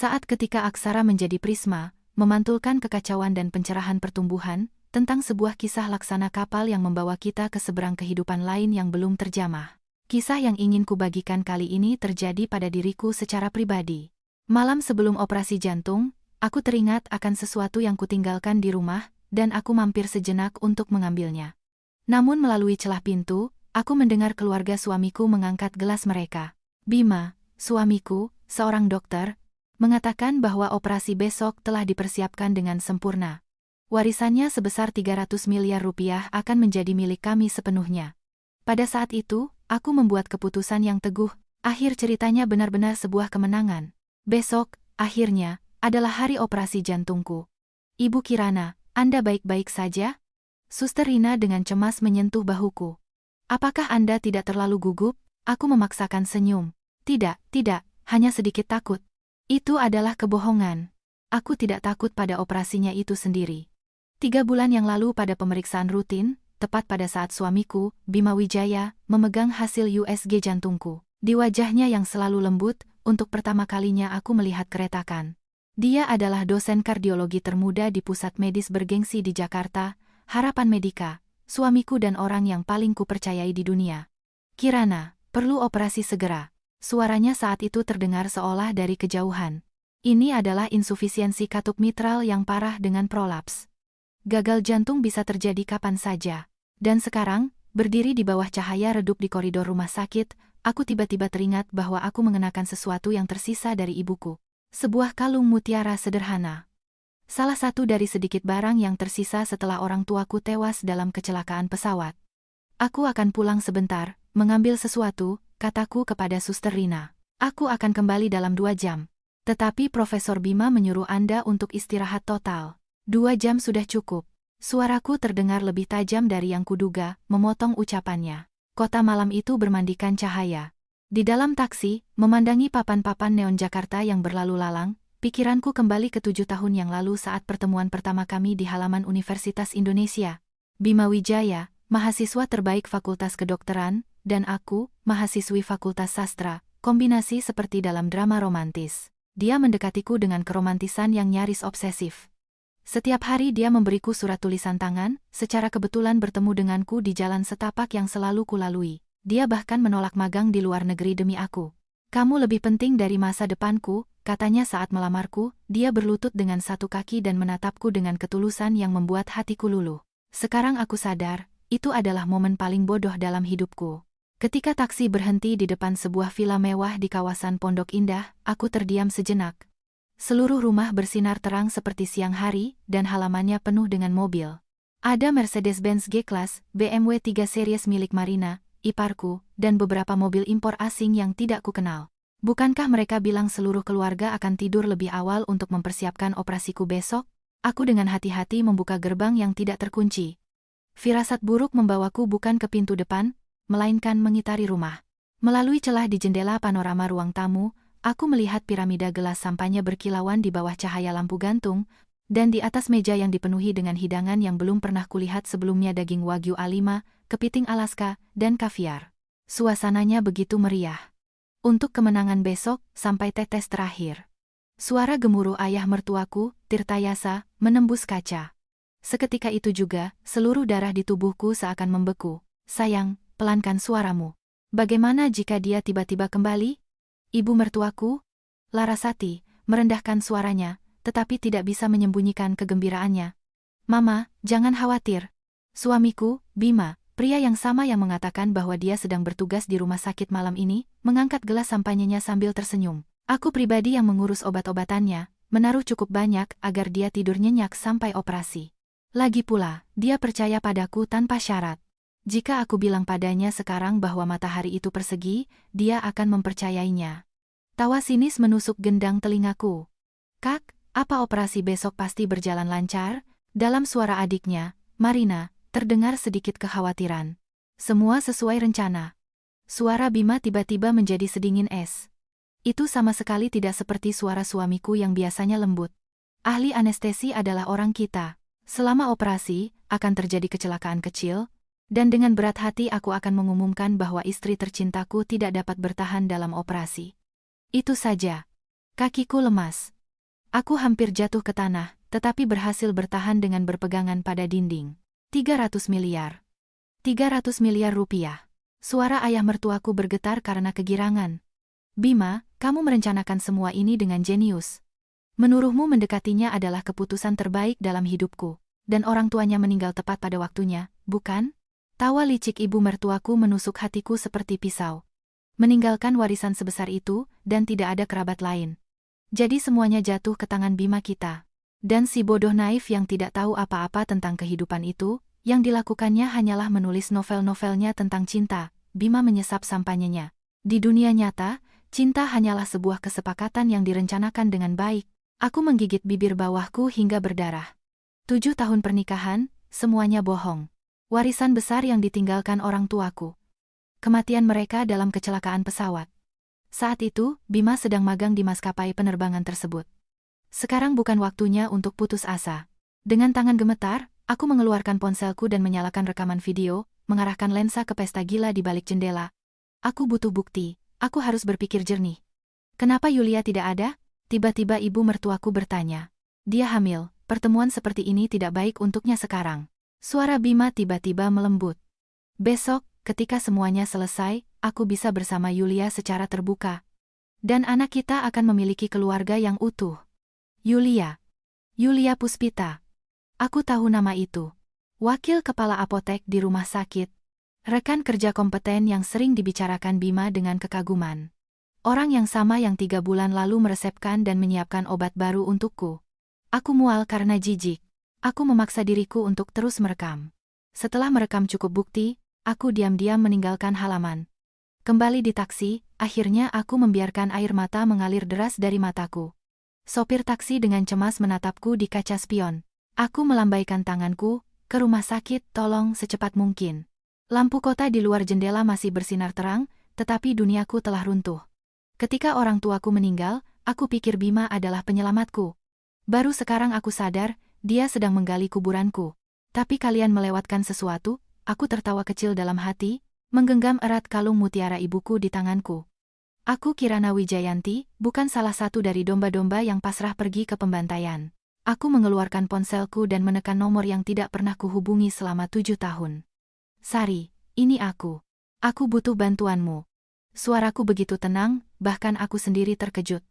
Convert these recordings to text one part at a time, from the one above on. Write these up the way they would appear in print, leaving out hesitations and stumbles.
Saat ketika aksara menjadi prisma, memantulkan kekacauan dan pencerahan pertumbuhan, tentang sebuah kisah laksana kapal yang membawa kita ke seberang kehidupan lain yang belum terjamah. Kisah yang ingin kubagikan kali ini terjadi pada diriku secara pribadi. Malam sebelum operasi jantung, aku teringat akan sesuatu yang kutinggalkan di rumah, dan aku mampir sejenak untuk mengambilnya. Namun melalui celah pintu, aku mendengar keluarga suamiku mengangkat gelas mereka. Bima, suamiku, seorang dokter, mengatakan bahwa operasi besok telah dipersiapkan dengan sempurna. Warisannya sebesar 300 miliar rupiah akan menjadi milik kami sepenuhnya. Pada saat itu, aku membuat keputusan yang teguh. Akhir ceritanya benar-benar sebuah kemenangan. Besok, akhirnya, adalah hari operasi jantungku. Ibu Kirana, Anda baik-baik saja? Suster Rina dengan cemas menyentuh bahuku. Apakah Anda tidak terlalu gugup? Aku memaksakan senyum. Tidak, hanya sedikit takut. Itu adalah kebohongan. Aku tidak takut pada operasinya itu sendiri. 3 bulan yang lalu pada pemeriksaan rutin, tepat pada saat suamiku, Bima Wijaya, memegang hasil USG jantungku. Di wajahnya yang selalu lembut, untuk pertama kalinya aku melihat keretakan. Dia adalah dosen kardiologi termuda di pusat medis bergengsi di Jakarta, Harapan Medika, suamiku dan orang yang paling kupercayai di dunia. Kirana, perlu operasi segera. Suaranya saat itu terdengar seolah dari kejauhan. Ini adalah insufisiensi katup mitral yang parah dengan prolaps. Gagal jantung bisa terjadi kapan saja. Dan sekarang, berdiri di bawah cahaya redup di koridor rumah sakit, aku tiba-tiba teringat bahwa aku mengenakan sesuatu yang tersisa dari ibuku. Sebuah kalung mutiara sederhana. Salah satu dari sedikit barang yang tersisa setelah orang tuaku tewas dalam kecelakaan pesawat. Aku akan pulang sebentar, mengambil sesuatu, kataku kepada Suster Rina. Aku akan kembali dalam 2 jam. Tetapi Profesor Bima menyuruh Anda untuk istirahat total. 2 jam sudah cukup. Suaraku terdengar lebih tajam dari yang kuduga, memotong ucapannya. Kota malam itu bermandikan cahaya. Di dalam taksi, memandangi papan-papan neon Jakarta yang berlalu lalang, pikiranku kembali ke 7 tahun yang lalu saat pertemuan pertama kami di halaman Universitas Indonesia. Bima Wijaya, mahasiswa terbaik Fakultas Kedokteran, dan aku, mahasiswi Fakultas Sastra, kombinasi seperti dalam drama romantis. Dia mendekatiku dengan keromantisan yang nyaris obsesif. Setiap hari dia memberiku surat tulisan tangan, secara kebetulan bertemu denganku di jalan setapak yang selalu kulalui. Dia bahkan menolak magang di luar negeri demi aku. Kamu lebih penting dari masa depanku, katanya saat melamarku. Dia berlutut dengan satu kaki dan menatapku dengan ketulusan yang membuat hatiku luluh. Sekarang aku sadar, itu adalah momen paling bodoh dalam hidupku. Ketika taksi berhenti di depan sebuah villa mewah di kawasan Pondok Indah, aku terdiam sejenak. Seluruh rumah bersinar terang seperti siang hari, dan halamannya penuh dengan mobil. Ada Mercedes-Benz G-Class, BMW 3 Series milik Marina, iparku, dan beberapa mobil impor asing yang tidak kukenal. Bukankah mereka bilang seluruh keluarga akan tidur lebih awal untuk mempersiapkan operasiku besok? Aku dengan hati-hati membuka gerbang yang tidak terkunci. Firasat buruk membawaku bukan ke pintu depan, melainkan mengitari rumah. Melalui celah di jendela panorama ruang tamu, aku melihat piramida gelas sampahnya berkilauan di bawah cahaya lampu gantung, dan di atas meja yang dipenuhi dengan hidangan yang belum pernah kulihat sebelumnya daging Wagyu A5, kepiting Alaska, dan kaviar. Suasananya begitu meriah. Untuk kemenangan besok, sampai tetes terakhir. Suara gemuruh ayah mertuaku, Tirtayasa, menembus kaca. Seketika itu juga, seluruh darah di tubuhku seakan membeku. Sayang, pelankan suaramu. Bagaimana jika dia tiba-tiba kembali? Ibu mertuaku? Larasati, merendahkan suaranya, tetapi tidak bisa menyembunyikan kegembiraannya. Mama, jangan khawatir. Suamiku, Bima, pria yang sama yang mengatakan bahwa dia sedang bertugas di rumah sakit malam ini, mengangkat gelas sampainya sambil tersenyum. Aku pribadi yang mengurus obat-obatannya, menaruh cukup banyak agar dia tidur nyenyak sampai operasi. Lagi pula, dia percaya padaku tanpa syarat. Jika aku bilang padanya sekarang bahwa matahari itu persegi, dia akan mempercayainya. Tawa sinis menusuk gendang telingaku. Kak, apa operasi besok pasti berjalan lancar? Dalam suara adiknya, Marina, terdengar sedikit kekhawatiran. Semua sesuai rencana. Suara Bima tiba-tiba menjadi sedingin es. Itu sama sekali tidak seperti suara suamiku yang biasanya lembut. Ahli anestesi adalah orang kita. Selama operasi, akan terjadi kecelakaan kecil, dan dengan berat hati aku akan mengumumkan bahwa istri tercintaku tidak dapat bertahan dalam operasi. Itu saja. Kakiku lemas. Aku hampir jatuh ke tanah, tetapi berhasil bertahan dengan berpegangan pada dinding. 300 miliar. 300 miliar rupiah. Suara ayah mertuaku bergetar karena kegirangan. Bima, kamu merencanakan semua ini dengan jenius. Menuruhmu mendekatinya adalah keputusan terbaik dalam hidupku. Dan orang tuanya meninggal tepat pada waktunya, bukan? Tawa licik ibu mertuaku menusuk hatiku seperti pisau. Meninggalkan warisan sebesar itu, dan tidak ada kerabat lain. Jadi semuanya jatuh ke tangan Bima kita. Dan si bodoh naif yang tidak tahu apa-apa tentang kehidupan itu, yang dilakukannya hanyalah menulis novel-novelnya tentang cinta. Bima menyesap sampanyanya. Di dunia nyata, cinta hanyalah sebuah kesepakatan yang direncanakan dengan baik. Aku menggigit bibir bawahku hingga berdarah. 7 tahun pernikahan, semuanya bohong. Warisan besar yang ditinggalkan orang tuaku. Kematian mereka dalam kecelakaan pesawat. Saat itu, Bima sedang magang di maskapai penerbangan tersebut. Sekarang bukan waktunya untuk putus asa. Dengan tangan gemetar, aku mengeluarkan ponselku dan menyalakan rekaman video, mengarahkan lensa ke pesta gila di balik jendela. Aku butuh bukti, aku harus berpikir jernih. Kenapa Yulia tidak ada? Tiba-tiba ibu mertuaku bertanya. Dia hamil, pertemuan seperti ini tidak baik untuknya sekarang. Suara Bima tiba-tiba melembut. Besok, ketika semuanya selesai, aku bisa bersama Yulia secara terbuka. Dan anak kita akan memiliki keluarga yang utuh. Yulia. Yulia Puspita. Aku tahu nama itu. Wakil kepala apotek di rumah sakit. Rekan kerja kompeten yang sering dibicarakan Bima dengan kekaguman. Orang yang sama yang 3 bulan lalu meresepkan dan menyiapkan obat baru untukku. Aku mual karena jijik. Aku memaksa diriku untuk terus merekam. Setelah merekam cukup bukti, aku diam-diam meninggalkan halaman. Kembali di taksi, akhirnya aku membiarkan air mata mengalir deras dari mataku. Sopir taksi dengan cemas menatapku di kaca spion. Aku melambaikan tanganku, ke rumah sakit, tolong secepat mungkin. Lampu kota di luar jendela masih bersinar terang, tetapi duniaku telah runtuh. Ketika orang tuaku meninggal, aku pikir Bima adalah penyelamatku. Baru sekarang aku sadar, dia sedang menggali kuburanku. Tapi kalian melewatkan sesuatu, aku tertawa kecil dalam hati, menggenggam erat kalung mutiara ibuku di tanganku. Aku Kirana Wijayanti, bukan salah satu dari domba-domba yang pasrah pergi ke pembantaian. Aku mengeluarkan ponselku dan menekan nomor yang tidak pernah kuhubungi selama 7 tahun. Sari, ini aku. Aku butuh bantuanmu. Suaraku begitu tenang, bahkan aku sendiri terkejut.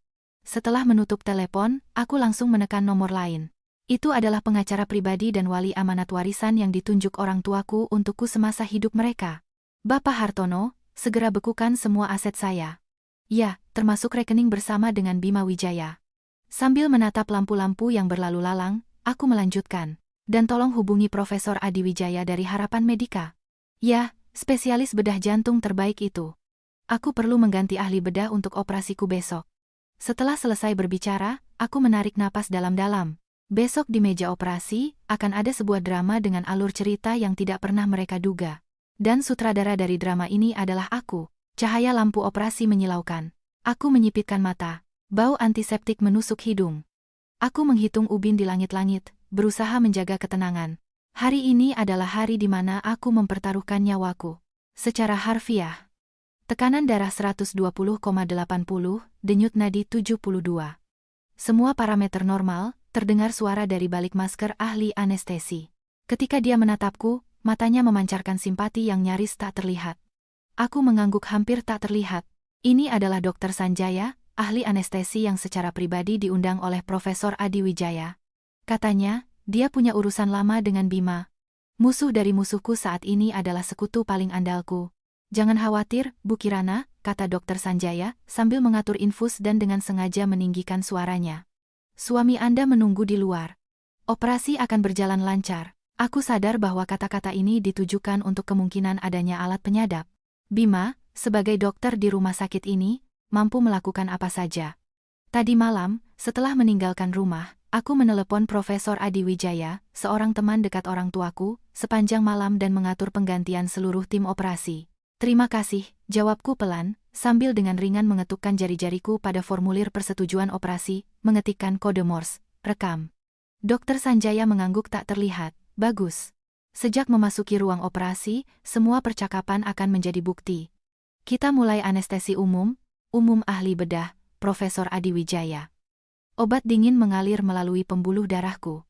Setelah menutup telepon, aku langsung menekan nomor lain. Itu adalah pengacara pribadi dan wali amanat warisan yang ditunjuk orang tuaku untukku semasa hidup mereka. Bapak Hartono, segera bekukan semua aset saya. Ya, termasuk rekening bersama dengan Bima Wijaya. Sambil menatap lampu-lampu yang berlalu lalang, aku melanjutkan. Dan tolong hubungi Profesor Adi Wijaya dari Harapan Medika. Ya, spesialis bedah jantung terbaik itu. Aku perlu mengganti ahli bedah untuk operasiku besok. Setelah selesai berbicara, aku menarik napas dalam-dalam. Besok di meja operasi, akan ada sebuah drama dengan alur cerita yang tidak pernah mereka duga. Dan sutradara dari drama ini adalah aku. Cahaya lampu operasi menyilaukan. Aku menyipitkan mata. Bau antiseptik menusuk hidung. Aku menghitung ubin di langit-langit, berusaha menjaga ketenangan. Hari ini adalah hari di mana aku mempertaruhkan nyawaku. Secara harfiah. Tekanan darah 120,80, denyut nadi 72. Semua parameter normal, terdengar suara dari balik masker ahli anestesi. Ketika dia menatapku, matanya memancarkan simpati yang nyaris tak terlihat. Aku mengangguk hampir tak terlihat. Ini adalah Dr. Sanjaya, ahli anestesi yang secara pribadi diundang oleh Profesor Adi Wijaya. Katanya, dia punya urusan lama dengan Bima. Musuh dari musuhku saat ini adalah sekutu paling andalku. Jangan khawatir, Bu Kirana, kata Dr. Sanjaya, sambil mengatur infus dan dengan sengaja meninggikan suaranya. Suami Anda menunggu di luar. Operasi akan berjalan lancar. Aku sadar bahwa kata-kata ini ditujukan untuk kemungkinan adanya alat penyadap. Bima, sebagai dokter di rumah sakit ini, mampu melakukan apa saja. Tadi malam, setelah meninggalkan rumah, aku menelepon Profesor Adi Wijaya, seorang teman dekat orang tuaku, sepanjang malam dan mengatur penggantian seluruh tim operasi. Terima kasih, jawabku pelan, sambil dengan ringan mengetukkan jari-jariku pada formulir persetujuan operasi, mengetikkan kode Morse, rekam. Dr. Sanjaya mengangguk tak terlihat. Bagus. Sejak memasuki ruang operasi, semua percakapan akan menjadi bukti. Kita mulai anestesi umum ahli bedah, Profesor Adiwijaya. Obat dingin mengalir melalui pembuluh darahku.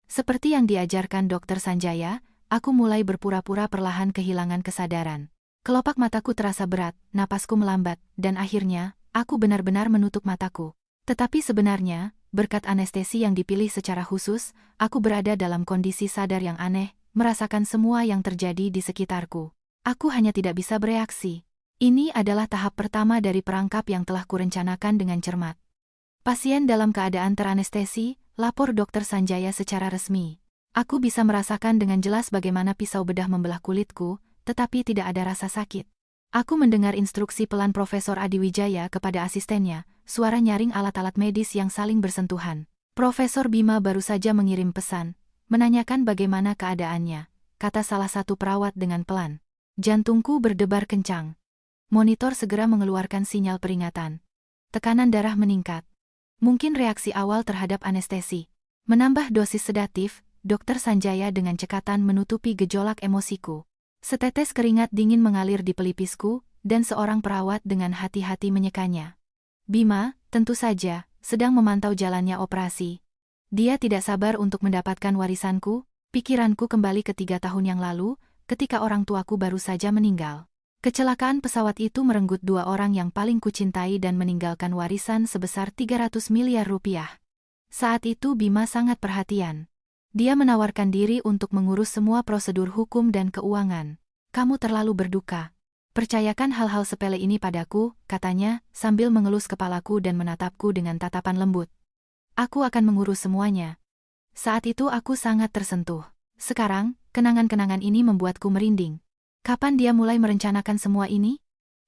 Seperti yang diajarkan Dokter Sanjaya, aku mulai berpura-pura perlahan kehilangan kesadaran. Kelopak mataku terasa berat, napasku melambat, dan akhirnya, aku benar-benar menutup mataku. Tetapi sebenarnya, berkat anestesi yang dipilih secara khusus, aku berada dalam kondisi sadar yang aneh, merasakan semua yang terjadi di sekitarku. Aku hanya tidak bisa bereaksi. Ini adalah tahap pertama dari perangkap yang telah kurencanakan dengan cermat. Pasien dalam keadaan teranestesi, lapor Dokter Sanjaya secara resmi. Aku bisa merasakan dengan jelas bagaimana pisau bedah membelah kulitku, tetapi tidak ada rasa sakit. Aku mendengar instruksi pelan Profesor Adiwijaya kepada asistennya, suara nyaring alat-alat medis yang saling bersentuhan. Profesor Bima baru saja mengirim pesan, menanyakan bagaimana keadaannya, kata salah satu perawat dengan pelan. Jantungku berdebar kencang. Monitor segera mengeluarkan sinyal peringatan. Tekanan darah meningkat. Mungkin reaksi awal terhadap anestesi. Menambah dosis sedatif, Dokter Sanjaya dengan cekatan menutupi gejolak emosiku. Setetes keringat dingin mengalir di pelipisku, dan seorang perawat dengan hati-hati menyekanya. Bima, tentu saja, sedang memantau jalannya operasi. Dia tidak sabar untuk mendapatkan warisanku. Pikiranku kembali ke 3 tahun yang lalu, ketika orang tuaku baru saja meninggal. Kecelakaan pesawat itu merenggut 2 orang yang paling kucintai dan meninggalkan warisan sebesar 300 miliar rupiah. Saat itu Bima sangat perhatian. Dia menawarkan diri untuk mengurus semua prosedur hukum dan keuangan. Kamu terlalu berduka. Percayakan hal-hal sepele ini padaku, katanya, sambil mengelus kepalaku dan menatapku dengan tatapan lembut. Aku akan mengurus semuanya. Saat itu aku sangat tersentuh. Sekarang, kenangan-kenangan ini membuatku merinding. Kapan dia mulai merencanakan semua ini?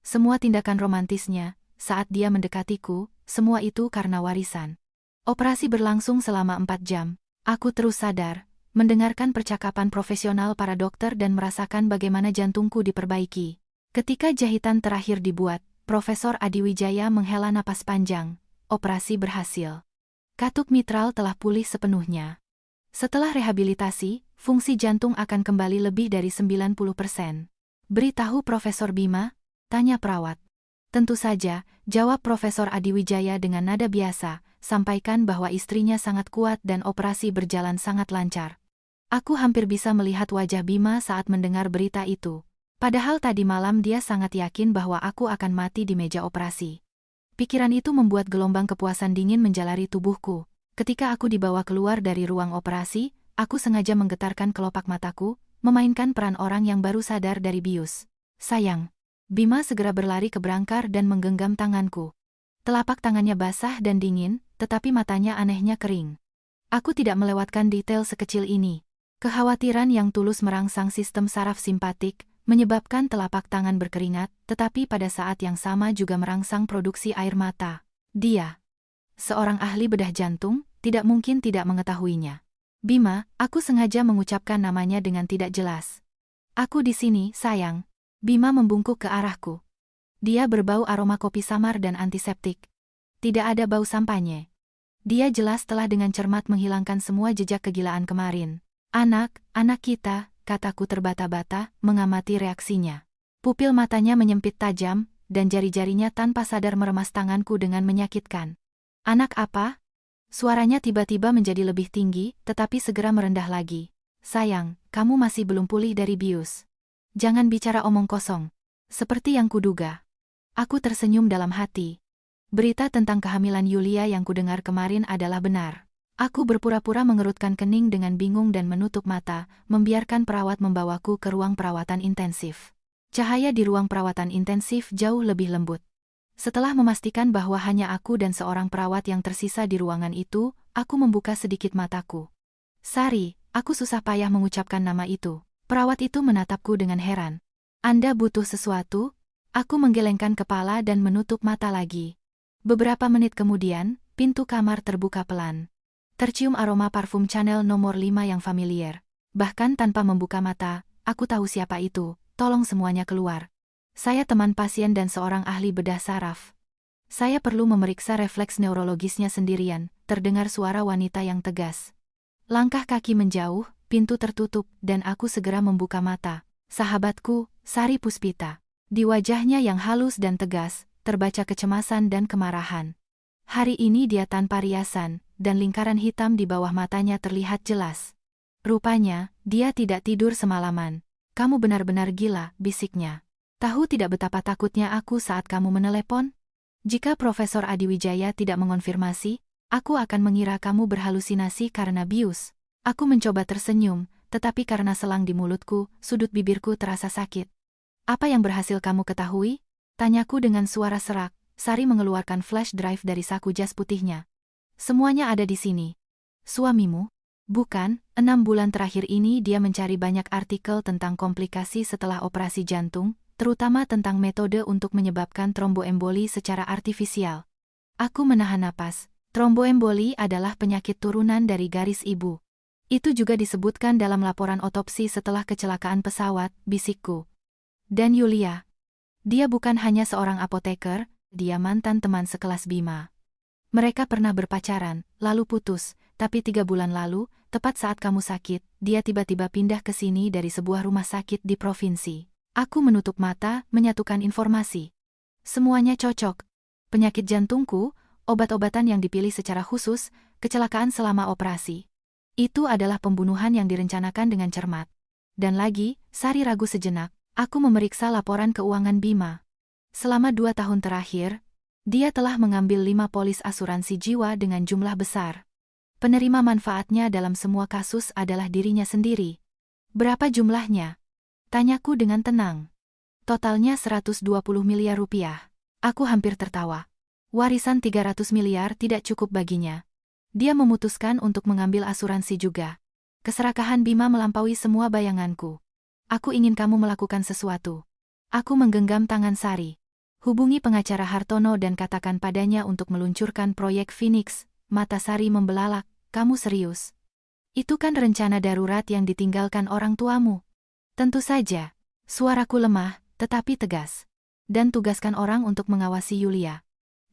Semua tindakan romantisnya, saat dia mendekatiku, semua itu karena warisan. Operasi berlangsung selama 4 jam. Aku terus sadar, mendengarkan percakapan profesional para dokter dan merasakan bagaimana jantungku diperbaiki. Ketika jahitan terakhir dibuat, Profesor Adiwijaya menghela napas panjang. Operasi berhasil. Katup mitral telah pulih sepenuhnya. Setelah rehabilitasi, fungsi jantung akan kembali lebih dari 90%. Beritahu Profesor Bima? Tanya perawat. Tentu saja, jawab Profesor Adiwijaya dengan nada biasa, sampaikan bahwa istrinya sangat kuat dan operasi berjalan sangat lancar. Aku hampir bisa melihat wajah Bima saat mendengar berita itu. Padahal tadi malam dia sangat yakin bahwa aku akan mati di meja operasi. Pikiran itu membuat gelombang kepuasan dingin menjalari tubuhku. Ketika aku dibawa keluar dari ruang operasi, aku sengaja menggetarkan kelopak mataku, memainkan peran orang yang baru sadar dari bius. Sayang. Bima segera berlari ke berangkar dan menggenggam tanganku. Telapak tangannya basah dan dingin, tetapi matanya anehnya kering. Aku tidak melewatkan detail sekecil ini. Kekhawatiran yang tulus merangsang sistem saraf simpatik, menyebabkan telapak tangan berkeringat, tetapi pada saat yang sama juga merangsang produksi air mata. Dia, seorang ahli bedah jantung, tidak mungkin tidak mengetahuinya. Bima, aku sengaja mengucapkan namanya dengan tidak jelas. Aku di sini, sayang. Bima membungkuk ke arahku. Dia berbau aroma kopi samar dan antiseptik. Tidak ada bau sampanye. Dia jelas telah dengan cermat menghilangkan semua jejak kegilaan kemarin. Anak kita, kataku terbata-bata, mengamati reaksinya. Pupil matanya menyempit tajam, dan jari-jarinya tanpa sadar meremas tanganku dengan menyakitkan. Anak apa? Suaranya tiba-tiba menjadi lebih tinggi, tetapi segera merendah lagi. Sayang, kamu masih belum pulih dari bius. Jangan bicara omong kosong. Seperti yang kuduga. Aku tersenyum dalam hati. Berita tentang kehamilan Yulia yang kudengar kemarin adalah benar. Aku berpura-pura mengerutkan kening dengan bingung dan menutup mata, membiarkan perawat membawaku ke ruang perawatan intensif. Cahaya di ruang perawatan intensif jauh lebih lembut. Setelah memastikan bahwa hanya aku dan seorang perawat yang tersisa di ruangan itu, aku membuka sedikit mataku. Sari, aku susah payah mengucapkan nama itu. Perawat itu menatapku dengan heran. Anda butuh sesuatu? Aku menggelengkan kepala dan menutup mata lagi. Beberapa menit kemudian, pintu kamar terbuka pelan. Tercium aroma parfum Chanel nomor 5 yang familiar. Bahkan tanpa membuka mata, aku tahu siapa itu. Tolong semuanya keluar. Saya teman pasien dan seorang ahli bedah saraf. Saya perlu memeriksa refleks neurologisnya sendirian, terdengar suara wanita yang tegas. Langkah kaki menjauh, pintu tertutup, dan aku segera membuka mata. Sahabatku, Sari Puspita. Di wajahnya yang halus dan tegas, terbaca kecemasan dan kemarahan. Hari ini dia tanpa riasan, dan lingkaran hitam di bawah matanya terlihat jelas. Rupanya, dia tidak tidur semalaman. Kamu benar-benar gila, bisiknya. Tahu tidak betapa takutnya aku saat kamu menelepon? Jika Profesor Adiwijaya tidak mengonfirmasi, aku akan mengira kamu berhalusinasi karena bius. Aku mencoba tersenyum, tetapi karena selang di mulutku, sudut bibirku terasa sakit. Apa yang berhasil kamu ketahui? Tanyaku dengan suara serak. Sari mengeluarkan flash drive dari saku jas putihnya. Semuanya ada di sini. Suamimu? Bukan, 6 bulan terakhir ini dia mencari banyak artikel tentang komplikasi setelah operasi jantung, terutama tentang metode untuk menyebabkan tromboemboli secara artifisial. Aku menahan napas. Tromboemboli adalah penyakit turunan dari garis ibu. Itu juga disebutkan dalam laporan otopsi setelah kecelakaan pesawat, bisikku. Dan Yulia. Dia bukan hanya seorang apoteker, dia mantan teman sekelas Bima. Mereka pernah berpacaran, lalu putus, tapi 3 bulan lalu, tepat saat kamu sakit, dia tiba-tiba pindah ke sini dari sebuah rumah sakit di provinsi. Aku menutup mata, menyatukan informasi. Semuanya cocok. Penyakit jantungku, obat-obatan yang dipilih secara khusus, kecelakaan selama operasi. Itu adalah pembunuhan yang direncanakan dengan cermat. Dan lagi, Sari ragu sejenak, aku memeriksa laporan keuangan Bima. Selama 2 tahun terakhir, dia telah mengambil 5 polis asuransi jiwa dengan jumlah besar. Penerima manfaatnya dalam semua kasus adalah dirinya sendiri. Berapa jumlahnya? Tanyaku dengan tenang. Totalnya 120 miliar rupiah. Aku hampir tertawa. Warisan 300 miliar tidak cukup baginya. Dia memutuskan untuk mengambil asuransi juga. Keserakahan Bima melampaui semua bayanganku. Aku ingin kamu melakukan sesuatu. Aku menggenggam tangan Sari. Hubungi pengacara Hartono dan katakan padanya untuk meluncurkan proyek Phoenix. Mata Sari membelalak. Kamu serius? Itu kan rencana darurat yang ditinggalkan orang tuamu. Tentu saja. Suaraku lemah, tetapi tegas. Dan tugaskan orang untuk mengawasi Yulia.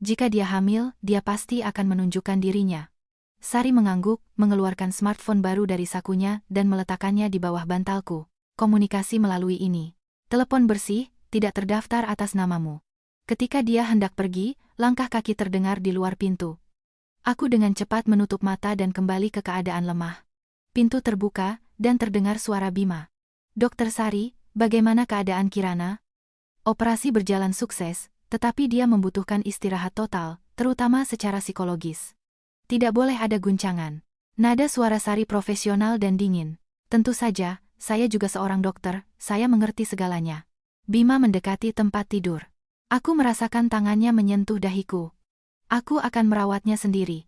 Jika dia hamil, dia pasti akan menunjukkan dirinya. Sari mengangguk, mengeluarkan smartphone baru dari sakunya dan meletakkannya di bawah bantalku. Komunikasi melalui ini. Telepon bersih, tidak terdaftar atas namamu. Ketika dia hendak pergi, langkah kaki terdengar di luar pintu. Aku dengan cepat menutup mata dan kembali ke keadaan lemah. Pintu terbuka, dan terdengar suara Bima. Dokter Sari, bagaimana keadaan Kirana? Operasi berjalan sukses, tetapi dia membutuhkan istirahat total, terutama secara psikologis. Tidak boleh ada guncangan. Nada suara Sari profesional dan dingin. Tentu saja, saya juga seorang dokter, saya mengerti segalanya. Bima mendekati tempat tidur. Aku merasakan tangannya menyentuh dahiku. Aku akan merawatnya sendiri.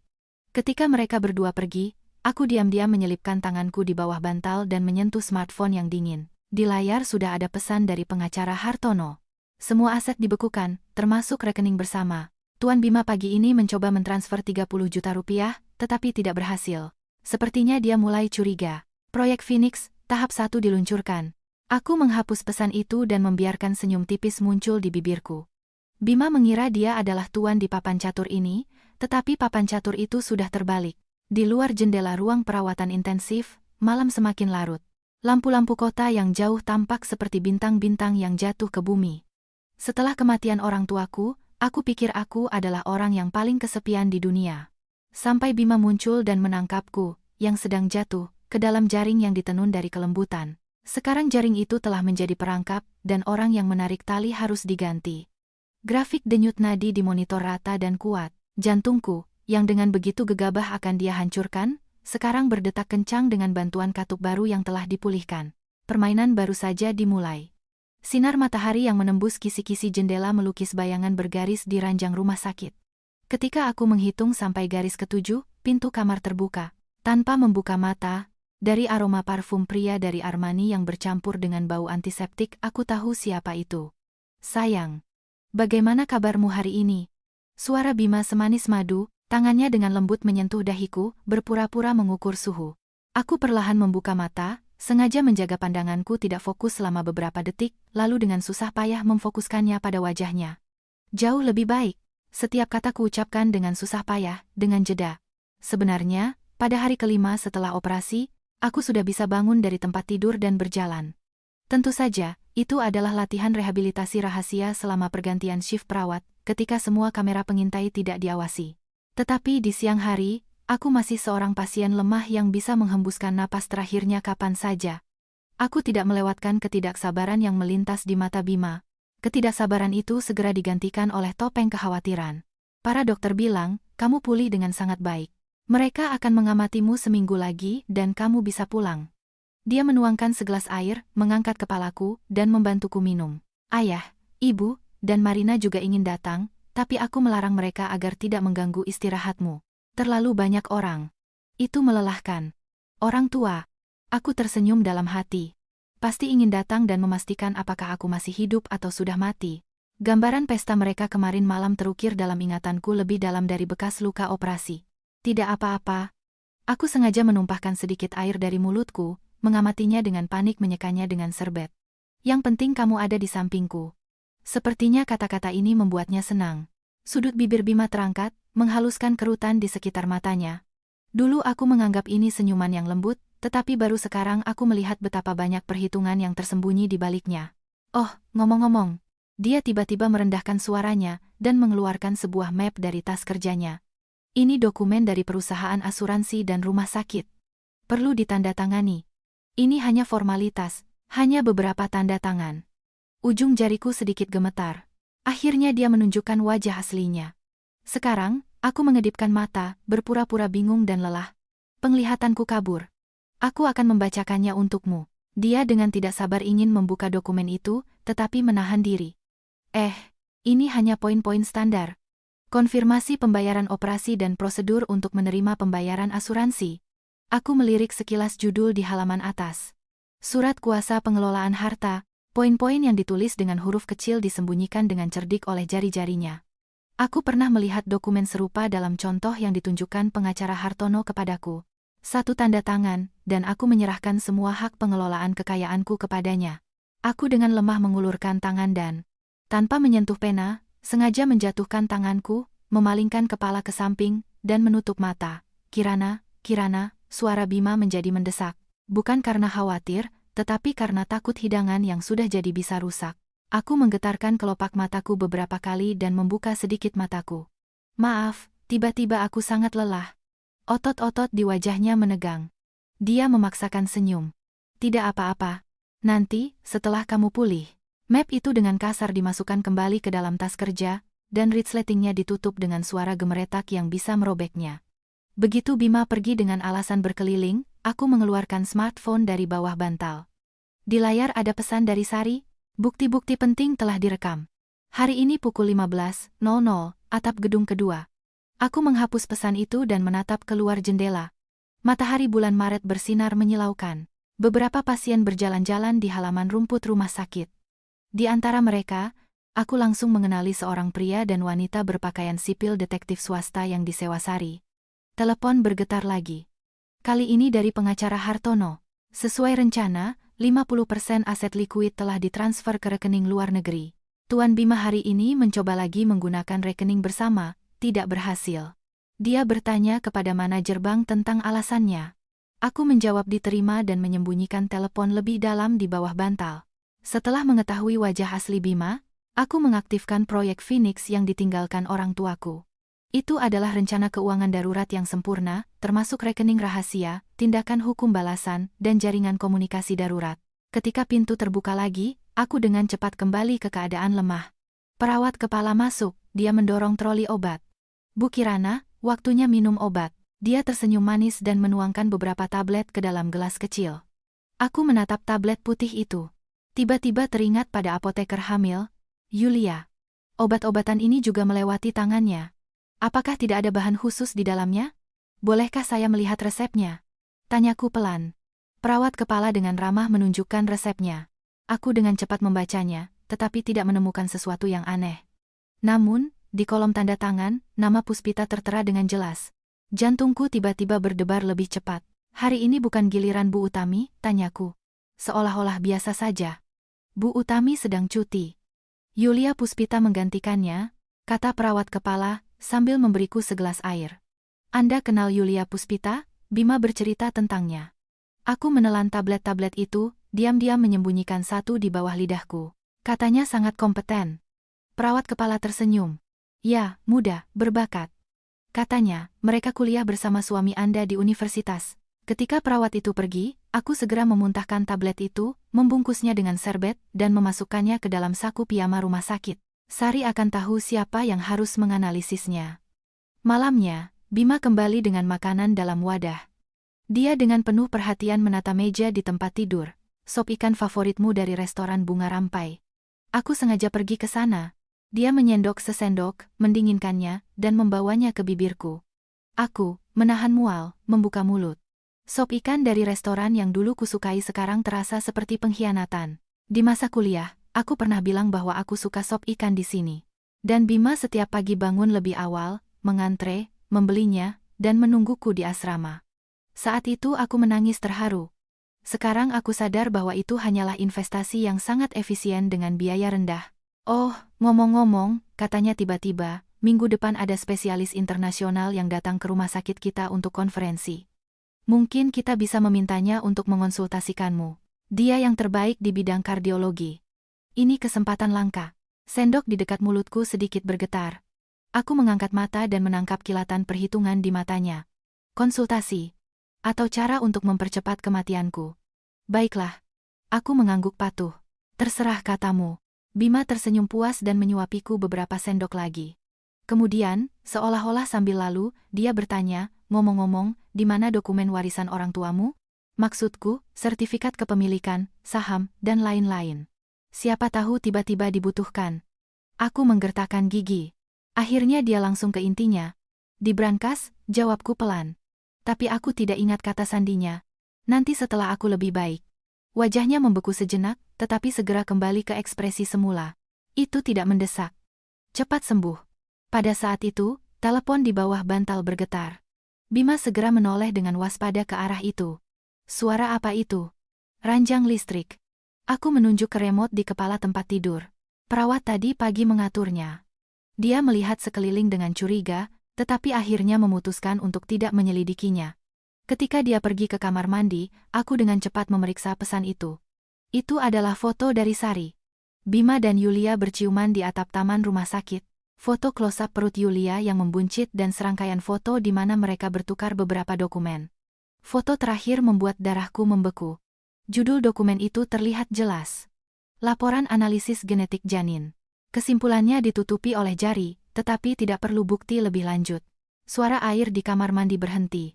Ketika mereka berdua pergi, aku diam-diam menyelipkan tanganku di bawah bantal dan menyentuh smartphone yang dingin. Di layar sudah ada pesan dari pengacara Hartono. Semua aset dibekukan, termasuk rekening bersama. Tuan Bima pagi ini mencoba mentransfer 30 juta rupiah, tetapi tidak berhasil. Sepertinya dia mulai curiga. Proyek Phoenix, tahap 1 diluncurkan. Aku menghapus pesan itu dan membiarkan senyum tipis muncul di bibirku. Bima mengira dia adalah tuan di papan catur ini, tetapi papan catur itu sudah terbalik. Di luar jendela ruang perawatan intensif, malam semakin larut. Lampu-lampu kota yang jauh tampak seperti bintang-bintang yang jatuh ke bumi. Setelah kematian orang tuaku, aku pikir aku adalah orang yang paling kesepian di dunia. Sampai Bima muncul dan menangkapku, yang sedang jatuh, ke dalam jaring yang ditenun dari kelembutan. Sekarang jaring itu telah menjadi perangkap, dan orang yang menarik tali harus diganti. Grafik denyut nadi di monitor rata dan kuat. Jantungku, yang dengan begitu gegabah akan dia hancurkan, sekarang berdetak kencang dengan bantuan katup baru yang telah dipulihkan. Permainan baru saja dimulai. Sinar matahari yang menembus kisi-kisi jendela melukis bayangan bergaris di ranjang rumah sakit. Ketika aku menghitung sampai garis ke-7, pintu kamar terbuka. Tanpa membuka mata, dari aroma parfum pria dari Armani yang bercampur dengan bau antiseptik, aku tahu siapa itu. Sayang, bagaimana kabarmu hari ini? Suara Bima semanis madu. Tangannya dengan lembut menyentuh dahiku, berpura-pura mengukur suhu. Aku perlahan membuka mata, sengaja menjaga pandanganku tidak fokus selama beberapa detik, lalu dengan susah payah memfokuskannya pada wajahnya. Jauh lebih baik. Setiap kata kuucapkan dengan susah payah, dengan jeda. Sebenarnya, pada hari kelima setelah operasi, aku sudah bisa bangun dari tempat tidur dan berjalan. Tentu saja, itu adalah latihan rehabilitasi rahasia selama pergantian shift perawat, ketika semua kamera pengintai tidak diawasi. Tetapi di siang hari, aku masih seorang pasien lemah yang bisa menghembuskan napas terakhirnya kapan saja. Aku tidak melewatkan ketidaksabaran yang melintas di mata Bima. Ketidaksabaran itu segera digantikan oleh topeng kekhawatiran. Para dokter bilang, kamu pulih dengan sangat baik. Mereka akan mengamatimu seminggu lagi dan kamu bisa pulang. Dia menuangkan segelas air, mengangkat kepalaku, dan membantuku minum. Ayah, ibu, dan Marina juga ingin datang, tapi aku melarang mereka agar tidak mengganggu istirahatmu. Terlalu banyak orang. Itu melelahkan. Orang tua. Aku tersenyum dalam hati. Pasti ingin datang dan memastikan apakah aku masih hidup atau sudah mati. Gambaran pesta mereka kemarin malam terukir dalam ingatanku lebih dalam dari bekas luka operasi. Tidak apa-apa. Aku sengaja menumpahkan sedikit air dari mulutku, mengamatinya dengan panik menyekanya dengan serbet. Yang penting kamu ada di sampingku. Sepertinya kata-kata ini membuatnya senang. Sudut bibir Bima terangkat, menghaluskan kerutan di sekitar matanya. Dulu aku menganggap ini senyuman yang lembut, tetapi baru sekarang aku melihat betapa banyak perhitungan yang tersembunyi di baliknya. Oh, ngomong-ngomong. Dia tiba-tiba merendahkan suaranya dan mengeluarkan sebuah map dari tas kerjanya. Ini dokumen dari perusahaan asuransi dan rumah sakit. Perlu ditandatangani. Ini hanya formalitas, hanya beberapa tanda tangan. Ujung jariku sedikit gemetar. Akhirnya dia menunjukkan wajah aslinya. Sekarang, aku mengedipkan mata, berpura-pura bingung dan lelah. Penglihatanku kabur. Aku akan membacakannya untukmu. Dia dengan tidak sabar ingin membuka dokumen itu, tetapi menahan diri. Ini hanya poin-poin standar. Konfirmasi pembayaran operasi dan prosedur untuk menerima pembayaran asuransi. Aku melirik sekilas judul di halaman atas. Surat kuasa pengelolaan harta, poin-poin yang ditulis dengan huruf kecil disembunyikan dengan cerdik oleh jari-jarinya. Aku pernah melihat dokumen serupa dalam contoh yang ditunjukkan pengacara Hartono kepadaku. Satu tanda tangan, dan aku menyerahkan semua hak pengelolaan kekayaanku kepadanya. Aku dengan lemah mengulurkan tangan dan, tanpa menyentuh pena, sengaja menjatuhkan tanganku, memalingkan kepala ke samping, dan menutup mata. Kirana, suara Bima menjadi mendesak. Bukan karena khawatir, tetapi karena takut hidangan yang sudah jadi bisa rusak. Aku menggetarkan kelopak mataku beberapa kali dan membuka sedikit mataku. Maaf, tiba-tiba aku sangat lelah. Otot-otot di wajahnya menegang. Dia memaksakan senyum. Tidak apa-apa. Nanti, setelah kamu pulih. Map itu dengan kasar dimasukkan kembali ke dalam tas kerja, dan resletingnya ditutup dengan suara gemeretak yang bisa merobeknya. Begitu Bima pergi dengan alasan berkeliling, aku mengeluarkan smartphone dari bawah bantal. Di layar ada pesan dari Sari, bukti-bukti penting telah direkam. Hari ini pukul 15.00, atap gedung kedua. Aku menghapus pesan itu dan menatap keluar jendela. Matahari bulan Maret bersinar menyilaukan. Beberapa pasien berjalan-jalan di halaman rumput rumah sakit. Di antara mereka, aku langsung mengenali seorang pria dan wanita berpakaian sipil detektif swasta yang disewa Sari. Telepon bergetar lagi. Kali ini dari pengacara Hartono. Sesuai rencana, 50% aset likuid telah ditransfer ke rekening luar negeri. Tuan Bima hari ini mencoba lagi menggunakan rekening bersama, tidak berhasil. Dia bertanya kepada manajer bank tentang alasannya. Aku menjawab diterima dan menyembunyikan telepon lebih dalam di bawah bantal. Setelah mengetahui wajah asli Bima, aku mengaktifkan proyek Phoenix yang ditinggalkan orang tuaku. Itu adalah rencana keuangan darurat yang sempurna, termasuk rekening rahasia, tindakan hukum balasan, dan jaringan komunikasi darurat. Ketika pintu terbuka lagi, aku dengan cepat kembali ke keadaan lemah. Perawat kepala masuk, dia mendorong troli obat. Bu Kirana, waktunya minum obat. Dia tersenyum manis dan menuangkan beberapa tablet ke dalam gelas kecil. Aku menatap tablet putih itu. Tiba-tiba teringat pada apoteker hamil, Yulia. Obat-obatan ini juga melewati tangannya. Apakah tidak ada bahan khusus di dalamnya? Bolehkah saya melihat resepnya? Tanyaku pelan. Perawat kepala dengan ramah menunjukkan resepnya. Aku dengan cepat membacanya, tetapi tidak menemukan sesuatu yang aneh. Namun, di kolom tanda tangan, nama Puspita tertera dengan jelas. Jantungku tiba-tiba berdebar lebih cepat. Hari ini bukan giliran Bu Utami, tanyaku. Seolah-olah biasa saja. Bu Utami sedang cuti. Yulia Puspita menggantikannya, kata perawat kepala, sambil memberiku segelas air. Anda kenal Yulia Puspita? Bima bercerita tentangnya. Aku menelan tablet-tablet itu, diam-diam menyembunyikan satu di bawah lidahku. Katanya sangat kompeten. Perawat kepala tersenyum. Ya, muda, berbakat. Katanya, mereka kuliah bersama suami Anda di universitas. Ketika perawat itu pergi, aku segera memuntahkan tablet itu, membungkusnya dengan serbet, dan memasukkannya ke dalam saku piyama rumah sakit. Sari akan tahu siapa yang harus menganalisisnya. Malamnya, Bima kembali dengan makanan dalam wadah. Dia dengan penuh perhatian menata meja di tempat tidur. Sop ikan favoritmu dari restoran Bunga Rampai. Aku sengaja pergi ke sana. Dia menyendok sesendok, mendinginkannya, dan membawanya ke bibirku. Aku, menahan mual, membuka mulut. Sop ikan dari restoran yang dulu kusukai sekarang terasa seperti pengkhianatan. Di masa kuliah, aku pernah bilang bahwa aku suka sop ikan di sini. Dan Bima setiap pagi bangun lebih awal, mengantre, membelinya, dan menungguku di asrama. Saat itu aku menangis terharu. Sekarang aku sadar bahwa itu hanyalah investasi yang sangat efisien dengan biaya rendah. Oh, ngomong-ngomong, katanya tiba-tiba, minggu depan ada spesialis internasional yang datang ke rumah sakit kita untuk konferensi. Mungkin kita bisa memintanya untuk mengonsultasikanmu. Dia yang terbaik di bidang kardiologi. Ini kesempatan langka. Sendok di dekat mulutku sedikit bergetar. Aku mengangkat mata dan menangkap kilatan perhitungan di matanya. Konsultasi. Atau cara untuk mempercepat kematianku. Baiklah. Aku mengangguk patuh. Terserah katamu. Bima tersenyum puas dan menyuapiku beberapa sendok lagi. Kemudian, seolah-olah sambil lalu, dia bertanya, ngomong-ngomong, di mana dokumen warisan orang tuamu? Maksudku, sertifikat kepemilikan, saham, dan lain-lain. Siapa tahu tiba-tiba dibutuhkan. Aku menggertakkan gigi. Akhirnya dia langsung ke intinya. Di brankas, jawabku pelan. Tapi aku tidak ingat kata sandinya. Nanti setelah aku lebih baik. Wajahnya membeku sejenak, tetapi segera kembali ke ekspresi semula. Itu tidak mendesak. Cepat sembuh. Pada saat itu, telepon di bawah bantal bergetar. Bima segera menoleh dengan waspada ke arah itu. Suara apa itu? Ranjang listrik. Aku menunjuk ke remote di kepala tempat tidur. Perawat tadi pagi mengaturnya. Dia melihat sekeliling dengan curiga, tetapi akhirnya memutuskan untuk tidak menyelidikinya. Ketika dia pergi ke kamar mandi, aku dengan cepat memeriksa pesan itu. Itu adalah foto dari Sari. Bima dan Yulia berciuman di atap taman rumah sakit. Foto close-up perut Yulia yang membuncit dan serangkaian foto di mana mereka bertukar beberapa dokumen. Foto terakhir membuat darahku membeku. Judul dokumen itu terlihat jelas. Laporan analisis genetik janin. Kesimpulannya ditutupi oleh jari, tetapi tidak perlu bukti lebih lanjut. Suara air di kamar mandi berhenti.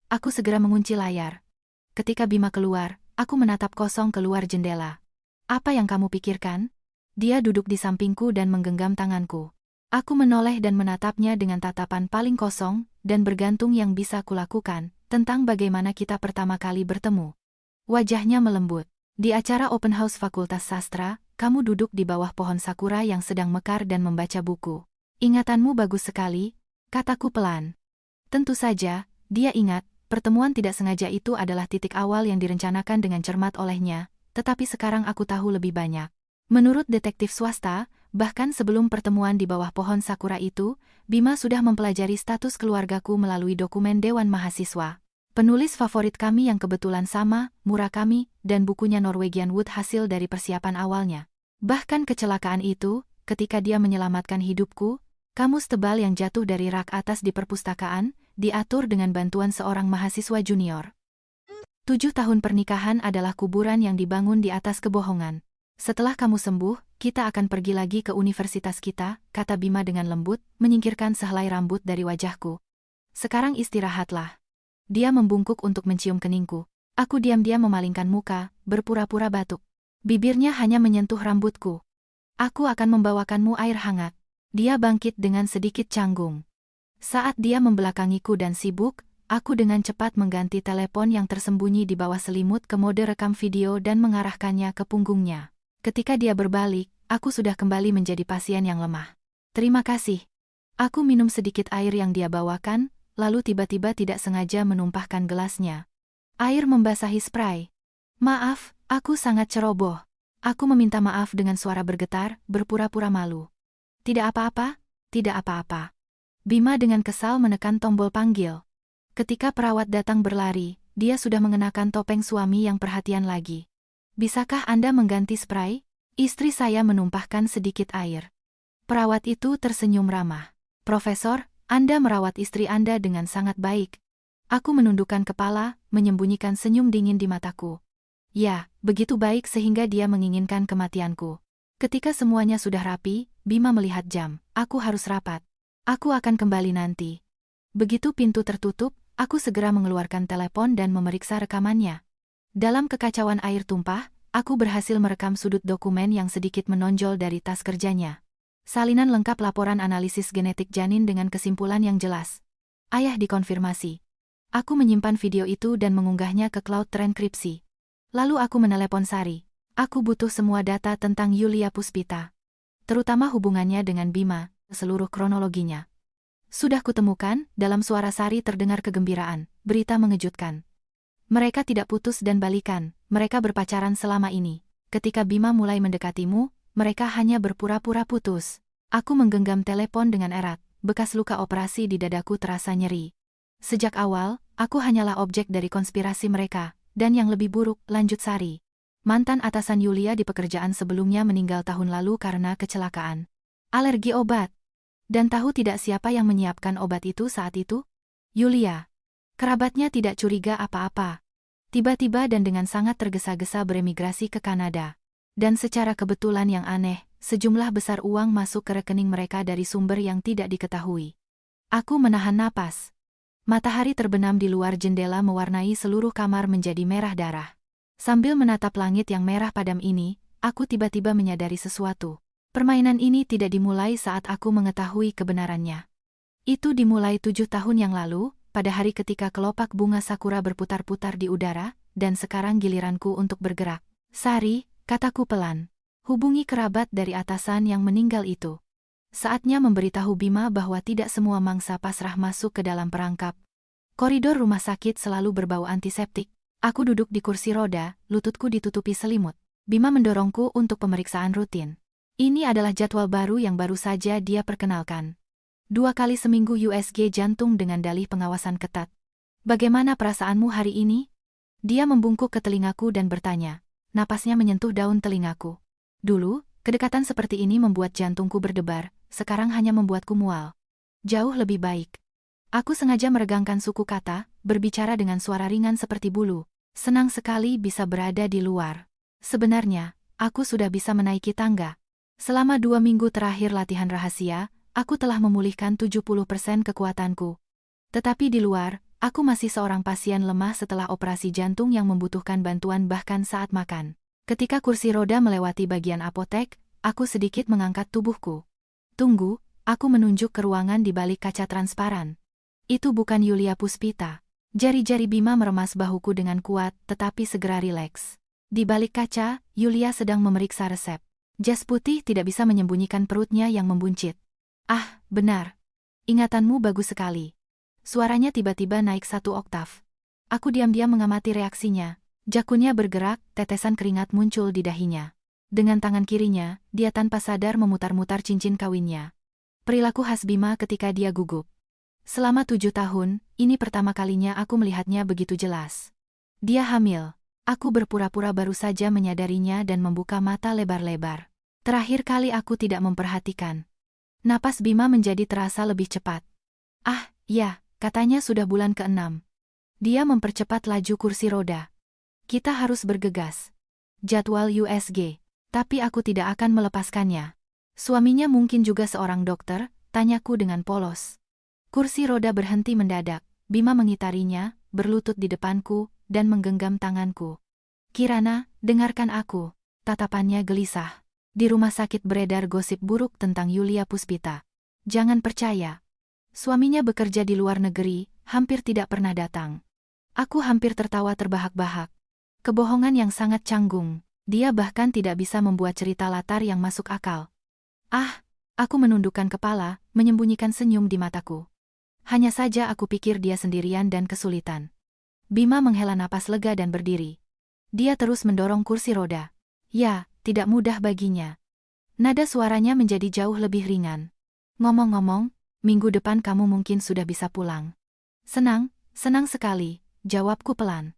Aku segera mengunci layar. Ketika Bima keluar, aku menatap kosong keluar jendela. Apa yang kamu pikirkan? Dia duduk di sampingku dan menggenggam tanganku. Aku menoleh dan menatapnya dengan tatapan paling kosong dan bergantung yang bisa kulakukan tentang bagaimana kita pertama kali bertemu. Wajahnya melembut. Di acara open house Fakultas Sastra, kamu duduk di bawah pohon sakura yang sedang mekar dan membaca buku. Ingatanmu bagus sekali, kataku pelan. Tentu saja, dia ingat, pertemuan tidak sengaja itu adalah titik awal yang direncanakan dengan cermat olehnya, tetapi sekarang aku tahu lebih banyak. Menurut detektif swasta, bahkan sebelum pertemuan di bawah pohon sakura itu, Bima sudah mempelajari status keluargaku melalui dokumen Dewan Mahasiswa. Penulis favorit kami yang kebetulan sama, Murakami, dan bukunya Norwegian Wood hasil dari persiapan awalnya. Bahkan kecelakaan itu, ketika dia menyelamatkan hidupku, kamus tebal yang jatuh dari rak atas di perpustakaan, diatur dengan bantuan seorang mahasiswa junior. 7 tahun pernikahan adalah kuburan yang dibangun di atas kebohongan. Setelah kamu sembuh, kita akan pergi lagi ke universitas kita, kata Bima dengan lembut, menyingkirkan sehelai rambut dari wajahku. Sekarang istirahatlah. Dia membungkuk untuk mencium keningku. Aku diam-diam memalingkan muka, berpura-pura batuk. Bibirnya hanya menyentuh rambutku. Aku akan membawakanmu air hangat. Dia bangkit dengan sedikit canggung. Saat dia membelakangiku dan sibuk, aku dengan cepat mengganti telepon yang tersembunyi di bawah selimut ke mode rekam video dan mengarahkannya ke punggungnya. Ketika dia berbalik, aku sudah kembali menjadi pasien yang lemah. Terima kasih. Aku minum sedikit air yang dia bawakan, lalu tiba-tiba tidak sengaja menumpahkan gelasnya. Air membasahi spray. Maaf, aku sangat ceroboh. Aku meminta maaf dengan suara bergetar, berpura-pura malu. Tidak apa-apa, tidak apa-apa. Bima dengan kesal menekan tombol panggil. Ketika perawat datang berlari, dia sudah mengenakan topeng suami yang perhatian lagi. Bisakah Anda mengganti spray? Istri saya menumpahkan sedikit air. Perawat itu tersenyum ramah. Profesor, Anda merawat istri Anda dengan sangat baik. Aku menundukkan kepala, menyembunyikan senyum dingin di mataku. Ya, begitu baik sehingga dia menginginkan kematianku. Ketika semuanya sudah rapi, Bima melihat jam. Aku harus rapat. Aku akan kembali nanti. Begitu pintu tertutup, aku segera mengeluarkan telepon dan memeriksa rekamannya. Dalam kekacauan air tumpah, aku berhasil merekam sudut dokumen yang sedikit menonjol dari tas kerjanya. Salinan lengkap laporan analisis genetik janin dengan kesimpulan yang jelas. Ayah dikonfirmasi. Aku menyimpan video itu dan mengunggahnya ke cloud terenkripsi. Lalu aku menelepon Sari. Aku butuh semua data tentang Yulia Puspita. Terutama hubungannya dengan Bima, seluruh kronologinya. Sudah kutemukan, dalam suara Sari terdengar kegembiraan, berita mengejutkan. Mereka tidak putus dan balikan, mereka berpacaran selama ini. Ketika Bima mulai mendekatimu, mereka hanya berpura-pura putus. Aku menggenggam telepon dengan erat, bekas luka operasi di dadaku terasa nyeri. Sejak awal, aku hanyalah objek dari konspirasi mereka, dan yang lebih buruk, lanjut Sari. Mantan atasan Yulia di pekerjaan sebelumnya meninggal tahun lalu karena kecelakaan. Alergi obat. Dan tahu tidak siapa yang menyiapkan obat itu saat itu? Yulia. Kerabatnya tidak curiga apa-apa. Tiba-tiba dan dengan sangat tergesa-gesa beremigrasi ke Kanada. Dan secara kebetulan yang aneh, sejumlah besar uang masuk ke rekening mereka dari sumber yang tidak diketahui. Aku menahan napas. Matahari terbenam di luar jendela mewarnai seluruh kamar menjadi merah darah. Sambil menatap langit yang merah padam ini, aku tiba-tiba menyadari sesuatu. Permainan ini tidak dimulai saat aku mengetahui kebenarannya. Itu dimulai 7 tahun yang lalu, pada hari ketika kelopak bunga sakura berputar-putar di udara, dan sekarang giliranku untuk bergerak. Sari, kataku pelan. Hubungi kerabat dari atasan yang meninggal itu. Saatnya memberitahu Bima bahwa tidak semua mangsa pasrah masuk ke dalam perangkap. Koridor rumah sakit selalu berbau antiseptik. Aku duduk di kursi roda, lututku ditutupi selimut. Bima mendorongku untuk pemeriksaan rutin. Ini adalah jadwal baru yang baru saja dia perkenalkan. 2 kali seminggu USG jantung dengan dalih pengawasan ketat. Bagaimana perasaanmu hari ini? Dia membungkuk ke telingaku dan bertanya. Napasnya menyentuh daun telingaku. Dulu, kedekatan seperti ini membuat jantungku berdebar, sekarang hanya membuatku mual. Jauh lebih baik. Aku sengaja meregangkan suku kata, berbicara dengan suara ringan seperti bulu. Senang sekali bisa berada di luar. Sebenarnya, aku sudah bisa menaiki tangga. Selama 2 minggu terakhir latihan rahasia, aku telah memulihkan 70% kekuatanku. Tetapi di luar, aku masih seorang pasien lemah setelah operasi jantung yang membutuhkan bantuan bahkan saat makan. Ketika kursi roda melewati bagian apotek, aku sedikit mengangkat tubuhku. Tunggu, aku menunjuk ke ruangan di balik kaca transparan. Itu bukan Yulia Puspita. Jari-jari Bima meremas bahuku dengan kuat, tetapi segera rileks. Di balik kaca, Yulia sedang memeriksa resep. Jas putih tidak bisa menyembunyikan perutnya yang membuncit. Ah, benar. Ingatanmu bagus sekali. Suaranya tiba-tiba naik 1 oktav. Aku diam-diam mengamati reaksinya. Jakunnya bergerak, tetesan keringat muncul di dahinya. Dengan tangan kirinya, dia tanpa sadar memutar-mutar cincin kawinnya. Perilaku khas Bima ketika dia gugup. Selama 7 tahun, ini pertama kalinya aku melihatnya begitu jelas. Dia hamil. Aku berpura-pura baru saja menyadarinya dan membuka mata lebar-lebar. Terakhir kali aku tidak memperhatikan. Napas Bima menjadi terasa lebih cepat. Ah, ya, katanya sudah bulan ke-6. Dia mempercepat laju kursi roda. Kita harus bergegas. Jadwal USG. Tapi aku tidak akan melepaskannya. Suaminya mungkin juga seorang dokter, tanyaku dengan polos. Kursi roda berhenti mendadak. Bima mengitarinya, berlutut di depanku, dan menggenggam tanganku. Kirana, dengarkan aku. Tatapannya gelisah. Di rumah sakit beredar gosip buruk tentang Yulia Puspita. Jangan percaya. Suaminya bekerja di luar negeri, hampir tidak pernah datang. Aku hampir tertawa terbahak-bahak. Kebohongan yang sangat canggung. Dia bahkan tidak bisa membuat cerita latar yang masuk akal. Ah, aku menundukkan kepala, menyembunyikan senyum di mataku. Hanya saja aku pikir dia sendirian dan kesulitan. Bima menghela napas lega dan berdiri. Dia terus mendorong kursi roda. Ya, tidak mudah baginya. Nada suaranya menjadi jauh lebih ringan. Ngomong-ngomong, minggu depan kamu mungkin sudah bisa pulang. Senang sekali, jawabku pelan.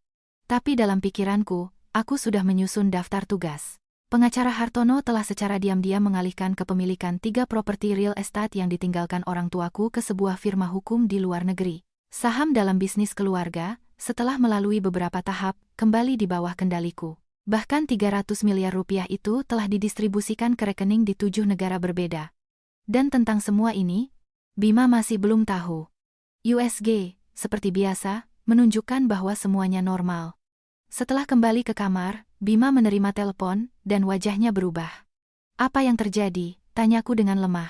Tapi dalam pikiranku, aku sudah menyusun daftar tugas. Pengacara Hartono telah secara diam-diam mengalihkan kepemilikan 3 properti real estate yang ditinggalkan orang tuaku ke sebuah firma hukum di luar negeri. Saham dalam bisnis keluarga, setelah melalui beberapa tahap, kembali di bawah kendaliku. Bahkan 300 miliar rupiah itu telah didistribusikan ke rekening di 7 negara berbeda. Dan tentang semua ini, Bima masih belum tahu. USG, seperti biasa, menunjukkan bahwa semuanya normal. Setelah kembali ke kamar, Bima menerima telepon, dan wajahnya berubah. "Apa yang terjadi?" tanyaku dengan lemah.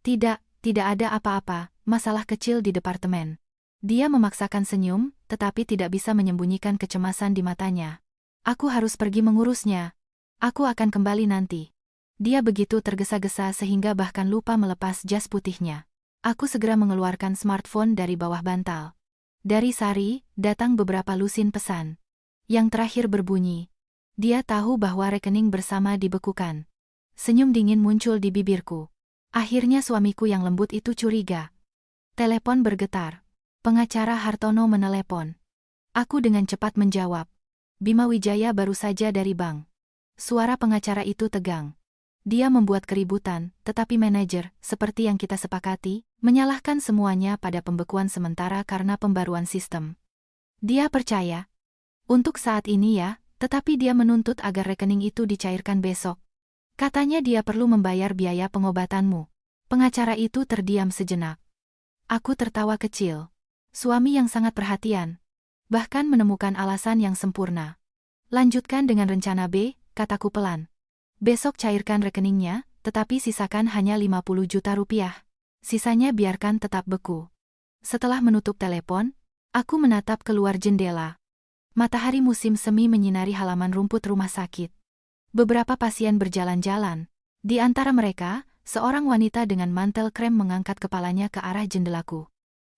Tidak ada apa-apa, masalah kecil di departemen." Dia memaksakan senyum, tetapi tidak bisa menyembunyikan kecemasan di matanya. "Aku harus pergi mengurusnya. Aku akan kembali nanti." Dia begitu tergesa-gesa sehingga bahkan lupa melepas jas putihnya. Aku segera mengeluarkan smartphone dari bawah bantal. Dari Sari, datang beberapa lusin pesan. Yang terakhir berbunyi, dia tahu bahwa rekening bersama dibekukan. Senyum dingin muncul di bibirku. Akhirnya suamiku yang lembut itu curiga. Telepon bergetar. Pengacara Hartono menelepon. Aku dengan cepat menjawab. "Bima Wijaya baru saja dari bank." Suara pengacara itu tegang. Dia membuat keributan, tetapi manajer, seperti yang kita sepakati, menyalahkan semuanya pada pembekuan sementara karena pembaruan sistem. Dia percaya. Untuk saat ini ya, tetapi dia menuntut agar rekening itu dicairkan besok. Katanya dia perlu membayar biaya pengobatanmu. Pengacara itu terdiam sejenak. Aku tertawa kecil. Suami yang sangat perhatian. Bahkan menemukan alasan yang sempurna. "Lanjutkan dengan rencana B," kataku pelan. "Besok cairkan rekeningnya, tetapi sisakan hanya 50 juta rupiah. Sisanya biarkan tetap beku." Setelah menutup telepon, aku menatap keluar jendela. Matahari musim semi menyinari halaman rumput rumah sakit. Beberapa pasien berjalan-jalan. Di antara mereka, seorang wanita dengan mantel krem mengangkat kepalanya ke arah jendelaku.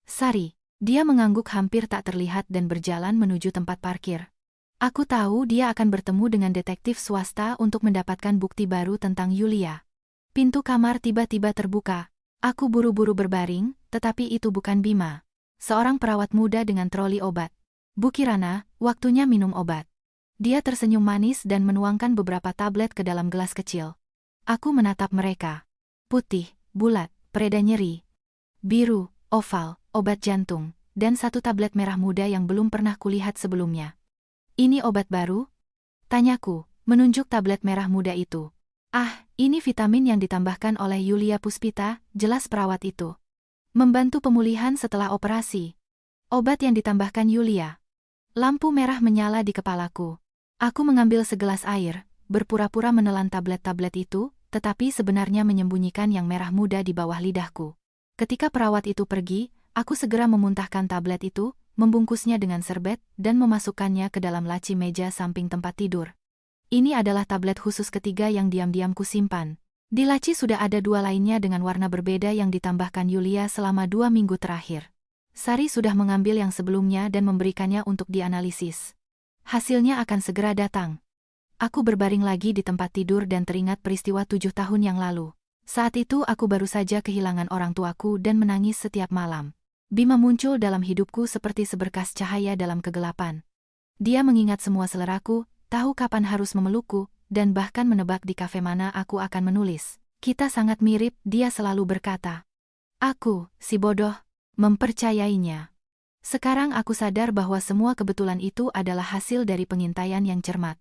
"Sari." Dia mengangguk hampir tak terlihat dan berjalan menuju tempat parkir. Aku tahu dia akan bertemu dengan detektif swasta untuk mendapatkan bukti baru tentang Yulia. Pintu kamar tiba-tiba terbuka. Aku buru-buru berbaring, tetapi itu bukan Bima. Seorang perawat muda dengan troli obat. "Bu Kirana, waktunya minum obat." Dia tersenyum manis dan menuangkan beberapa tablet ke dalam gelas kecil. Aku menatap mereka. Putih, bulat, pereda nyeri. Biru, oval, obat jantung, dan satu tablet merah muda yang belum pernah kulihat sebelumnya. "Ini obat baru?" tanyaku, menunjuk tablet merah muda itu. "Ah, ini vitamin yang ditambahkan oleh Yulia Puspita," jelas perawat itu. "Membantu pemulihan setelah operasi." Obat yang ditambahkan Yulia. Lampu merah menyala di kepalaku. Aku mengambil segelas air, berpura-pura menelan tablet-tablet itu, tetapi sebenarnya menyembunyikan yang merah muda di bawah lidahku. Ketika perawat itu pergi, aku segera memuntahkan tablet itu, membungkusnya dengan serbet, dan memasukkannya ke dalam laci meja samping tempat tidur. Ini adalah tablet khusus ketiga yang diam-diam kusimpan. Di laci sudah ada 2 lainnya dengan warna berbeda yang ditambahkan Yulia selama 2 minggu terakhir. Sari sudah mengambil yang sebelumnya dan memberikannya untuk dianalisis. Hasilnya akan segera datang. Aku berbaring lagi di tempat tidur dan teringat peristiwa 7 tahun yang lalu. Saat itu aku baru saja kehilangan orang tuaku dan menangis setiap malam. Bima muncul dalam hidupku seperti seberkas cahaya dalam kegelapan. Dia mengingat semua seleraku, tahu kapan harus memelukku, dan bahkan menebak di kafe mana aku akan menulis. "Kita sangat mirip," dia selalu berkata. Aku, si bodoh, mempercayainya. Sekarang aku sadar bahwa semua kebetulan itu adalah hasil dari pengintaian yang cermat.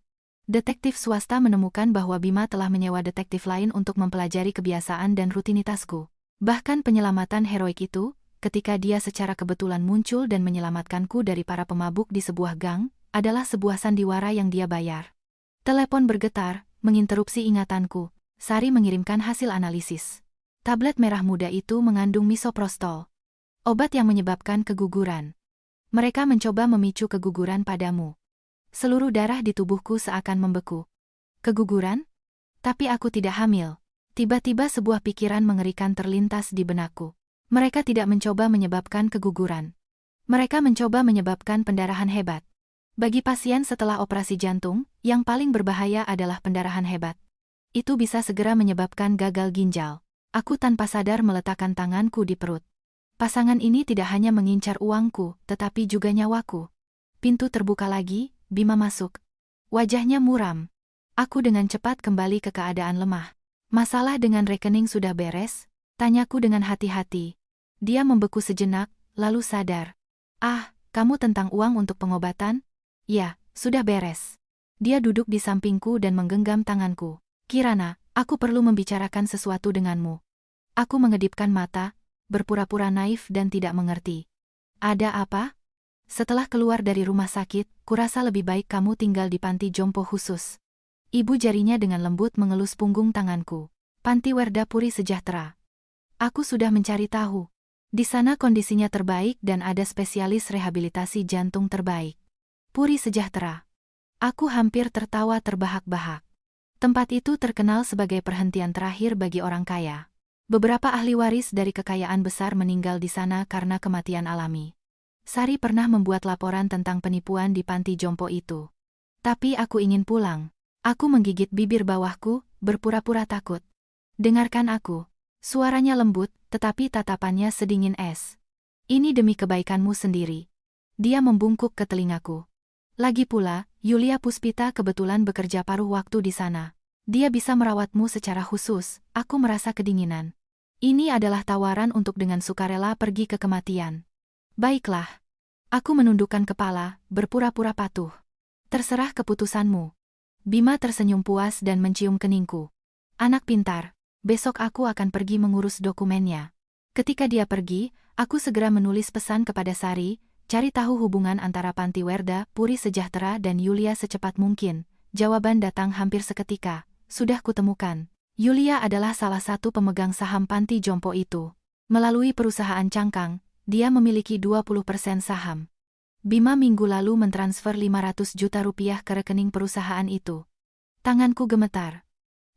Detektif swasta menemukan bahwa Bima telah menyewa detektif lain untuk mempelajari kebiasaan dan rutinitasku. Bahkan penyelamatan heroik itu, ketika dia secara kebetulan muncul dan menyelamatkanku dari para pemabuk di sebuah gang, adalah sebuah sandiwara yang dia bayar. Telepon bergetar, menginterupsi ingatanku. Sari mengirimkan hasil analisis. Tablet merah muda itu mengandung misoprostol. Obat yang menyebabkan keguguran. Mereka mencoba memicu keguguran padamu. Seluruh darah di tubuhku seakan membeku. Keguguran? Tapi aku tidak hamil. Tiba-tiba sebuah pikiran mengerikan terlintas di benakku. Mereka tidak mencoba menyebabkan keguguran. Mereka mencoba menyebabkan pendarahan hebat. Bagi pasien setelah operasi jantung, yang paling berbahaya adalah pendarahan hebat. Itu bisa segera menyebabkan gagal ginjal. Aku tanpa sadar meletakkan tanganku di perut. Pasangan ini tidak hanya mengincar uangku, tetapi juga nyawaku. Pintu terbuka lagi, Bima masuk. Wajahnya muram. Aku dengan cepat kembali ke keadaan lemah. Masalah dengan rekening sudah beres? Tanyaku dengan hati-hati. Dia membeku sejenak, lalu sadar. Ah, kamu tentang uang untuk pengobatan? Ya, sudah beres. Dia duduk di sampingku dan menggenggam tanganku. Kirana, aku perlu membicarakan sesuatu denganmu. Aku mengedipkan mata, berpura-pura naif dan tidak mengerti. Ada apa? Setelah keluar dari rumah sakit, kurasa lebih baik kamu tinggal di panti jompo khusus. Ibu jarinya dengan lembut mengelus punggung tanganku. Panti Werda Puri Sejahtera. Aku sudah mencari tahu. Di sana kondisinya terbaik dan ada spesialis rehabilitasi jantung terbaik. Puri Sejahtera. Aku hampir tertawa terbahak-bahak. Tempat itu terkenal sebagai perhentian terakhir bagi orang kaya. Beberapa ahli waris dari kekayaan besar meninggal di sana karena kematian alami. Sari pernah membuat laporan tentang penipuan di panti jompo itu. Tapi aku ingin pulang. Aku menggigit bibir bawahku, berpura-pura takut. Dengarkan aku. Suaranya lembut, tetapi tatapannya sedingin es. Ini demi kebaikanmu sendiri. Dia membungkuk ke telingaku. Lagi pula, Yulia Puspita kebetulan bekerja paruh waktu di sana. Dia bisa merawatmu secara khusus, aku merasa kedinginan. Ini adalah tawaran untuk dengan sukarela pergi ke kematian. Baiklah. Aku menundukkan kepala, berpura-pura patuh. Terserah keputusanmu. Bima tersenyum puas dan mencium keningku. Anak pintar, besok aku akan pergi mengurus dokumennya. Ketika dia pergi, aku segera menulis pesan kepada Sari, cari tahu hubungan antara Panti Werda, Puri Sejahtera dan Yulia secepat mungkin. Jawaban datang hampir seketika. Sudah kutemukan. Yulia adalah salah satu pemegang saham panti jompo itu. Melalui perusahaan cangkang, dia memiliki 20% saham. Bima minggu lalu mentransfer 500 juta rupiah ke rekening perusahaan itu. Tanganku gemetar.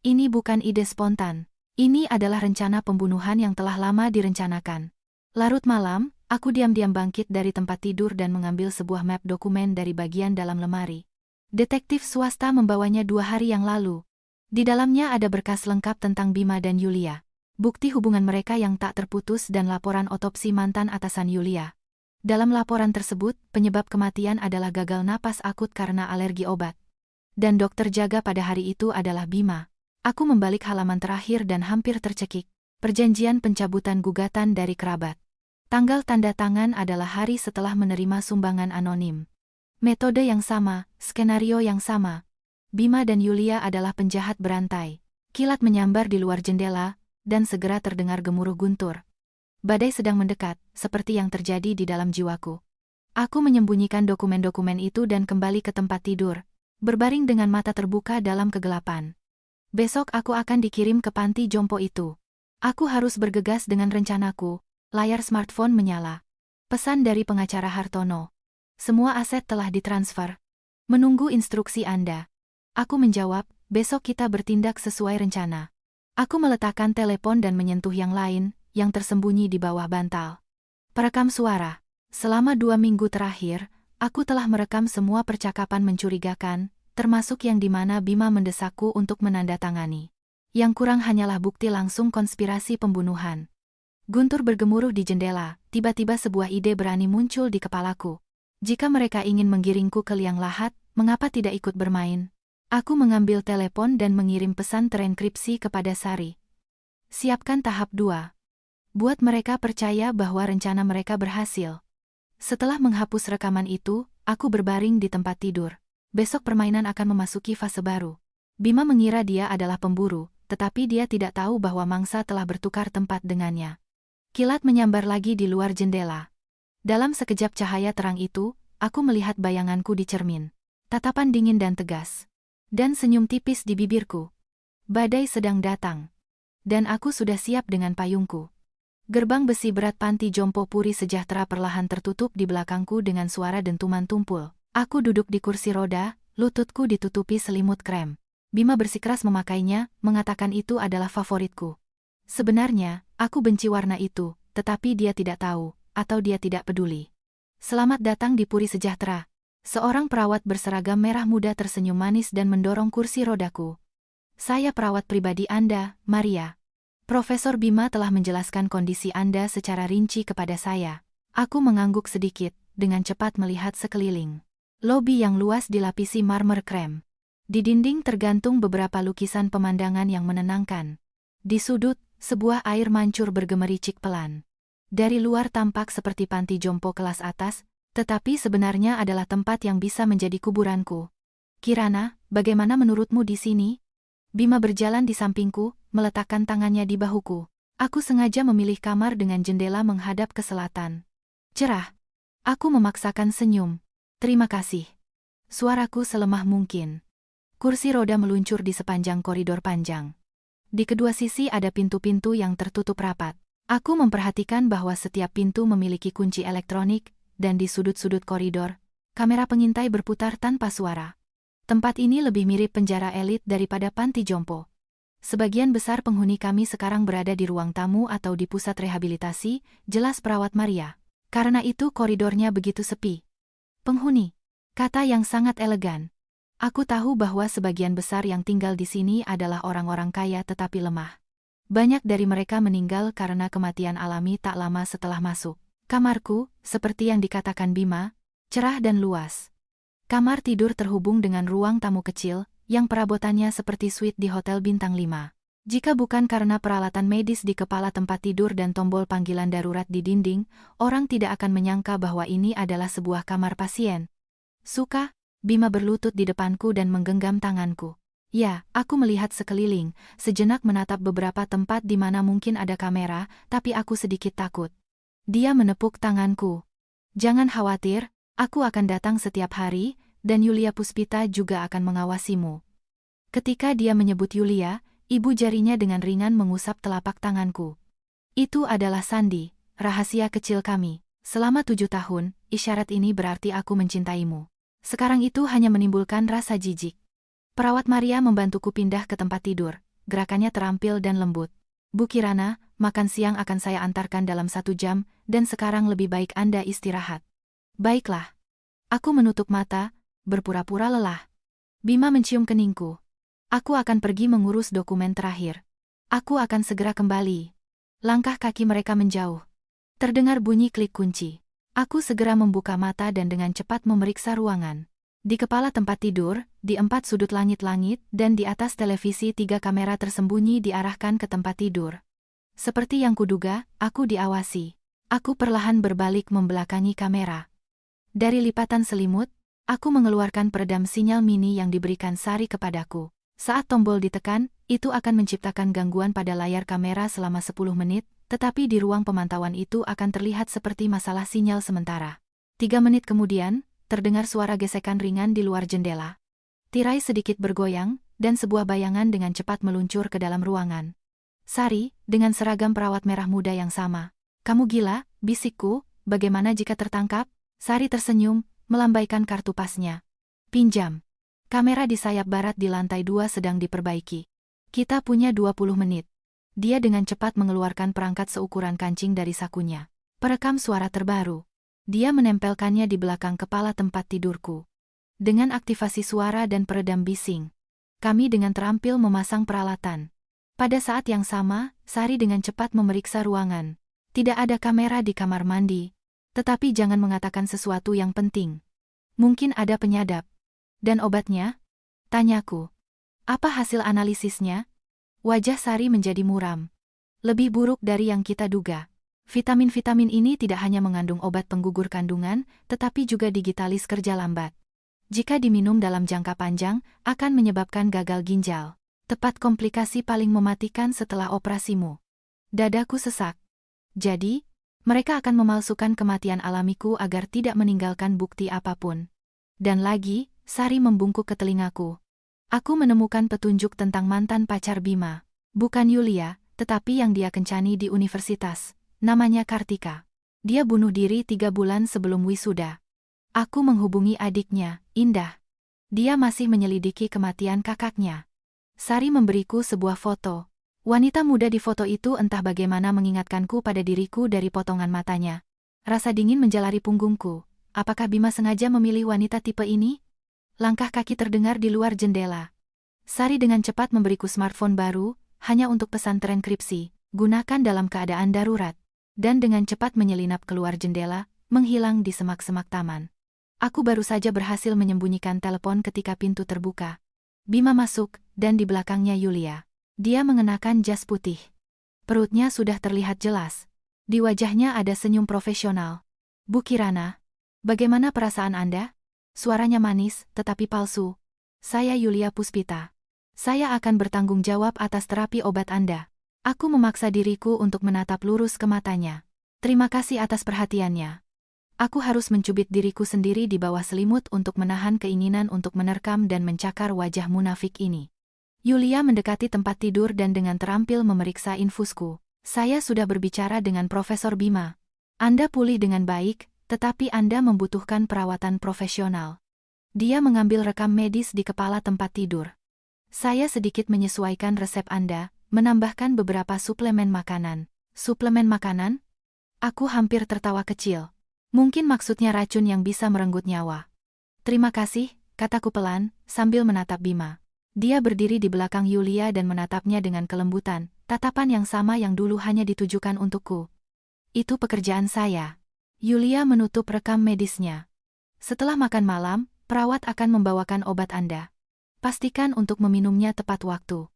Ini bukan ide spontan. Ini adalah rencana pembunuhan yang telah lama direncanakan. Larut malam, aku diam-diam bangkit dari tempat tidur dan mengambil sebuah map dokumen dari bagian dalam lemari. Detektif swasta membawanya 2 hari yang lalu. Di dalamnya ada berkas lengkap tentang Bima dan Yulia. Bukti hubungan mereka yang tak terputus dan laporan otopsi mantan atasan Yulia. Dalam laporan tersebut, penyebab kematian adalah gagal napas akut karena alergi obat. Dan dokter jaga pada hari itu adalah Bima. Aku membalik halaman terakhir dan hampir tercekik. Perjanjian pencabutan gugatan dari kerabat. Tanggal tanda tangan adalah hari setelah menerima sumbangan anonim. Metode yang sama, skenario yang sama. Bima dan Yulia adalah penjahat berantai. Kilat menyambar di luar jendela, dan segera terdengar gemuruh guntur. Badai sedang mendekat, seperti yang terjadi di dalam jiwaku. Aku menyembunyikan dokumen-dokumen itu dan kembali ke tempat tidur, berbaring dengan mata terbuka dalam kegelapan. Besok aku akan dikirim ke panti jompo itu. Aku harus bergegas dengan rencanaku. Layar smartphone menyala. Pesan dari pengacara Hartono. Semua aset telah ditransfer. Menunggu instruksi Anda. Aku menjawab, besok kita bertindak sesuai rencana. Aku meletakkan telepon dan menyentuh yang lain, yang tersembunyi di bawah bantal. Perekam suara. Selama 2 minggu terakhir, aku telah merekam semua percakapan mencurigakan, termasuk yang di mana Bima mendesakku untuk menandatangani. Yang kurang hanyalah bukti langsung konspirasi pembunuhan. Guntur bergemuruh di jendela, tiba-tiba sebuah ide berani muncul di kepalaku. Jika mereka ingin menggiringku ke liang lahat, mengapa tidak ikut bermain? Aku mengambil telepon dan mengirim pesan terenkripsi kepada Sari. Siapkan tahap 2. Buat mereka percaya bahwa rencana mereka berhasil. Setelah menghapus rekaman itu, aku berbaring di tempat tidur. Besok permainan akan memasuki fase baru. Bima mengira dia adalah pemburu, tetapi dia tidak tahu bahwa mangsa telah bertukar tempat dengannya. Kilat menyambar lagi di luar jendela. Dalam sekejap cahaya terang itu, aku melihat bayanganku di cermin. Tatapan dingin dan tegas. Dan senyum tipis di bibirku. Badai sedang datang. Dan aku sudah siap dengan payungku. Gerbang besi berat panti jompo Puri Sejahtera perlahan tertutup di belakangku dengan suara dentuman tumpul. Aku duduk di kursi roda, lututku ditutupi selimut krem. Bima bersikeras memakainya, mengatakan itu adalah favoritku. Sebenarnya, aku benci warna itu, tetapi dia tidak tahu, atau dia tidak peduli. Selamat datang di Puri Sejahtera. Seorang perawat berseragam merah muda tersenyum manis dan mendorong kursi rodaku. Saya perawat pribadi Anda, Maria. Profesor Bima telah menjelaskan kondisi Anda secara rinci kepada saya. Aku mengangguk sedikit, dengan cepat melihat sekeliling. Lobi yang luas dilapisi marmer krem. Di dinding tergantung beberapa lukisan pemandangan yang menenangkan. Di sudut, sebuah air mancur bergemericik pelan. Dari luar tampak seperti panti jompo kelas atas, tetapi sebenarnya adalah tempat yang bisa menjadi kuburanku. Kirana, bagaimana menurutmu di sini? Bima berjalan di sampingku, meletakkan tangannya di bahuku. Aku sengaja memilih kamar dengan jendela menghadap ke selatan. Cerah. Aku memaksakan senyum. Terima kasih. Suaraku selemah mungkin. Kursi roda meluncur di sepanjang koridor panjang. Di kedua sisi ada pintu-pintu yang tertutup rapat. Aku memperhatikan bahwa setiap pintu memiliki kunci elektronik, dan di sudut-sudut koridor, kamera pengintai berputar tanpa suara. Tempat ini lebih mirip penjara elit daripada panti jompo. Sebagian besar penghuni kami sekarang berada di ruang tamu atau di pusat rehabilitasi, jelas perawat Maria. Karena itu koridornya begitu sepi. Penghuni. Kata yang sangat elegan. Aku tahu bahwa sebagian besar yang tinggal di sini adalah orang-orang kaya tetapi lemah. Banyak dari mereka meninggal karena kematian alami tak lama setelah masuk. Kamarku, seperti yang dikatakan Bima, cerah dan luas. Kamar tidur terhubung dengan ruang tamu kecil, yang perabotannya seperti suite di Hotel Bintang 5. Jika bukan karena peralatan medis di kepala tempat tidur dan tombol panggilan darurat di dinding, orang tidak akan menyangka bahwa ini adalah sebuah kamar pasien. Suka? Bima berlutut di depanku dan menggenggam tanganku. Ya, aku melihat sekeliling, sejenak menatap beberapa tempat di mana mungkin ada kamera, tapi aku sedikit takut. Dia menepuk tanganku. Jangan khawatir, aku akan datang setiap hari, dan Yulia Puspita juga akan mengawasimu. Ketika dia menyebut Yulia, ibu jarinya dengan ringan mengusap telapak tanganku. Itu adalah Sandi, rahasia kecil kami. Selama 7 tahun, isyarat ini berarti aku mencintaimu. Sekarang itu hanya menimbulkan rasa jijik. Perawat Maria membantuku pindah ke tempat tidur, gerakannya terampil dan lembut. Bu Kirana, makan siang akan saya antarkan dalam 1 jam, dan sekarang lebih baik Anda istirahat. Baiklah. Aku menutup mata, berpura-pura lelah. Bima mencium keningku. Aku akan pergi mengurus dokumen terakhir. Aku akan segera kembali. Langkah kaki mereka menjauh. Terdengar bunyi klik kunci. Aku segera membuka mata dan dengan cepat memeriksa ruangan. Di kepala tempat tidur, di 4 sudut langit-langit, dan di atas televisi 3 kamera tersembunyi diarahkan ke tempat tidur. Seperti yang kuduga, aku diawasi. Aku perlahan berbalik membelakangi kamera. Dari lipatan selimut, aku mengeluarkan peredam sinyal mini yang diberikan Sari kepadaku. Saat tombol ditekan, itu akan menciptakan gangguan pada layar kamera selama 10 menit, tetapi di ruang pemantauan itu akan terlihat seperti masalah sinyal sementara. 3 menit kemudian, terdengar suara gesekan ringan di luar jendela. Tirai sedikit bergoyang, dan sebuah bayangan dengan cepat meluncur ke dalam ruangan. Sari, dengan seragam perawat merah muda yang sama. Kamu gila, bisikku, bagaimana jika tertangkap? Sari tersenyum, melambaikan kartu pasnya. Pinjam. Kamera di sayap barat di lantai 2 sedang diperbaiki. Kita punya 20 menit. Dia dengan cepat mengeluarkan perangkat seukuran kancing dari sakunya. Perekam suara terbaru. Dia menempelkannya di belakang kepala tempat tidurku. Dengan aktivasi suara dan peredam bising, kami dengan terampil memasang peralatan. Pada saat yang sama, Sari dengan cepat memeriksa ruangan. Tidak ada kamera di kamar mandi. Tetapi jangan mengatakan sesuatu yang penting. Mungkin ada penyadap. Dan obatnya? Tanyaku. Apa hasil analisisnya? Wajah Sari menjadi muram. Lebih buruk dari yang kita duga. Vitamin-vitamin ini tidak hanya mengandung obat penggugur kandungan, tetapi juga digitalis kerja lambat. Jika diminum dalam jangka panjang, akan menyebabkan gagal ginjal. Tepat komplikasi paling mematikan setelah operasimu. Dadaku sesak. Jadi, mereka akan memalsukan kematian alamiku agar tidak meninggalkan bukti apapun. Dan lagi, Sari membungkuk ke telingaku. Aku menemukan petunjuk tentang mantan pacar Bima. Bukan Yulia, tetapi yang dia kencani di universitas. Namanya Kartika. Dia bunuh diri 3 bulan sebelum wisuda. Aku menghubungi adiknya, Indah. Dia masih menyelidiki kematian kakaknya. Sari memberiku sebuah foto. Wanita muda di foto itu entah bagaimana mengingatkanku pada diriku dari potongan matanya. Rasa dingin menjalari punggungku. Apakah Bima sengaja memilih wanita tipe ini? Langkah kaki terdengar di luar jendela. Sari dengan cepat memberiku smartphone baru, hanya untuk pesan terenkripsi, gunakan dalam keadaan darurat. Dan dengan cepat menyelinap keluar jendela, menghilang di semak-semak taman. Aku baru saja berhasil menyembunyikan telepon ketika pintu terbuka. Bima masuk, dan di belakangnya Yulia. Dia mengenakan jas putih. Perutnya sudah terlihat jelas. Di wajahnya ada senyum profesional. Bu Kirana, bagaimana perasaan Anda? Suaranya manis, tetapi palsu. Saya Yulia Puspita. Saya akan bertanggung jawab atas terapi obat Anda. Aku memaksa diriku untuk menatap lurus ke matanya. Terima kasih atas perhatiannya. Aku harus mencubit diriku sendiri di bawah selimut untuk menahan keinginan untuk menerkam dan mencakar wajah munafik ini. Yulia mendekati tempat tidur dan dengan terampil memeriksa infusku. Saya sudah berbicara dengan Profesor Bima. Anda pulih dengan baik, tetapi Anda membutuhkan perawatan profesional. Dia mengambil rekam medis di kepala tempat tidur. Saya sedikit menyesuaikan resep Anda, menambahkan beberapa suplemen makanan. Suplemen makanan? Aku hampir tertawa kecil. Mungkin maksudnya racun yang bisa merenggut nyawa. Terima kasih, kataku pelan, sambil menatap Bima. Dia berdiri di belakang Yulia dan menatapnya dengan kelembutan, tatapan yang sama yang dulu hanya ditujukan untukku. Itu pekerjaan saya. Yulia menutup rekam medisnya. Setelah makan malam, perawat akan membawakan obat Anda. Pastikan untuk meminumnya tepat waktu.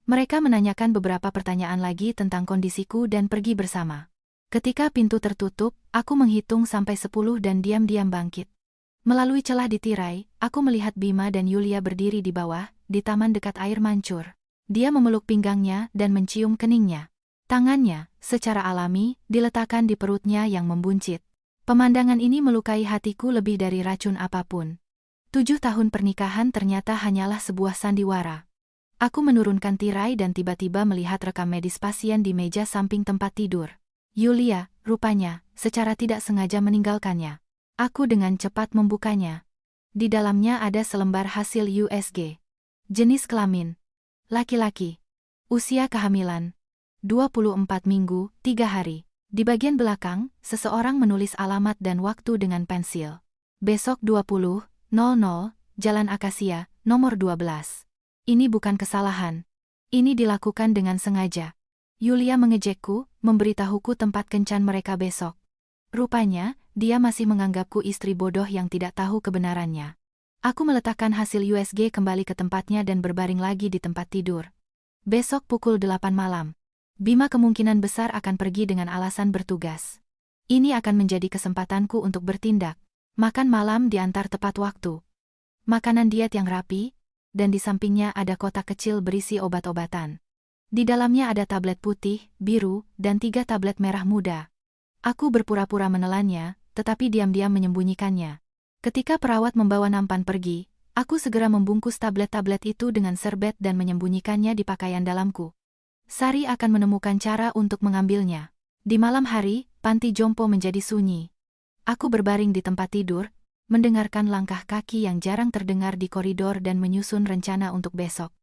Mereka menanyakan beberapa pertanyaan lagi tentang kondisiku dan pergi bersama. Ketika pintu tertutup, aku menghitung sampai 10 dan diam-diam bangkit. Melalui celah di tirai, aku melihat Bima dan Yulia berdiri di bawah, di taman dekat air mancur. Dia memeluk pinggangnya dan mencium keningnya. Tangannya, secara alami, diletakkan di perutnya yang membuncit. Pemandangan ini melukai hatiku lebih dari racun apapun. 7 tahun pernikahan ternyata hanyalah sebuah sandiwara. Aku menurunkan tirai dan tiba-tiba melihat rekam medis pasien di meja samping tempat tidur. Yulia, rupanya, secara tidak sengaja meninggalkannya. Aku dengan cepat membukanya. Di dalamnya ada selembar hasil USG. Jenis kelamin: laki-laki. Usia kehamilan: 24 minggu, 3 hari. Di bagian belakang, seseorang menulis alamat dan waktu dengan pensil. Besok 20.00, Jalan Akasia, nomor 12. Ini bukan kesalahan. Ini dilakukan dengan sengaja. Yulia mengejekku, memberitahuku tempat kencan mereka besok. Rupanya, dia masih menganggapku istri bodoh yang tidak tahu kebenarannya. Aku meletakkan hasil USG kembali ke tempatnya dan berbaring lagi di tempat tidur. Besok pukul 8 malam. Bima kemungkinan besar akan pergi dengan alasan bertugas. Ini akan menjadi kesempatanku untuk bertindak. Makan malam diantar tepat waktu. Makanan diet yang rapi, dan di sampingnya ada kotak kecil berisi obat-obatan. Di dalamnya ada tablet putih, biru, dan 3 tablet merah muda. Aku berpura-pura menelannya, tetapi diam-diam menyembunyikannya. Ketika perawat membawa nampan pergi, aku segera membungkus tablet-tablet itu dengan serbet dan menyembunyikannya di pakaian dalamku. Sari akan menemukan cara untuk mengambilnya. Di malam hari, panti jompo menjadi sunyi. Aku berbaring di tempat tidur, mendengarkan langkah kaki yang jarang terdengar di koridor dan menyusun rencana untuk besok.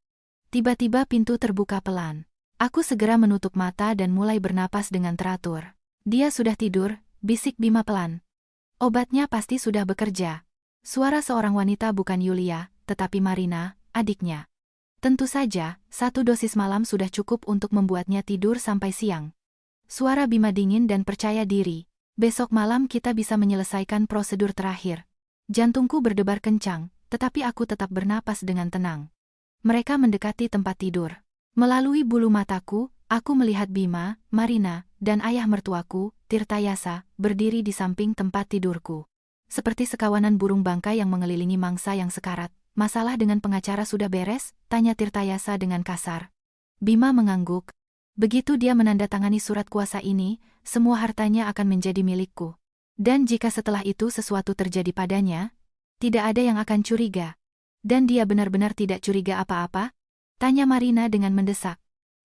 Tiba-tiba pintu terbuka pelan. Aku segera menutup mata dan mulai bernapas dengan teratur. Dia sudah tidur, bisik Bima pelan. Obatnya pasti sudah bekerja. Suara seorang wanita bukan Yulia, tetapi Marina, adiknya. Tentu saja, 1 dosis malam sudah cukup untuk membuatnya tidur sampai siang. Suara Bima dingin dan percaya diri. Besok malam kita bisa menyelesaikan prosedur terakhir. Jantungku berdebar kencang, tetapi aku tetap bernapas dengan tenang. Mereka mendekati tempat tidur. Melalui bulu mataku, aku melihat Bima, Marina, dan ayah mertuaku, Tirtayasa, berdiri di samping tempat tidurku. Seperti sekawanan burung bangkai yang mengelilingi mangsa yang sekarat. Masalah dengan pengacara sudah beres? Tanya Tirtayasa dengan kasar. Bima mengangguk. Begitu dia menandatangani surat kuasa ini, semua hartanya akan menjadi milikku. Dan jika setelah itu sesuatu terjadi padanya, tidak ada yang akan curiga. Dan dia benar-benar tidak curiga apa-apa? Tanya Marina dengan mendesak.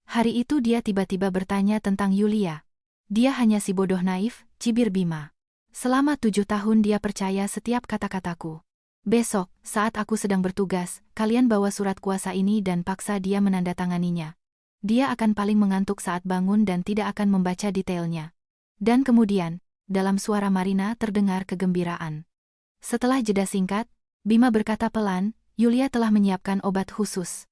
Hari itu dia tiba-tiba bertanya tentang Yulia. Dia hanya si bodoh naif, cibir Bima. Selama 7 tahun dia percaya setiap kata-kataku. Besok, saat aku sedang bertugas, kalian bawa surat kuasa ini dan paksa dia menandatanganinya. Dia akan paling mengantuk saat bangun dan tidak akan membaca detailnya. Dan kemudian, dalam suara Marina terdengar kegembiraan. Setelah jeda singkat, Bima berkata pelan, Yulia telah menyiapkan obat khusus.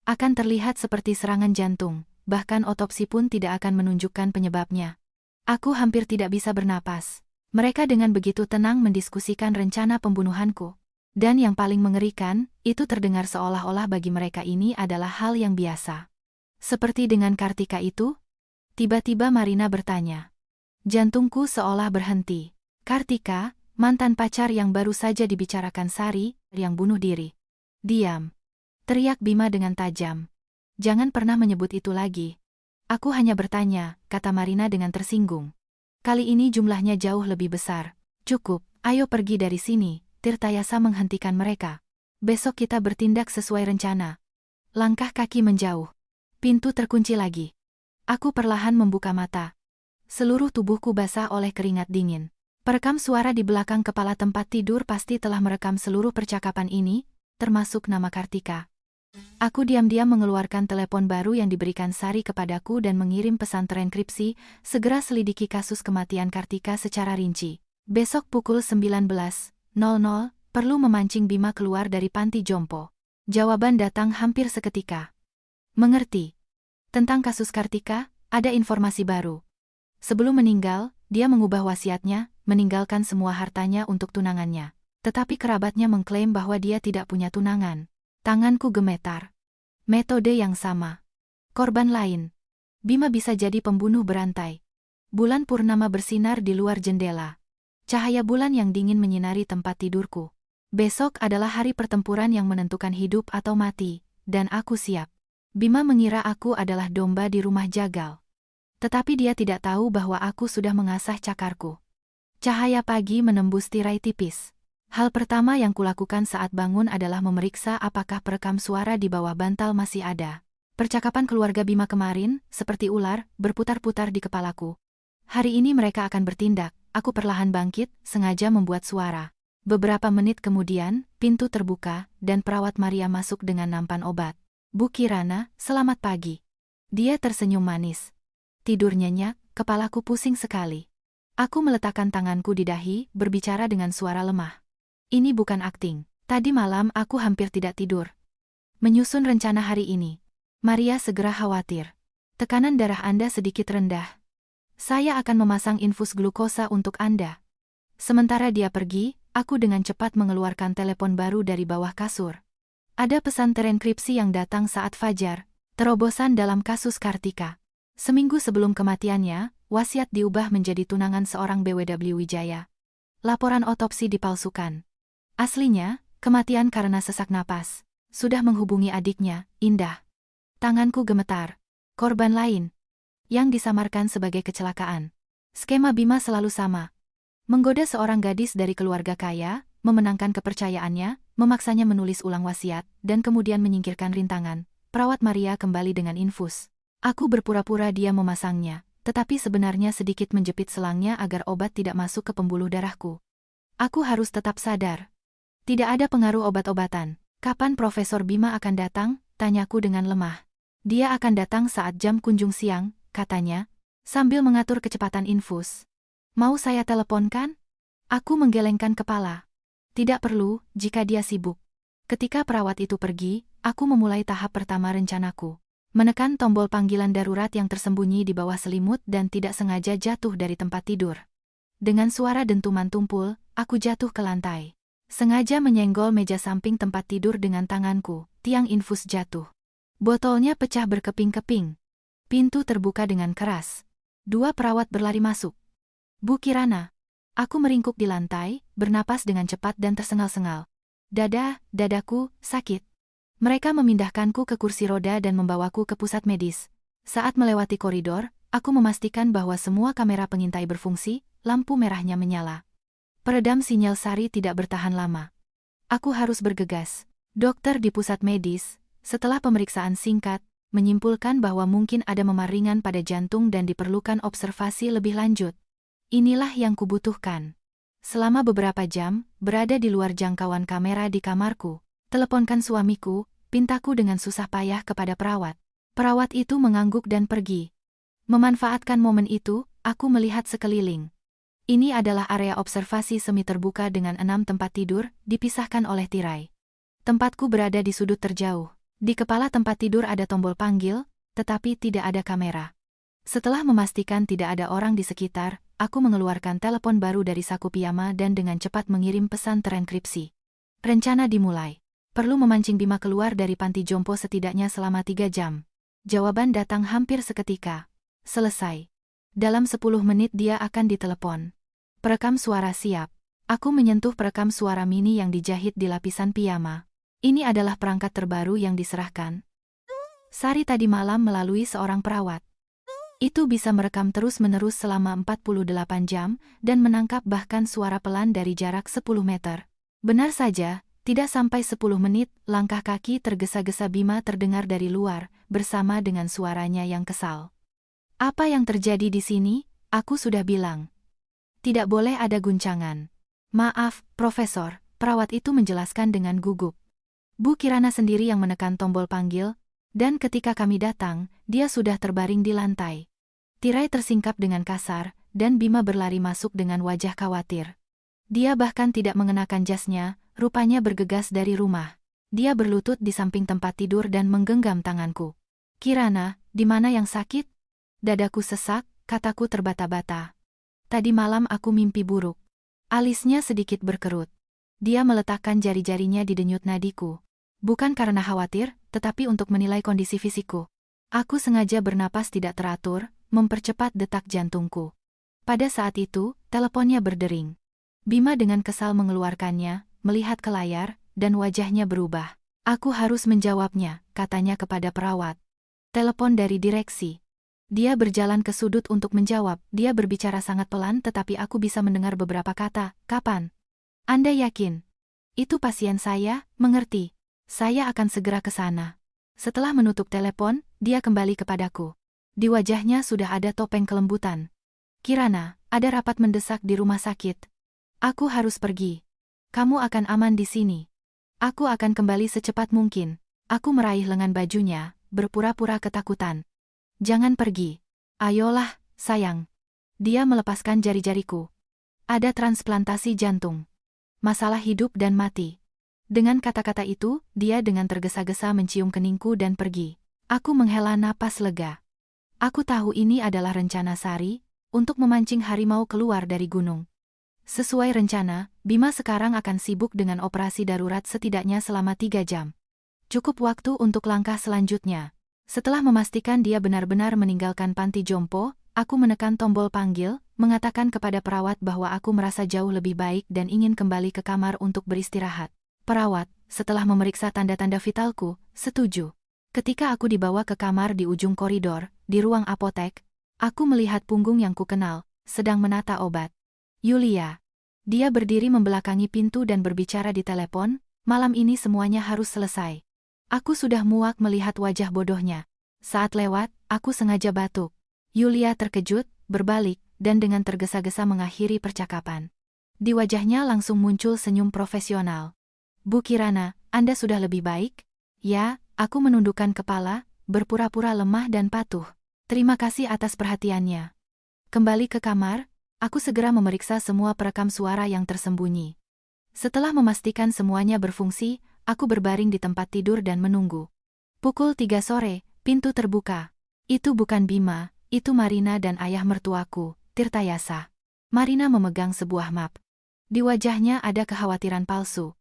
Akan terlihat seperti serangan jantung, bahkan otopsi pun tidak akan menunjukkan penyebabnya. Aku hampir tidak bisa bernapas. Mereka dengan begitu tenang mendiskusikan rencana pembunuhanku. Dan yang paling mengerikan, Itu terdengar seolah-olah bagi mereka ini adalah hal yang biasa. Seperti dengan Kartika itu? Tiba-tiba Marina bertanya. Jantungku seolah berhenti. Kartika, mantan pacar yang baru saja dibicarakan Sari, yang bunuh diri. Diam. Teriak Bima dengan tajam. Jangan pernah menyebut itu lagi. Aku hanya bertanya, kata Marina dengan tersinggung. Kali ini jumlahnya jauh lebih besar. Cukup, ayo pergi dari sini. Tirtayasa menghentikan mereka. Besok kita bertindak sesuai rencana. Langkah kaki menjauh. Pintu terkunci lagi. Aku perlahan membuka mata. Seluruh tubuhku basah oleh keringat dingin. Perekam suara di belakang kepala tempat tidur pasti telah merekam seluruh percakapan ini, termasuk nama Kartika. Aku diam-diam mengeluarkan telepon baru yang diberikan Sari kepadaku dan mengirim pesan terenkripsi, segera selidiki kasus kematian Kartika secara rinci. Besok pukul 19.00, perlu memancing Bima keluar dari panti jompo. Jawaban datang hampir seketika. Mengerti. Tentang kasus Kartika, ada informasi baru. Sebelum meninggal, dia mengubah wasiatnya, meninggalkan semua hartanya untuk tunangannya. Tetapi kerabatnya mengklaim bahwa dia tidak punya tunangan. Tanganku gemetar. Metode yang sama. Korban lain. Bima bisa jadi pembunuh berantai. Bulan purnama bersinar di luar jendela. Cahaya bulan yang dingin menyinari tempat tidurku. Besok adalah hari pertempuran yang menentukan hidup atau mati, dan aku siap. Bima mengira aku adalah domba di rumah jagal. Tetapi dia tidak tahu bahwa aku sudah mengasah cakarku. Cahaya pagi menembus tirai tipis. Hal pertama yang kulakukan saat bangun adalah memeriksa apakah perekam suara di bawah bantal masih ada. Percakapan keluarga Bima kemarin, seperti ular, berputar-putar di kepalaku. Hari ini mereka akan bertindak. Aku perlahan bangkit, sengaja membuat suara. Beberapa menit kemudian, pintu terbuka, dan perawat Maria masuk dengan nampan obat. Bu Kirana, selamat pagi. Dia tersenyum manis. Tidur nyenyak, kepalaku pusing sekali. Aku meletakkan tanganku di dahi, berbicara dengan suara lemah. Ini bukan akting. Tadi malam aku hampir tidak tidur. Menyusun rencana hari ini. Maria segera khawatir. Tekanan darah Anda sedikit rendah. Saya akan memasang infus glukosa untuk Anda. Sementara dia pergi, aku dengan cepat mengeluarkan telepon baru dari bawah kasur. Ada pesan terenkripsi yang datang saat fajar, terobosan dalam kasus Kartika. Seminggu sebelum kematiannya, wasiat diubah menjadi tunangan seorang BWW Wijaya. Laporan otopsi dipalsukan. Aslinya, kematian karena sesak napas. Sudah menghubungi adiknya, Indah. Tanganku gemetar. Korban lain. Yang disamarkan sebagai kecelakaan. Skema Bima selalu sama. Menggoda seorang gadis dari keluarga kaya, memenangkan kepercayaannya, memaksanya menulis ulang wasiat, dan kemudian menyingkirkan rintangan. Perawat Maria kembali dengan infus. Aku berpura-pura dia memasangnya, tetapi sebenarnya sedikit menjepit selangnya agar obat tidak masuk ke pembuluh darahku. Aku harus tetap sadar. Tidak ada pengaruh obat-obatan. Kapan Profesor Bima akan datang? Tanyaku dengan lemah. Dia akan datang saat jam kunjung siang, katanya, sambil mengatur kecepatan infus. Mau saya teleponkan? Aku menggelengkan kepala. Tidak perlu, jika dia sibuk. Ketika perawat itu pergi, aku memulai tahap pertama rencanaku. Menekan tombol panggilan darurat yang tersembunyi di bawah selimut dan tidak sengaja jatuh dari tempat tidur. Dengan suara dentuman tumpul, aku jatuh ke lantai. Sengaja menyenggol meja samping tempat tidur dengan tanganku, tiang infus jatuh. Botolnya pecah berkeping-keping. Pintu terbuka dengan keras. 2 perawat berlari masuk. Bu Kirana. Aku meringkuk di lantai, bernapas dengan cepat dan tersengal-sengal. Dadaku, sakit. Mereka memindahkanku ke kursi roda dan membawaku ke pusat medis. Saat melewati koridor, aku memastikan bahwa semua kamera pengintai berfungsi, lampu merahnya menyala. Peredam sinyal Sari tidak bertahan lama. Aku harus bergegas. Dokter di pusat medis, setelah pemeriksaan singkat, menyimpulkan bahwa mungkin ada memar ringan pada jantung dan diperlukan observasi lebih lanjut. Inilah yang kubutuhkan. Selama beberapa jam, berada di luar jangkauan kamera di kamarku. Teleponkan suamiku, pintaku dengan susah payah kepada perawat. Perawat itu mengangguk dan pergi. Memanfaatkan momen itu, aku melihat sekeliling. Ini adalah area observasi semi terbuka dengan 6 tempat tidur, dipisahkan oleh tirai. Tempatku berada di sudut terjauh. Di kepala tempat tidur ada tombol panggil, tetapi tidak ada kamera. Setelah memastikan tidak ada orang di sekitar, aku mengeluarkan telepon baru dari saku piyama dan dengan cepat mengirim pesan terenkripsi. Rencana dimulai. Perlu memancing Bima keluar dari panti jompo setidaknya selama 3 jam. Jawaban datang hampir seketika. Selesai. Dalam 10 menit dia akan ditelepon. Perekam suara siap. Aku menyentuh perekam suara mini yang dijahit di lapisan piyama. Ini adalah perangkat terbaru yang diserahkan Sari tadi malam melalui seorang perawat. Itu bisa merekam terus-menerus selama 48 jam dan menangkap bahkan suara pelan dari jarak 10 meter. Benar saja, tidak sampai 10 menit, langkah kaki tergesa-gesa Bima terdengar dari luar, bersama dengan suaranya yang kesal. Apa yang terjadi di sini? Aku sudah bilang. Tidak boleh ada guncangan. Maaf, Profesor, perawat itu menjelaskan dengan gugup. Bu Kirana sendiri yang menekan tombol panggil, dan ketika kami datang, dia sudah terbaring di lantai. Tirai tersingkap dengan kasar, dan Bima berlari masuk dengan wajah khawatir. Dia bahkan tidak mengenakan jasnya, rupanya bergegas dari rumah. Dia berlutut di samping tempat tidur dan menggenggam tanganku. Kirana, di mana yang sakit? Dadaku sesak, kataku terbata-bata. Tadi malam aku mimpi buruk. Alisnya sedikit berkerut. Dia meletakkan jari-jarinya di denyut nadiku. Bukan karena khawatir, tetapi untuk menilai kondisi fisikku. Aku sengaja bernapas tidak teratur, mempercepat detak jantungku. Pada saat itu, teleponnya berdering. Bima dengan kesal mengeluarkannya, melihat ke layar, dan wajahnya berubah. Aku harus menjawabnya, katanya kepada perawat. Telepon dari direksi. Dia berjalan ke sudut untuk menjawab, dia berbicara sangat pelan tetapi aku bisa mendengar beberapa kata, kapan? Anda yakin? Itu pasien saya, mengerti. Saya akan segera ke sana. Setelah menutup telepon, dia kembali kepadaku. Di wajahnya sudah ada topeng kelembutan. Kirana, ada rapat mendesak di rumah sakit. Aku harus pergi. Kamu akan aman di sini. Aku akan kembali secepat mungkin. Aku meraih lengan bajunya, berpura-pura ketakutan. Jangan pergi. Ayolah, sayang. Dia melepaskan jari-jariku. Ada transplantasi jantung. Masalah hidup dan mati. Dengan kata-kata itu, dia dengan tergesa-gesa mencium keningku dan pergi. Aku menghela napas lega. Aku tahu ini adalah rencana Sari, untuk memancing harimau keluar dari gunung. Sesuai rencana, Bima sekarang akan sibuk dengan operasi darurat setidaknya selama 3 jam. Cukup waktu untuk langkah selanjutnya. Setelah memastikan dia benar-benar meninggalkan panti jompo, aku menekan tombol panggil, mengatakan kepada perawat bahwa aku merasa jauh lebih baik dan ingin kembali ke kamar untuk beristirahat. Perawat, setelah memeriksa tanda-tanda vitalku, setuju. Ketika aku dibawa ke kamar di ujung koridor, di ruang apotek, aku melihat punggung yang kukenal, sedang menata obat. Yulia. Dia berdiri membelakangi pintu dan berbicara di telepon, malam ini semuanya harus selesai. Aku sudah muak melihat wajah bodohnya. Saat lewat, aku sengaja batuk. Yulia terkejut, berbalik, dan dengan tergesa-gesa mengakhiri percakapan. Di wajahnya langsung muncul senyum profesional. Bu Kirana, Anda sudah lebih baik? Ya, aku menundukkan kepala, berpura-pura lemah dan patuh. Terima kasih atas perhatiannya. Kembali ke kamar, aku segera memeriksa semua perekam suara yang tersembunyi. Setelah memastikan semuanya berfungsi, aku berbaring di tempat tidur dan menunggu. Pukul 3 sore, pintu terbuka. Itu bukan Bima, itu Marina dan ayah mertuaku, Tirtayasa. Marina memegang sebuah map. Di wajahnya ada kekhawatiran palsu.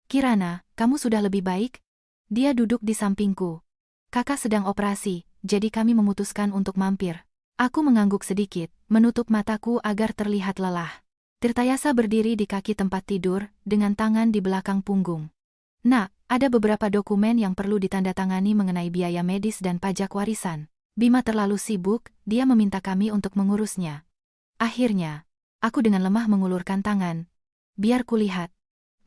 Kirana, kamu sudah lebih baik? Dia duduk di sampingku. Kakak sedang operasi, jadi kami memutuskan untuk mampir. Aku mengangguk sedikit, menutup mataku agar terlihat lelah. Tirtayasa berdiri di kaki tempat tidur, dengan tangan di belakang punggung. Nak, ada beberapa dokumen yang perlu ditandatangani mengenai biaya medis dan pajak warisan. Bima terlalu sibuk, dia meminta kami untuk mengurusnya. Akhirnya, aku dengan lemah mengulurkan tangan. Biar kulihat.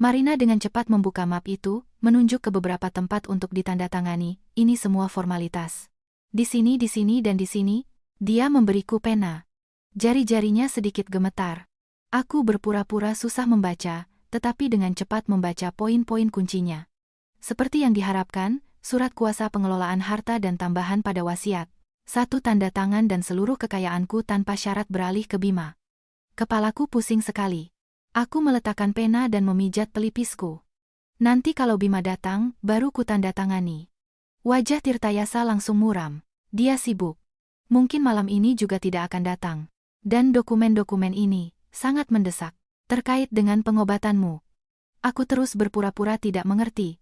Marina dengan cepat membuka map itu, menunjuk ke beberapa tempat untuk ditandatangani, ini semua formalitas. Di sini, dan di sini. Dia memberiku pena. Jari-jarinya sedikit gemetar. Aku berpura-pura susah membaca, tetapi dengan cepat membaca poin-poin kuncinya. Seperti yang diharapkan, surat kuasa pengelolaan harta dan tambahan pada wasiat. 1 tanda tangan dan seluruh kekayaanku tanpa syarat beralih ke Bima. Kepalaku pusing sekali. Aku meletakkan pena dan memijat pelipisku. Nanti kalau Bima datang, baru ku tanda tangani. Wajah Tirtayasa langsung muram. Dia sibuk. Mungkin malam ini juga tidak akan datang. Dan dokumen-dokumen ini sangat mendesak. Terkait dengan pengobatanmu. Aku terus berpura-pura tidak mengerti.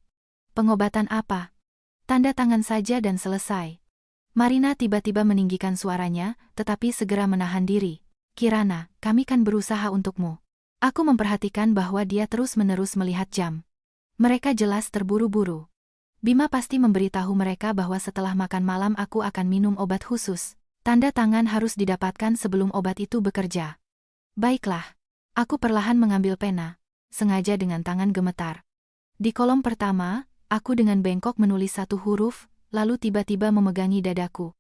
Pengobatan apa? Tanda tangan saja dan selesai. Marina tiba-tiba meninggikan suaranya, tetapi segera menahan diri. Kirana, kami kan berusaha untukmu. Aku memperhatikan bahwa dia terus-menerus melihat jam. Mereka jelas terburu-buru. Bima pasti memberitahu mereka bahwa setelah makan malam aku akan minum obat khusus. Tanda tangan harus didapatkan sebelum obat itu bekerja. Baiklah. Aku perlahan mengambil pena, sengaja dengan tangan gemetar. Di kolom pertama, aku dengan bengkok menulis satu huruf, lalu tiba-tiba memegangi dadaku.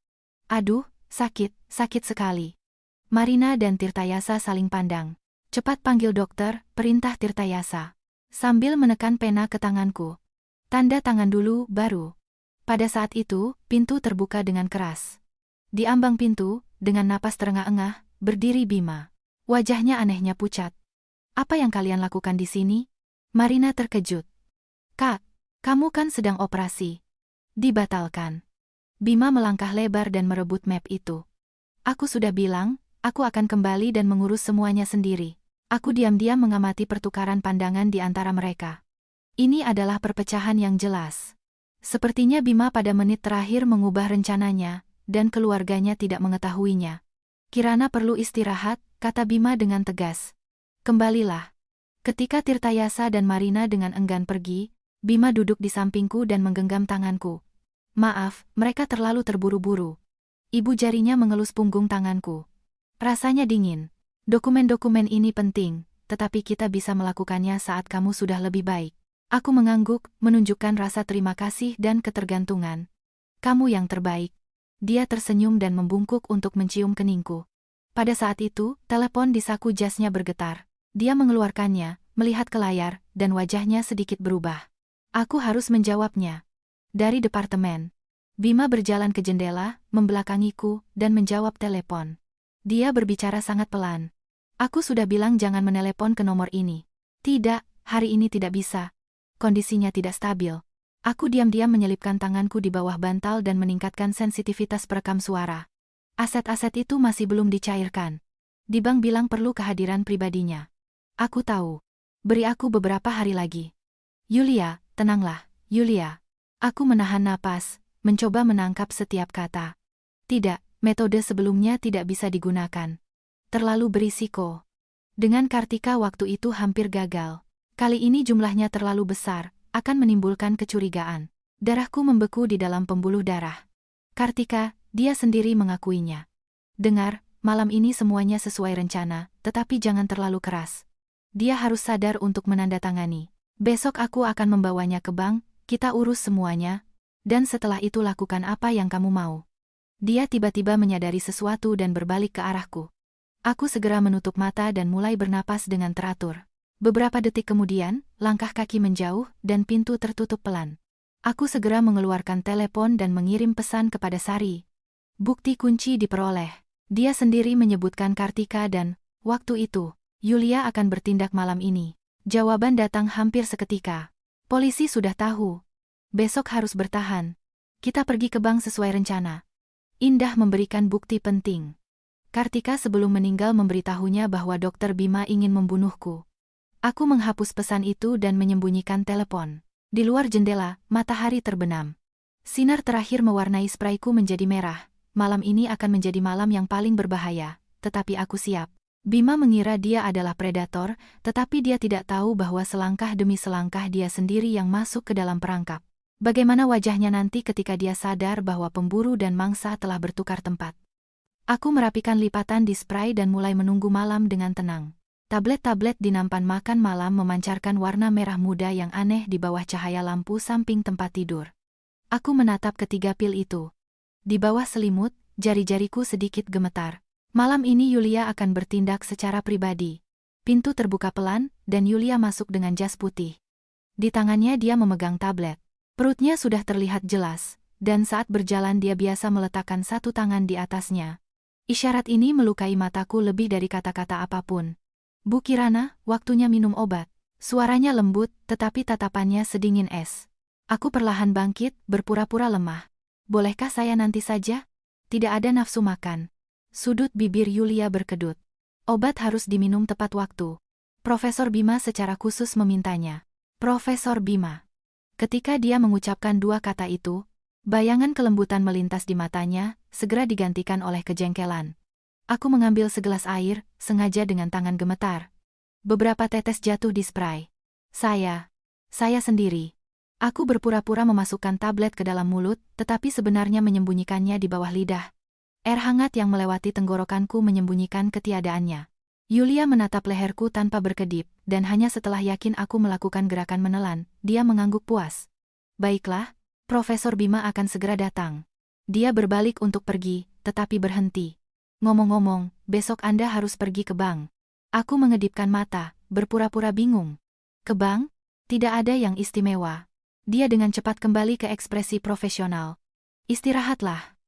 Aduh, sakit sekali. Marina dan Tirtayasa saling pandang. Cepat panggil dokter, perintah Tirtayasa. Sambil menekan pena ke tanganku. Tanda tangan dulu, baru. Pada saat itu, pintu terbuka dengan keras. Di ambang pintu, dengan napas terengah-engah, berdiri Bima. Wajahnya anehnya pucat. Apa yang kalian lakukan di sini? Marina terkejut. Kak, kamu kan sedang operasi. Dibatalkan. Bima melangkah lebar dan merebut map itu. Aku sudah bilang, aku akan kembali dan mengurus semuanya sendiri. Aku diam-diam mengamati pertukaran pandangan di antara mereka. Ini adalah perpecahan yang jelas. Sepertinya Bima pada menit terakhir mengubah rencananya, dan keluarganya tidak mengetahuinya. Kirana perlu istirahat, kata Bima dengan tegas. Kembalilah. Ketika Tirtayasa dan Marina dengan enggan pergi, Bima duduk di sampingku dan menggenggam tanganku. Maaf, mereka terlalu terburu-buru. Ibu jarinya mengelus punggung tanganku. Rasanya dingin. Dokumen-dokumen ini penting, tetapi kita bisa melakukannya saat kamu sudah lebih baik. Aku mengangguk, menunjukkan rasa terima kasih dan ketergantungan. Kamu yang terbaik. Dia tersenyum dan membungkuk untuk mencium keningku. Pada saat itu, telepon di saku jasnya bergetar. Dia mengeluarkannya, melihat ke layar, dan wajahnya sedikit berubah. Aku harus menjawabnya. Dari departemen. Bima berjalan ke jendela, membelakangiku, dan menjawab telepon. Dia berbicara sangat pelan. Aku sudah bilang jangan menelepon ke nomor ini. Tidak, hari ini tidak bisa. Kondisinya tidak stabil. Aku diam-diam menyelipkan tanganku di bawah bantal dan meningkatkan sensitivitas perekam suara. Aset-aset itu masih belum dicairkan. Di bank bilang perlu kehadiran pribadinya. Aku tahu. Beri aku beberapa hari lagi. Yulia, tenanglah, Yulia. Aku menahan napas, mencoba menangkap setiap kata. Tidak, metode sebelumnya tidak bisa digunakan. Terlalu berisiko. Dengan Kartika waktu itu hampir gagal. Kali ini jumlahnya terlalu besar, akan menimbulkan kecurigaan. Darahku membeku di dalam pembuluh darah. Kartika, dia sendiri mengakuinya. Dengar, malam ini semuanya sesuai rencana, tetapi jangan terlalu keras. Dia harus sadar untuk menandatangani. Besok aku akan membawanya ke bank, kita urus semuanya, dan setelah itu lakukan apa yang kamu mau. Dia tiba-tiba menyadari sesuatu dan berbalik ke arahku. Aku segera menutup mata dan mulai bernapas dengan teratur. Beberapa detik kemudian, langkah kaki menjauh dan pintu tertutup pelan. Aku segera mengeluarkan telepon dan mengirim pesan kepada Sari. Bukti kunci diperoleh. Dia sendiri menyebutkan Kartika dan, waktu itu, Yulia akan bertindak malam ini. Jawaban datang hampir seketika. Polisi sudah tahu. Besok harus bertahan. Kita pergi ke bank sesuai rencana. Indah memberikan bukti penting. Kartika sebelum meninggal memberitahunya bahwa Dokter Bima ingin membunuhku. Aku menghapus pesan itu dan menyembunyikan telepon. Di luar jendela, matahari terbenam. Sinar terakhir mewarnai sprayku menjadi merah. Malam ini akan menjadi malam yang paling berbahaya, tetapi aku siap. Bima mengira dia adalah predator, tetapi dia tidak tahu bahwa selangkah demi selangkah dia sendiri yang masuk ke dalam perangkap. Bagaimana wajahnya nanti ketika dia sadar bahwa pemburu dan mangsa telah bertukar tempat. Aku merapikan lipatan di spray dan mulai menunggu malam dengan tenang. Tablet-tablet di nampan makan malam memancarkan warna merah muda yang aneh di bawah cahaya lampu samping tempat tidur. Aku menatap ketiga pil itu. Di bawah selimut, jari-jariku sedikit gemetar. Malam ini Yulia akan bertindak secara pribadi. Pintu terbuka pelan, dan Yulia masuk dengan jas putih. Di tangannya dia memegang tablet. Perutnya sudah terlihat jelas, dan saat berjalan dia biasa meletakkan satu tangan di atasnya. Isyarat ini melukai mataku lebih dari kata-kata apapun. Bu Kirana, waktunya minum obat. Suaranya lembut, tetapi tatapannya sedingin es. Aku perlahan bangkit, berpura-pura lemah. Bolehkah saya nanti saja? Tidak ada nafsu makan. Sudut bibir Yulia berkedut. Obat harus diminum tepat waktu. Profesor Bima secara khusus memintanya. Profesor Bima. Ketika dia mengucapkan dua kata itu, bayangan kelembutan melintas di matanya, segera digantikan oleh kejengkelan. Aku mengambil segelas air, sengaja dengan tangan gemetar. Beberapa tetes jatuh di spray. Saya sendiri. Aku berpura-pura memasukkan tablet ke dalam mulut, tetapi sebenarnya menyembunyikannya di bawah lidah. Air hangat yang melewati tenggorokanku menyembunyikan ketiadaannya. Yulia menatap leherku tanpa berkedip, dan hanya setelah yakin aku melakukan gerakan menelan, dia mengangguk puas. Baiklah, Profesor Bima akan segera datang. Dia berbalik untuk pergi, tetapi berhenti. Ngomong-ngomong, besok Anda harus pergi ke bank. Aku mengedipkan mata, berpura-pura bingung. Ke bank? Tidak ada yang istimewa. Dia dengan cepat kembali ke ekspresi profesional. Istirahatlah.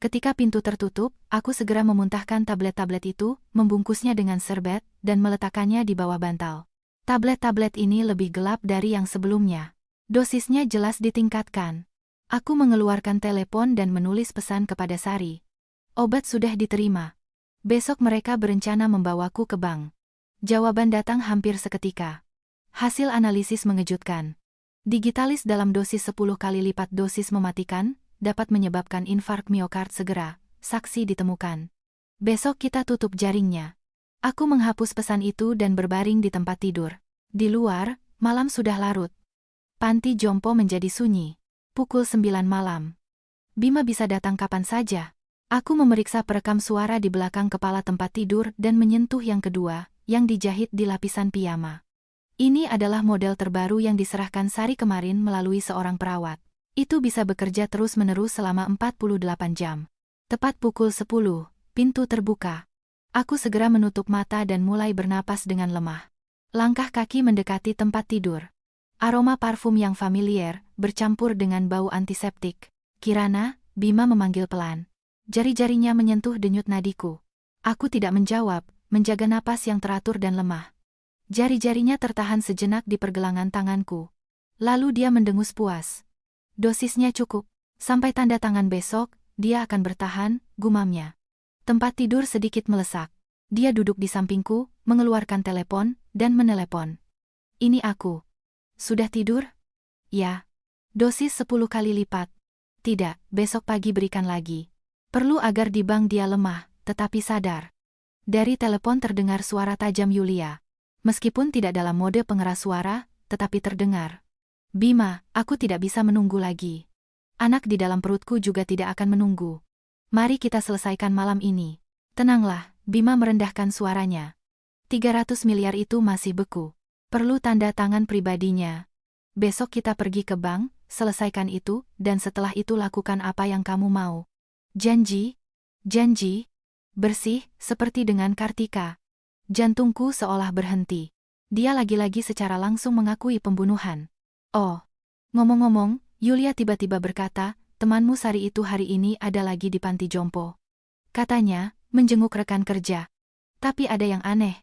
Ketika pintu tertutup, aku segera memuntahkan tablet-tablet itu, membungkusnya dengan serbet, dan meletakkannya di bawah bantal. Tablet-tablet ini lebih gelap dari yang sebelumnya. Dosisnya jelas ditingkatkan. Aku mengeluarkan telepon dan menulis pesan kepada Sari. Obat sudah diterima. Besok mereka berencana membawaku ke bank. Jawaban datang hampir seketika. Hasil analisis mengejutkan. Digitalis dalam dosis 10 kali lipat dosis mematikan, dapat menyebabkan infark miokard segera, saksi ditemukan. Besok kita tutup jaringnya. Aku menghapus pesan itu dan berbaring di tempat tidur. Di luar, malam sudah larut. Panti jompo menjadi sunyi. Pukul 9 malam. Bima bisa datang kapan saja. Aku memeriksa perekam suara di belakang kepala tempat tidur dan menyentuh yang kedua, yang dijahit di lapisan piyama. Ini adalah model terbaru yang diserahkan Sari kemarin melalui seorang perawat. Itu bisa bekerja terus-menerus selama 48 jam. Tepat pukul 10, pintu terbuka. Aku segera menutup mata dan mulai bernapas dengan lemah. Langkah kaki mendekati tempat tidur. Aroma parfum yang familiar, bercampur dengan bau antiseptik. Kirana, Bima memanggil pelan. Jari-jarinya menyentuh denyut nadiku. Aku tidak menjawab, menjaga napas yang teratur dan lemah. Jari-jarinya tertahan sejenak di pergelangan tanganku. Lalu dia mendengus puas. Dosisnya cukup. Sampai tanda tangan besok, dia akan bertahan, gumamnya. Tempat tidur sedikit melesak. Dia duduk di sampingku, mengeluarkan telepon, dan menelepon. Ini aku. Sudah tidur? Ya. Dosis 10 kali lipat. Tidak, besok pagi berikan lagi. Perlu agar di bank dia lemah, tetapi sadar. Dari telepon terdengar suara tajam Yulia. Meskipun tidak dalam mode pengeras suara, tetapi terdengar. Bima, aku tidak bisa menunggu lagi. Anak di dalam perutku juga tidak akan menunggu. Mari kita selesaikan malam ini. Tenanglah, Bima merendahkan suaranya. 300 miliar itu masih beku. Perlu tanda tangan pribadinya. Besok kita pergi ke bank, selesaikan itu, dan setelah itu lakukan apa yang kamu mau. Janji? Janji? Bersih, seperti dengan Kartika. Jantungku seolah berhenti. Dia lagi-lagi secara langsung mengakui pembunuhan. Oh. Ngomong-ngomong, Yulia tiba-tiba berkata, temanmu Sari itu hari ini ada lagi di panti jompo. Katanya, menjenguk rekan kerja. Tapi ada yang aneh.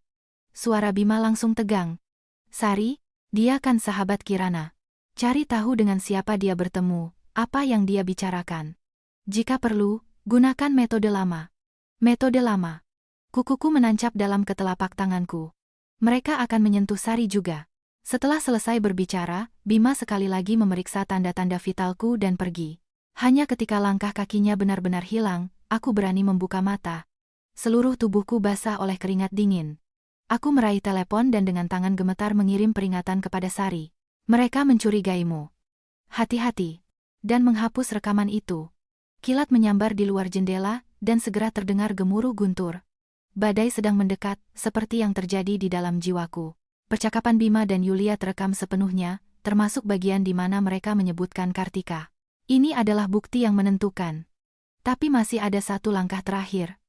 Suara Bima langsung tegang. Sari? Dia kan sahabat Kirana. Cari tahu dengan siapa dia bertemu, apa yang dia bicarakan. Jika perlu, gunakan metode lama. Metode lama. Kukuku menancap dalam ketelapak tanganku. Mereka akan menyentuh Sari juga. Setelah selesai berbicara, Bima sekali lagi memeriksa tanda-tanda vitalku dan pergi. Hanya ketika langkah kakinya benar-benar hilang, aku berani membuka mata. Seluruh tubuhku basah oleh keringat dingin. Aku meraih telepon dan dengan tangan gemetar mengirim peringatan kepada Sari. Mereka mencurigaimu. Hati-hati. Dan menghapus rekaman itu. Kilat menyambar di luar jendela, dan segera terdengar gemuruh guntur. Badai sedang mendekat, seperti yang terjadi di dalam jiwaku. Percakapan Bima dan Yulia terekam sepenuhnya, termasuk bagian di mana mereka menyebutkan Kartika. Ini adalah bukti yang menentukan. Tapi masih ada satu langkah terakhir.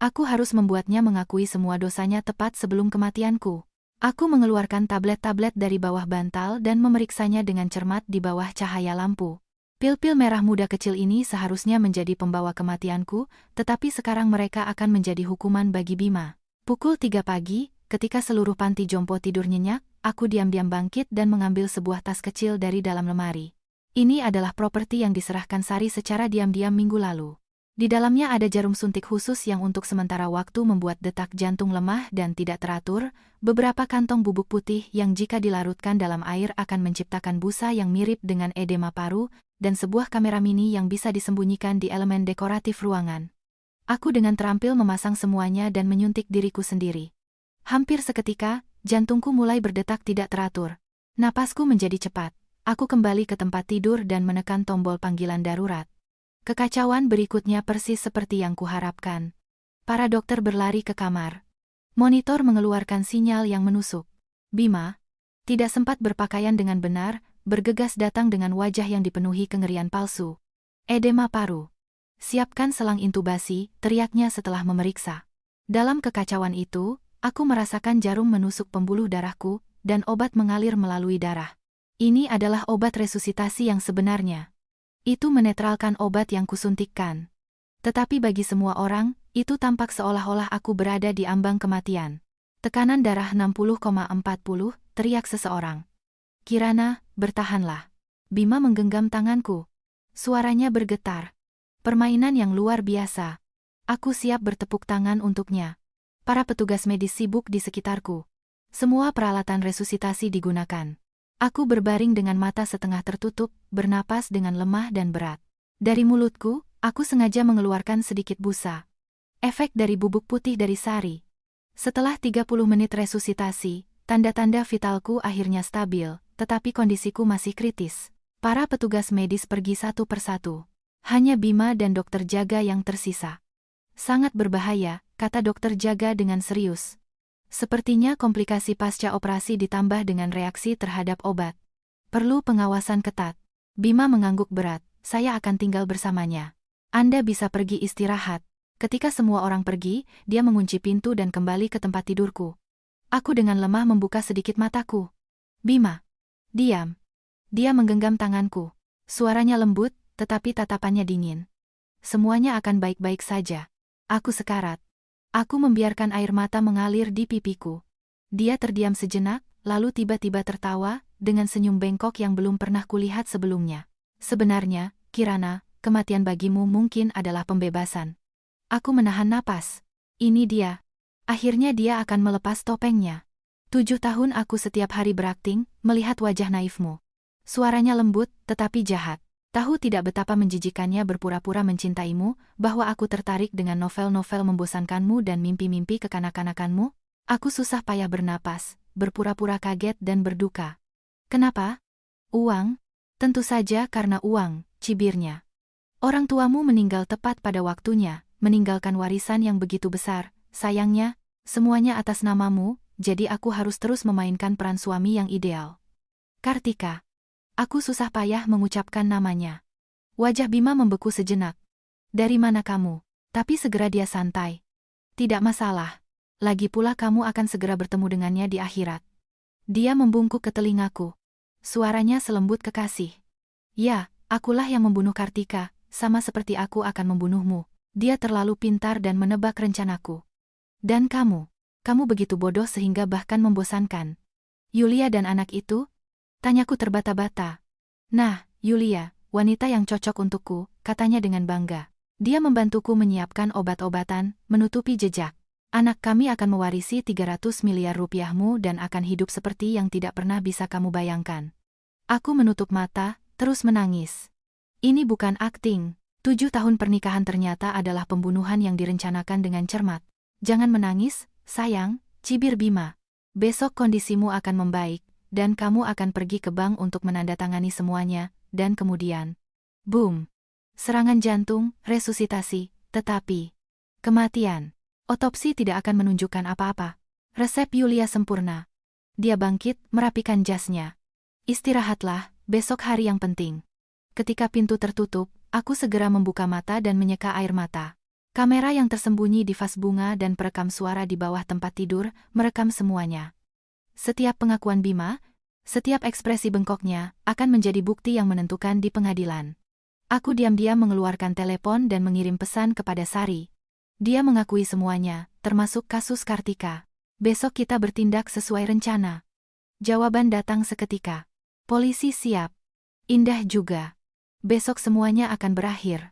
Aku harus membuatnya mengakui semua dosanya tepat sebelum kematianku. Aku mengeluarkan tablet-tablet dari bawah bantal dan memeriksanya dengan cermat di bawah cahaya lampu. Pil-pil merah muda kecil ini seharusnya menjadi pembawa kematianku, tetapi sekarang mereka akan menjadi hukuman bagi Bima. Pukul 3 pagi, ketika seluruh panti jompo tidur nyenyak, aku diam-diam bangkit dan mengambil sebuah tas kecil dari dalam lemari. Ini adalah properti yang diserahkan Sari secara diam-diam minggu lalu. Di dalamnya ada jarum suntik khusus yang untuk sementara waktu membuat detak jantung lemah dan tidak teratur, beberapa kantong bubuk putih yang jika dilarutkan dalam air akan menciptakan busa yang mirip dengan edema paru, dan sebuah kamera mini yang bisa disembunyikan di elemen dekoratif ruangan. Aku dengan terampil memasang semuanya dan menyuntik diriku sendiri. Hampir seketika, jantungku mulai berdetak tidak teratur. Napasku menjadi cepat. Aku kembali ke tempat tidur dan menekan tombol panggilan darurat. Kekacauan berikutnya persis seperti yang kuharapkan. Para dokter berlari ke kamar. Monitor mengeluarkan sinyal yang menusuk. Bima, tidak sempat berpakaian dengan benar, bergegas datang dengan wajah yang dipenuhi kengerian palsu. Edema paru. Siapkan selang intubasi, teriaknya setelah memeriksa. Dalam kekacauan itu, aku merasakan jarum menusuk pembuluh darahku, dan obat mengalir melalui darah. Ini adalah obat resusitasi yang sebenarnya. Itu menetralkan obat yang kusuntikkan. Tetapi bagi semua orang, itu tampak seolah-olah aku berada di ambang kematian. Tekanan darah 60,40, teriak seseorang. Kirana, bertahanlah. Bima menggenggam tanganku. Suaranya bergetar. Permainan yang luar biasa. Aku siap bertepuk tangan untuknya. Para petugas medis sibuk di sekitarku. Semua peralatan resusitasi digunakan. Aku berbaring dengan mata setengah tertutup, bernapas dengan lemah dan berat. Dari mulutku, aku sengaja mengeluarkan sedikit busa. Efek dari bubuk putih dari sari. Setelah 30 menit resusitasi, tanda-tanda vitalku akhirnya stabil, tetapi kondisiku masih kritis. Para petugas medis pergi satu persatu. Hanya Bima dan dokter jaga yang tersisa. Sangat berbahaya, kata dokter jaga dengan serius. Sepertinya komplikasi pasca operasi ditambah dengan reaksi terhadap obat. Perlu pengawasan ketat. Bima mengangguk berat, saya akan tinggal bersamanya. Anda bisa pergi istirahat. Ketika semua orang pergi, dia mengunci pintu dan kembali ke tempat tidurku. Aku dengan lemah membuka sedikit mataku. Bima. Diam. Dia menggenggam tanganku. Suaranya lembut, tetapi tatapannya dingin. Semuanya akan baik-baik saja. Aku sekarat. Aku membiarkan air mata mengalir di pipiku. Dia terdiam sejenak, lalu tiba-tiba tertawa, dengan senyum bengkok yang belum pernah kulihat sebelumnya. Sebenarnya, Kirana, kematian bagimu mungkin adalah pembebasan. Aku menahan napas. Ini dia. Akhirnya dia akan melepas topengnya. 7 tahun aku setiap hari berakting, melihat wajah naifmu. Suaranya lembut, tetapi jahat. Tahu tidak betapa menjijikannya berpura-pura mencintaimu, bahwa aku tertarik dengan novel-novel membosankanmu dan mimpi-mimpi kekanak-kanakanmu? Aku susah payah bernapas, berpura-pura kaget dan berduka. Kenapa? Uang? Tentu saja karena uang, cibirnya. Orang tuamu meninggal tepat pada waktunya, meninggalkan warisan yang begitu besar. Sayangnya, semuanya atas namamu, jadi aku harus terus memainkan peran suami yang ideal. Kartika. Aku susah payah mengucapkan namanya. Wajah Bima membeku sejenak. Dari mana kamu? Tapi segera dia santai. Tidak masalah. Lagi pula kamu akan segera bertemu dengannya di akhirat. Dia membungkuk ke telingaku. Suaranya selembut kekasih. Ya, akulah yang membunuh Kartika, sama seperti aku akan membunuhmu. Dia terlalu pintar dan menebak rencanaku. Dan kamu begitu bodoh sehingga bahkan membosankan. Yulia dan anak itu? Tanyaku terbata-bata. Nah, Yulia, wanita yang cocok untukku, katanya dengan bangga. Dia membantuku menyiapkan obat-obatan, menutupi jejak. Anak kami akan mewarisi 300 miliar rupiahmu dan akan hidup seperti yang tidak pernah bisa kamu bayangkan. Aku menutup mata, terus menangis. Ini bukan akting. 7 tahun pernikahan ternyata adalah pembunuhan yang direncanakan dengan cermat. Jangan menangis, sayang, cibir Bima. Besok kondisimu akan membaik. Dan kamu akan pergi ke bank untuk menandatangani semuanya, dan kemudian, boom! Serangan jantung, resusitasi, tetapi kematian. Otopsi tidak akan menunjukkan apa-apa. Resep Yulia sempurna. Dia bangkit, merapikan jasnya. Istirahatlah, besok hari yang penting. Ketika pintu tertutup, aku segera membuka mata dan menyeka air mata. Kamera yang tersembunyi di vas bunga dan perekam suara di bawah tempat tidur, merekam semuanya. Setiap pengakuan Bima, setiap ekspresi bengkoknya, akan menjadi bukti yang menentukan di pengadilan. Aku diam-diam mengeluarkan telepon dan mengirim pesan kepada Sari. Dia mengakui semuanya, termasuk kasus Kartika. Besok kita bertindak sesuai rencana. Jawaban datang seketika. Polisi siap. Indah juga. Besok semuanya akan berakhir.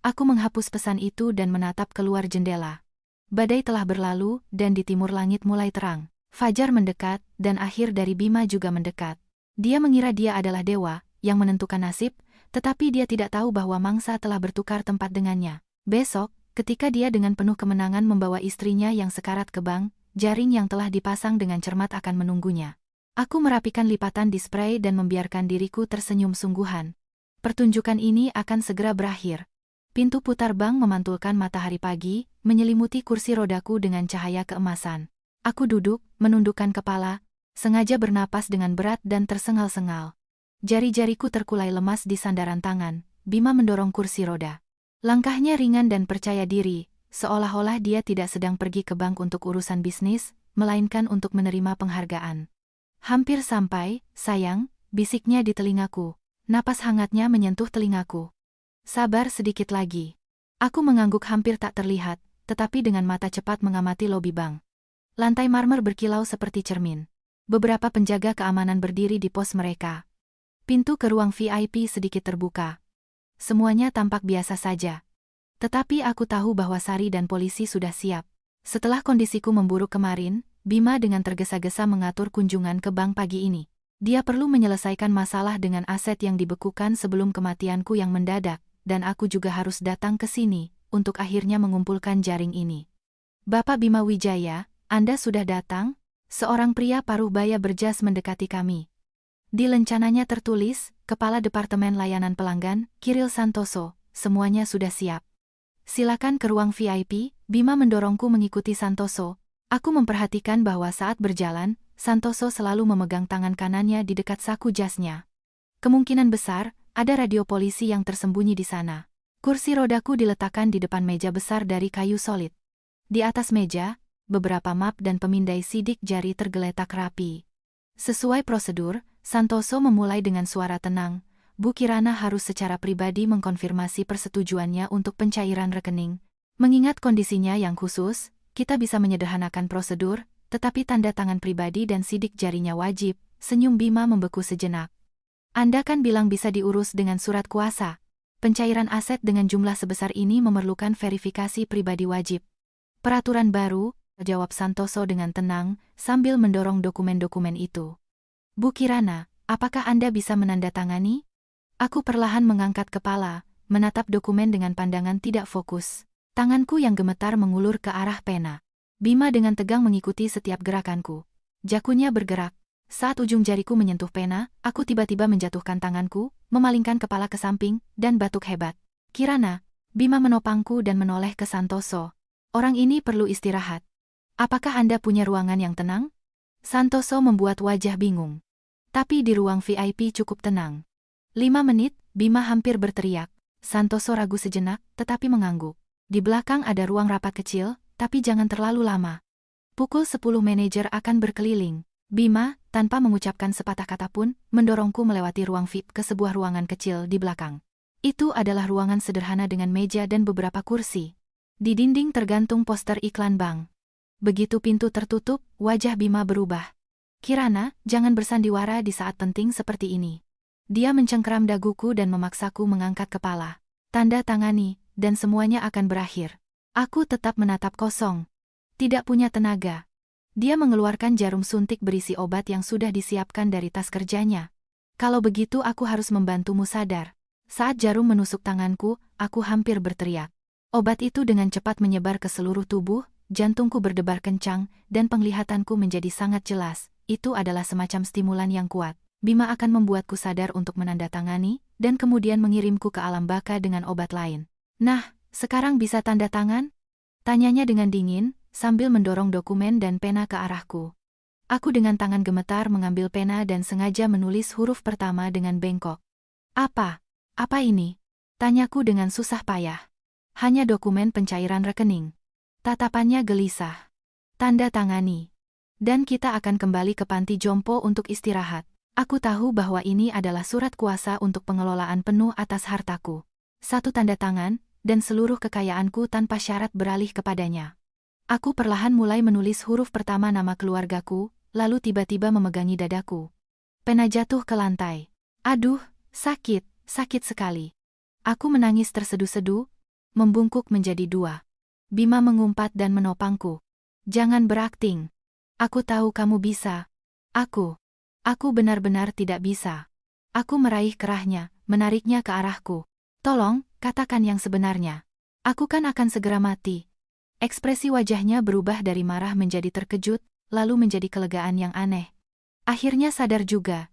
Aku menghapus pesan itu dan menatap keluar jendela. Badai telah berlalu, dan di timur langit mulai terang. Fajar mendekat, dan akhir dari Bima juga mendekat. Dia mengira dia adalah dewa, yang menentukan nasib, tetapi dia tidak tahu bahwa mangsa telah bertukar tempat dengannya. Besok, ketika dia dengan penuh kemenangan membawa istrinya yang sekarat ke bank, jaring yang telah dipasang dengan cermat akan menunggunya. Aku merapikan lipatan di spray dan membiarkan diriku tersenyum sungguhan. Pertunjukan ini akan segera berakhir. Pintu putar bank memantulkan matahari pagi, menyelimuti kursi rodaku dengan cahaya keemasan. Aku duduk, menundukkan kepala, sengaja bernapas dengan berat dan tersengal-sengal. Jari-jariku terkulai lemas di sandaran tangan. Bima mendorong kursi roda. Langkahnya ringan dan percaya diri, seolah-olah dia tidak sedang pergi ke bank untuk urusan bisnis, melainkan untuk menerima penghargaan. Hampir sampai, sayang, bisiknya di telingaku. Napas hangatnya menyentuh telingaku. Sabar sedikit lagi. Aku mengangguk hampir tak terlihat, tetapi dengan mata cepat mengamati lobi bank. Lantai marmer berkilau seperti cermin. Beberapa penjaga keamanan berdiri di pos mereka. Pintu ke ruang VIP sedikit terbuka. Semuanya tampak biasa saja. Tetapi aku tahu bahwa Sari dan polisi sudah siap. Setelah kondisiku memburuk kemarin, Bima dengan tergesa-gesa mengatur kunjungan ke bank pagi ini. Dia perlu menyelesaikan masalah dengan aset yang dibekukan sebelum kematianku yang mendadak, dan aku juga harus datang ke sini, untuk akhirnya mengumpulkan jaring ini. Bapak Bima Wijaya, Anda sudah datang? Seorang pria paruh baya berjas mendekati kami. Di lencananya tertulis, Kepala Departemen Layanan Pelanggan, Kiril Santoso, semuanya sudah siap. Silakan ke ruang VIP. Bima mendorongku mengikuti Santoso. Aku memperhatikan bahwa saat berjalan, Santoso selalu memegang tangan kanannya di dekat saku jasnya. Kemungkinan besar, ada radio polisi yang tersembunyi di sana. Kursi rodaku diletakkan di depan meja besar dari kayu solid. Di atas meja, beberapa map dan pemindai sidik jari tergeletak rapi. Sesuai prosedur, Santoso memulai dengan suara tenang. Bu Kirana harus secara pribadi mengkonfirmasi persetujuannya untuk pencairan rekening. Mengingat kondisinya yang khusus, kita bisa menyederhanakan prosedur, tetapi tanda tangan pribadi dan sidik jarinya wajib. Senyum Bima membeku sejenak. Anda kan bilang bisa diurus dengan surat kuasa. Pencairan aset dengan jumlah sebesar ini memerlukan verifikasi pribadi wajib. Peraturan baru, jawab Santoso dengan tenang, sambil mendorong dokumen-dokumen itu. Bu Kirana, apakah Anda bisa menandatangani? Aku perlahan mengangkat kepala, menatap dokumen dengan pandangan tidak fokus. Tanganku yang gemetar mengulur ke arah pena. Bima dengan tegang mengikuti setiap gerakanku. Jakunya bergerak. Saat ujung jariku menyentuh pena, aku tiba-tiba menjatuhkan tanganku, memalingkan kepala ke samping, dan batuk hebat. Kirana, Bima menopangku dan menoleh ke Santoso. Orang ini perlu istirahat. Apakah Anda punya ruangan yang tenang? Santoso membuat wajah bingung. Tapi di ruang VIP cukup tenang. 5 menit, Bima hampir berteriak. Santoso ragu sejenak, tetapi mengangguk. Di belakang ada ruang rapat kecil, tapi jangan terlalu lama. Pukul 10 manajer akan berkeliling. Bima, tanpa mengucapkan sepatah kata pun, mendorongku melewati ruang VIP ke sebuah ruangan kecil di belakang. Itu adalah ruangan sederhana dengan meja dan beberapa kursi. Di dinding tergantung poster iklan bank. Begitu pintu tertutup, wajah Bima berubah. Kirana, jangan bersandiwara di saat penting seperti ini. Dia mencengkeram daguku dan memaksaku mengangkat kepala. Tanda tangani, dan semuanya akan berakhir. Aku tetap menatap kosong. Tidak punya tenaga. Dia mengeluarkan jarum suntik berisi obat yang sudah disiapkan dari tas kerjanya. Kalau begitu aku harus membantumu sadar. Saat jarum menusuk tanganku, aku hampir berteriak. Obat itu dengan cepat menyebar ke seluruh tubuh, jantungku berdebar kencang, dan penglihatanku menjadi sangat jelas. Itu adalah semacam stimulan yang kuat. Bima akan membuatku sadar untuk menandatangani, dan kemudian mengirimku ke alam baka dengan obat lain. Nah, sekarang bisa tanda tangan? Tanyanya dengan dingin, sambil mendorong dokumen dan pena ke arahku. Aku dengan tangan gemetar mengambil pena dan sengaja menulis huruf pertama dengan bengkok. Apa? Apa ini? Tanyaku dengan susah payah. Hanya dokumen pencairan rekening. Tatapannya gelisah. Tanda tangani. Dan kita akan kembali ke panti jompo untuk istirahat. Aku tahu bahwa ini adalah surat kuasa untuk pengelolaan penuh atas hartaku. Satu tanda tangan, dan seluruh kekayaanku tanpa syarat beralih kepadanya. Aku perlahan mulai menulis huruf pertama nama keluargaku, lalu tiba-tiba memegangi dadaku. Pena jatuh ke lantai. Aduh, sakit sekali. Aku menangis terseduh-seduh, membungkuk menjadi dua. Bima mengumpat dan menopangku. Jangan berakting. Aku tahu kamu bisa. Aku benar-benar tidak bisa. Aku meraih kerahnya, menariknya ke arahku. Tolong, katakan yang sebenarnya. Aku kan akan segera mati. Ekspresi wajahnya berubah dari marah menjadi terkejut, lalu menjadi kelegaan yang aneh. Akhirnya sadar juga.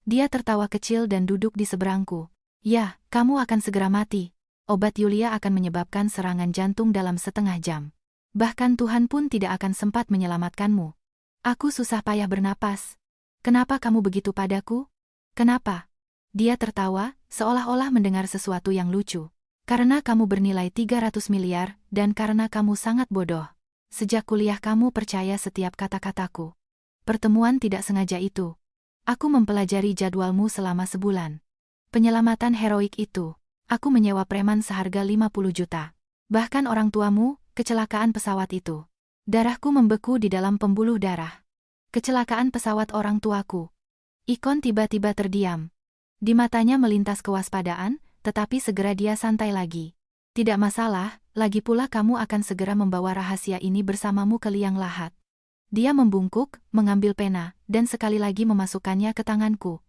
Dia tertawa kecil dan duduk di seberangku. Ya, kamu akan segera mati. Obat Yulia akan menyebabkan serangan jantung dalam setengah jam. Bahkan Tuhan pun tidak akan sempat menyelamatkanmu. Aku susah payah bernapas. Kenapa kamu begitu padaku? Kenapa? Dia tertawa, seolah-olah mendengar sesuatu yang lucu. Karena kamu bernilai 300 miliar, dan karena kamu sangat bodoh. Sejak kuliah kamu percaya setiap kata-kataku. Pertemuan tidak sengaja itu. Aku mempelajari jadwalmu selama sebulan. Penyelamatan heroik itu. Aku menyewa preman seharga 50 juta. Bahkan orang tuamu, kecelakaan pesawat itu. Darahku membeku di dalam pembuluh darah. Kecelakaan pesawat orang tuaku. Ikon tiba-tiba terdiam. Di matanya melintas kewaspadaan, tetapi segera dia santai lagi. Tidak masalah, lagi pula kamu akan segera membawa rahasia ini bersamamu ke liang lahat. Dia membungkuk, mengambil pena, dan sekali lagi memasukkannya ke tanganku.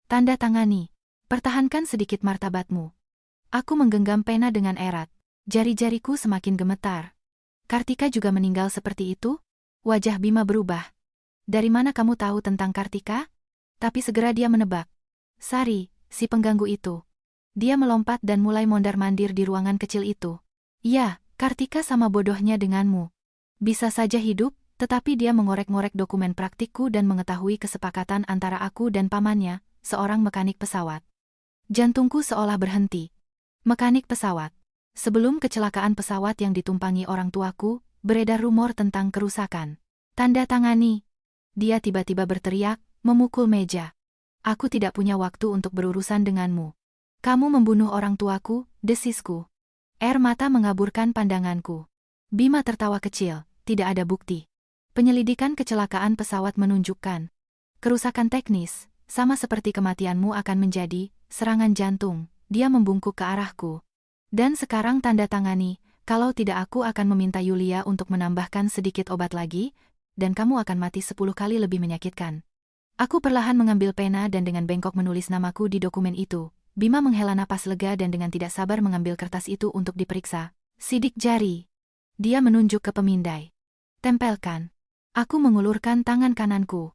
Tanda tangani. Pertahankan sedikit martabatmu. Aku menggenggam pena dengan erat. Jari-jariku semakin gemetar. Kartika juga meninggal seperti itu? Wajah Bima berubah. Dari mana kamu tahu tentang Kartika? Tapi segera dia menebak. Sari, si pengganggu itu. Dia melompat dan mulai mondar-mandir di ruangan kecil itu. Ya, Kartika sama bodohnya denganmu. Bisa saja hidup, tetapi dia mengorek-ngorek dokumen praktikku dan mengetahui kesepakatan antara aku dan pamannya, seorang mekanik pesawat. Jantungku seolah berhenti. Mekanik pesawat. Sebelum kecelakaan pesawat yang ditumpangi orang tuaku, beredar rumor tentang kerusakan. Tanda tangani. Dia tiba-tiba berteriak, memukul meja. Aku tidak punya waktu untuk berurusan denganmu. Kamu membunuh orang tuaku, desisku. Air mata mengaburkan pandanganku. Bima tertawa kecil, tidak ada bukti. Penyelidikan kecelakaan pesawat menunjukkan. Kerusakan teknis, sama seperti kematianmu akan menjadi, serangan jantung. Dia membungkuk ke arahku. Dan sekarang tanda tangani, kalau tidak aku akan meminta Yulia untuk menambahkan sedikit obat lagi, dan kamu akan mati 10 kali lebih menyakitkan. Aku perlahan mengambil pena dan dengan bengkok menulis namaku di dokumen itu. Bima menghela napas lega dan dengan tidak sabar mengambil kertas itu untuk diperiksa. Sidik jari. Dia menunjuk ke pemindai. Tempelkan. Aku mengulurkan tangan kananku.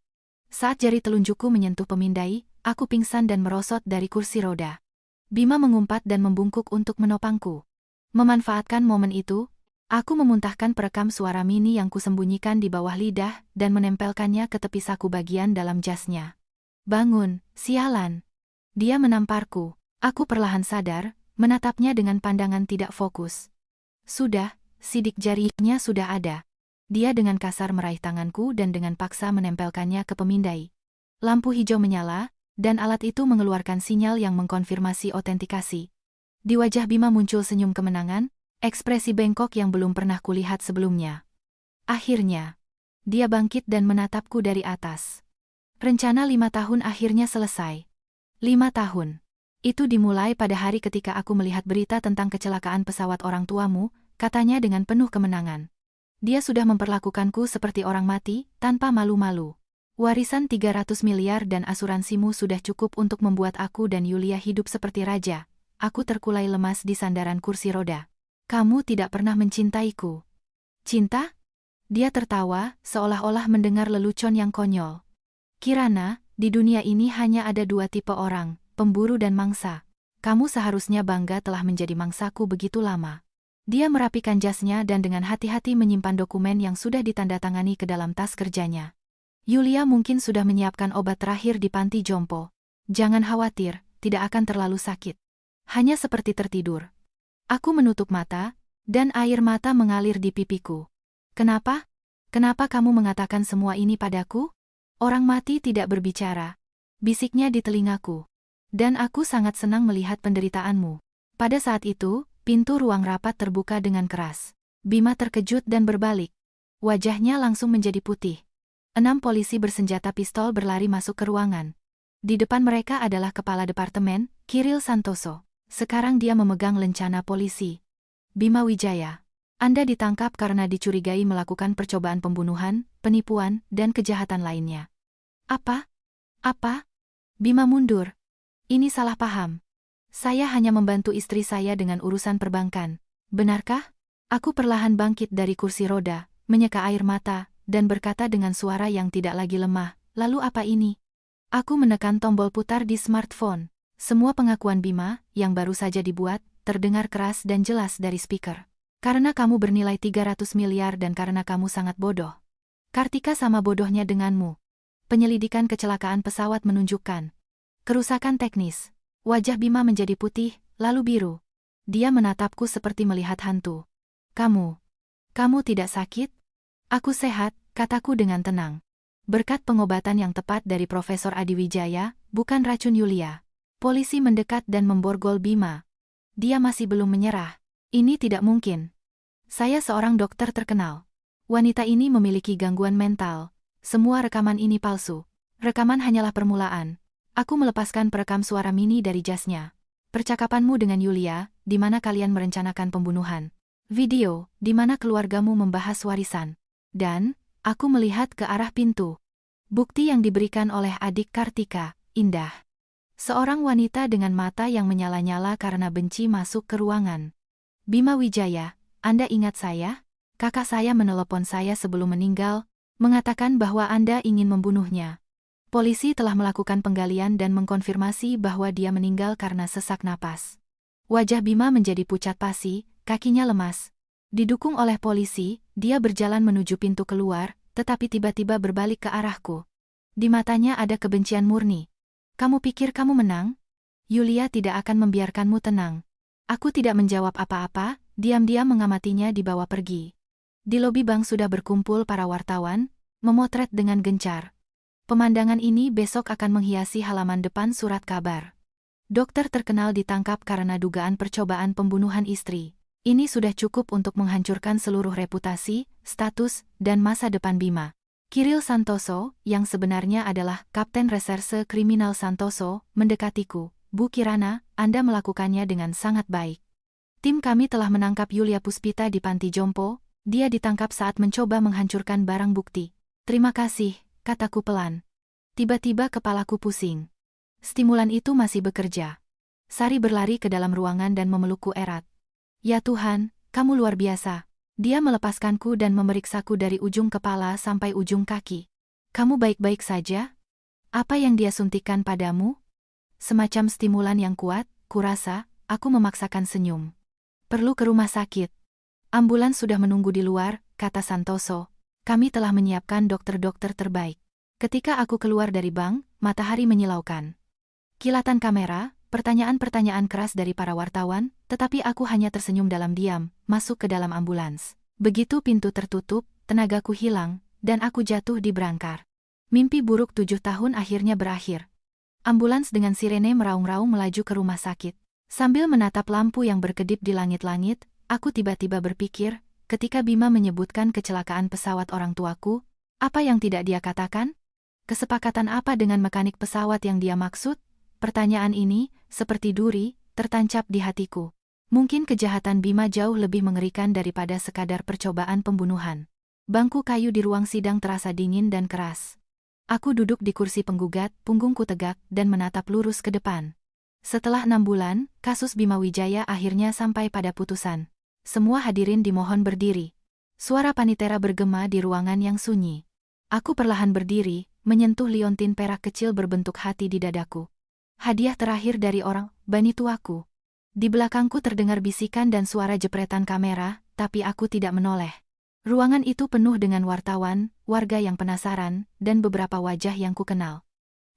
Saat jari telunjukku menyentuh pemindai, aku pingsan dan merosot dari kursi roda. Bima mengumpat dan membungkuk untuk menopangku. Memanfaatkan momen itu, aku memuntahkan perekam suara mini yang kusembunyikan di bawah lidah dan menempelkannya ke tepi saku bagian dalam jasnya. Bangun, sialan. Dia menamparku. Aku perlahan sadar, menatapnya dengan pandangan tidak fokus. Sudah, sidik jarinya sudah ada. Dia dengan kasar meraih tanganku dan dengan paksa menempelkannya ke pemindai. Lampu hijau menyala, dan alat itu mengeluarkan sinyal yang mengkonfirmasi otentikasi. Di wajah Bima muncul senyum kemenangan, ekspresi bengkok yang belum pernah kulihat sebelumnya. Akhirnya, dia bangkit dan menatapku dari atas. Rencana 5 tahun akhirnya selesai. 5 tahun. Itu dimulai pada hari ketika aku melihat berita tentang kecelakaan pesawat orang tuamu, katanya dengan penuh kemenangan. Dia sudah memperlakukanku seperti orang mati, tanpa malu-malu. Warisan 300 miliar dan asuransimu sudah cukup untuk membuat aku dan Yulia hidup seperti raja. Aku terkulai lemas di sandaran kursi roda. Kamu tidak pernah mencintaiku. Cinta? Dia tertawa, seolah-olah mendengar lelucon yang konyol. Kirana, di dunia ini hanya ada 2 tipe orang, pemburu dan mangsa. Kamu seharusnya bangga telah menjadi mangsaku begitu lama. Dia merapikan jasnya dan dengan hati-hati menyimpan dokumen yang sudah ditandatangani ke dalam tas kerjanya. Yulia mungkin sudah menyiapkan obat terakhir di panti jompo. Jangan khawatir, tidak akan terlalu sakit. Hanya seperti tertidur. Aku menutup mata, dan air mata mengalir di pipiku. Kenapa? Kenapa kamu mengatakan semua ini padaku? Orang mati tidak berbicara. Bisiknya di telingaku. Dan aku sangat senang melihat penderitaanmu. Pada saat itu, pintu ruang rapat terbuka dengan keras. Bima terkejut dan berbalik. Wajahnya langsung menjadi putih. 6 polisi bersenjata pistol berlari masuk ke ruangan. Di depan mereka adalah Kepala Departemen, Kiril Santoso. Sekarang dia memegang lencana polisi. Bima Wijaya. Anda ditangkap karena dicurigai melakukan percobaan pembunuhan, penipuan, dan kejahatan lainnya. Apa? Apa? Bima mundur. Ini salah paham. Saya hanya membantu istri saya dengan urusan perbankan. Benarkah? Aku perlahan bangkit dari kursi roda, menyeka air mata, dan berkata dengan suara yang tidak lagi lemah, lalu apa ini? Aku menekan tombol putar di smartphone. Semua pengakuan Bima, yang baru saja dibuat, terdengar keras dan jelas dari speaker. Karena kamu bernilai 300 miliar dan karena kamu sangat bodoh. Kartika sama bodohnya denganmu. Penyelidikan kecelakaan pesawat menunjukkan kerusakan teknis. Wajah Bima menjadi putih, lalu biru. Dia menatapku seperti melihat hantu. Kamu tidak sakit? Aku sehat, kataku dengan tenang. Berkat pengobatan yang tepat dari Profesor Adiwijaya, bukan racun Yulia. Polisi mendekat dan memborgol Bima. Dia masih belum menyerah. Ini tidak mungkin. Saya seorang dokter terkenal. Wanita ini memiliki gangguan mental. Semua rekaman ini palsu. Rekaman hanyalah permulaan. Aku melepaskan perekam suara mini dari jasnya. Percakapanmu dengan Yulia, di mana kalian merencanakan pembunuhan. Video, di mana keluargamu membahas warisan. Dan, aku melihat ke arah pintu. Bukti yang diberikan oleh adik Kartika, Indah. Seorang wanita dengan mata yang menyala-nyala karena benci masuk ke ruangan. Bima Wijaya, Anda ingat saya? Kakak saya menelepon saya sebelum meninggal, mengatakan bahwa Anda ingin membunuhnya. Polisi telah melakukan penggalian dan mengkonfirmasi bahwa dia meninggal karena sesak napas. Wajah Bima menjadi pucat pasi, kakinya lemas. Didukung oleh polisi, dia berjalan menuju pintu keluar, tetapi tiba-tiba berbalik ke arahku. Di matanya ada kebencian murni. Kamu pikir kamu menang? Yulia tidak akan membiarkanmu tenang. Aku tidak menjawab apa-apa, diam-diam mengamatinya dibawa pergi. Di lobi bank sudah berkumpul para wartawan, memotret dengan gencar. Pemandangan ini besok akan menghiasi halaman depan surat kabar. Dokter terkenal ditangkap karena dugaan percobaan pembunuhan istri. Ini sudah cukup untuk menghancurkan seluruh reputasi, status, dan masa depan Bima. Kiril Santoso, yang sebenarnya adalah Kapten Reserse Kriminal Santoso, mendekatiku. Bu Kirana, Anda melakukannya dengan sangat baik. Tim kami telah menangkap Yulia Puspita di panti jompo, dia ditangkap saat mencoba menghancurkan barang bukti. Terima kasih, kataku pelan. Tiba-tiba kepalaku pusing. Stimulan itu masih bekerja. Sari berlari ke dalam ruangan dan memelukku erat. Ya Tuhan, kamu luar biasa. Dia melepaskanku dan memeriksaku dari ujung kepala sampai ujung kaki. Kamu baik-baik saja? Apa yang dia suntikkan padamu? Semacam stimulan yang kuat, kurasa, aku memaksakan senyum. Perlu ke rumah sakit. Ambulans sudah menunggu di luar, kata Santoso. Kami telah menyiapkan dokter-dokter terbaik. Ketika aku keluar dari bank, matahari menyilaukan. Kilatan kamera, pertanyaan-pertanyaan keras dari para wartawan, tetapi aku hanya tersenyum dalam diam, masuk ke dalam ambulans. Begitu pintu tertutup, tenagaku hilang, dan aku jatuh di berangkar. Mimpi buruk 7 tahun akhirnya berakhir. Ambulans dengan sirene meraung-raung melaju ke rumah sakit. Sambil menatap lampu yang berkedip di langit-langit, aku tiba-tiba berpikir, ketika Bima menyebutkan kecelakaan pesawat orang tuaku, apa yang tidak dia katakan? Kesepakatan apa dengan mekanik pesawat yang dia maksud? Pertanyaan ini, seperti duri, tertancap di hatiku. Mungkin kejahatan Bima jauh lebih mengerikan daripada sekadar percobaan pembunuhan. Bangku kayu di ruang sidang terasa dingin dan keras. Aku duduk di kursi penggugat, punggungku tegak, dan menatap lurus ke depan. Setelah 6 bulan, kasus Bima Wijaya akhirnya sampai pada putusan. Semua hadirin dimohon berdiri. Suara panitera bergema di ruangan yang sunyi. Aku perlahan berdiri, menyentuh liontin perak kecil berbentuk hati di dadaku. Hadiah terakhir dari orang, bani tuaku. Di belakangku terdengar bisikan dan suara jepretan kamera, tapi aku tidak menoleh. Ruangan itu penuh dengan wartawan, warga yang penasaran, dan beberapa wajah yang kukenal.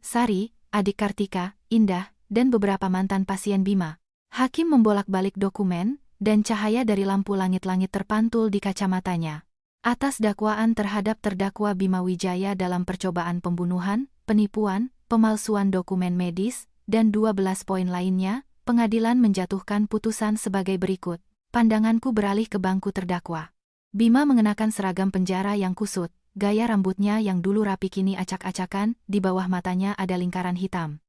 Sari, adik Kartika, Indah, dan beberapa mantan pasien Bima. Hakim membolak-balik dokumen, dan cahaya dari lampu langit-langit terpantul di kacamatanya. Atas dakwaan terhadap terdakwa Bima Wijaya dalam percobaan pembunuhan, penipuan, pemalsuan dokumen medis, dan 12 poin lainnya, pengadilan menjatuhkan putusan sebagai berikut. Pandanganku beralih ke bangku terdakwa. Bima mengenakan seragam penjara yang kusut, gaya rambutnya yang dulu rapi kini acak-acakan, di bawah matanya ada lingkaran hitam.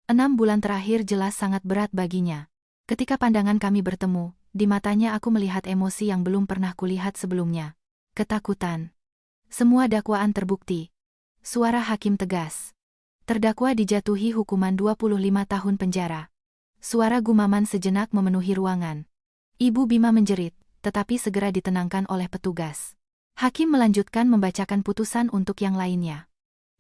6 bulan terakhir jelas sangat berat baginya. Ketika pandangan kami bertemu, di matanya aku melihat emosi yang belum pernah kulihat sebelumnya. Ketakutan. Semua dakwaan terbukti. Suara hakim tegas. Terdakwa dijatuhi hukuman 25 tahun penjara. Suara gumaman sejenak memenuhi ruangan. Ibu Bima menjerit, tetapi segera ditenangkan oleh petugas. Hakim melanjutkan membacakan putusan untuk yang lainnya.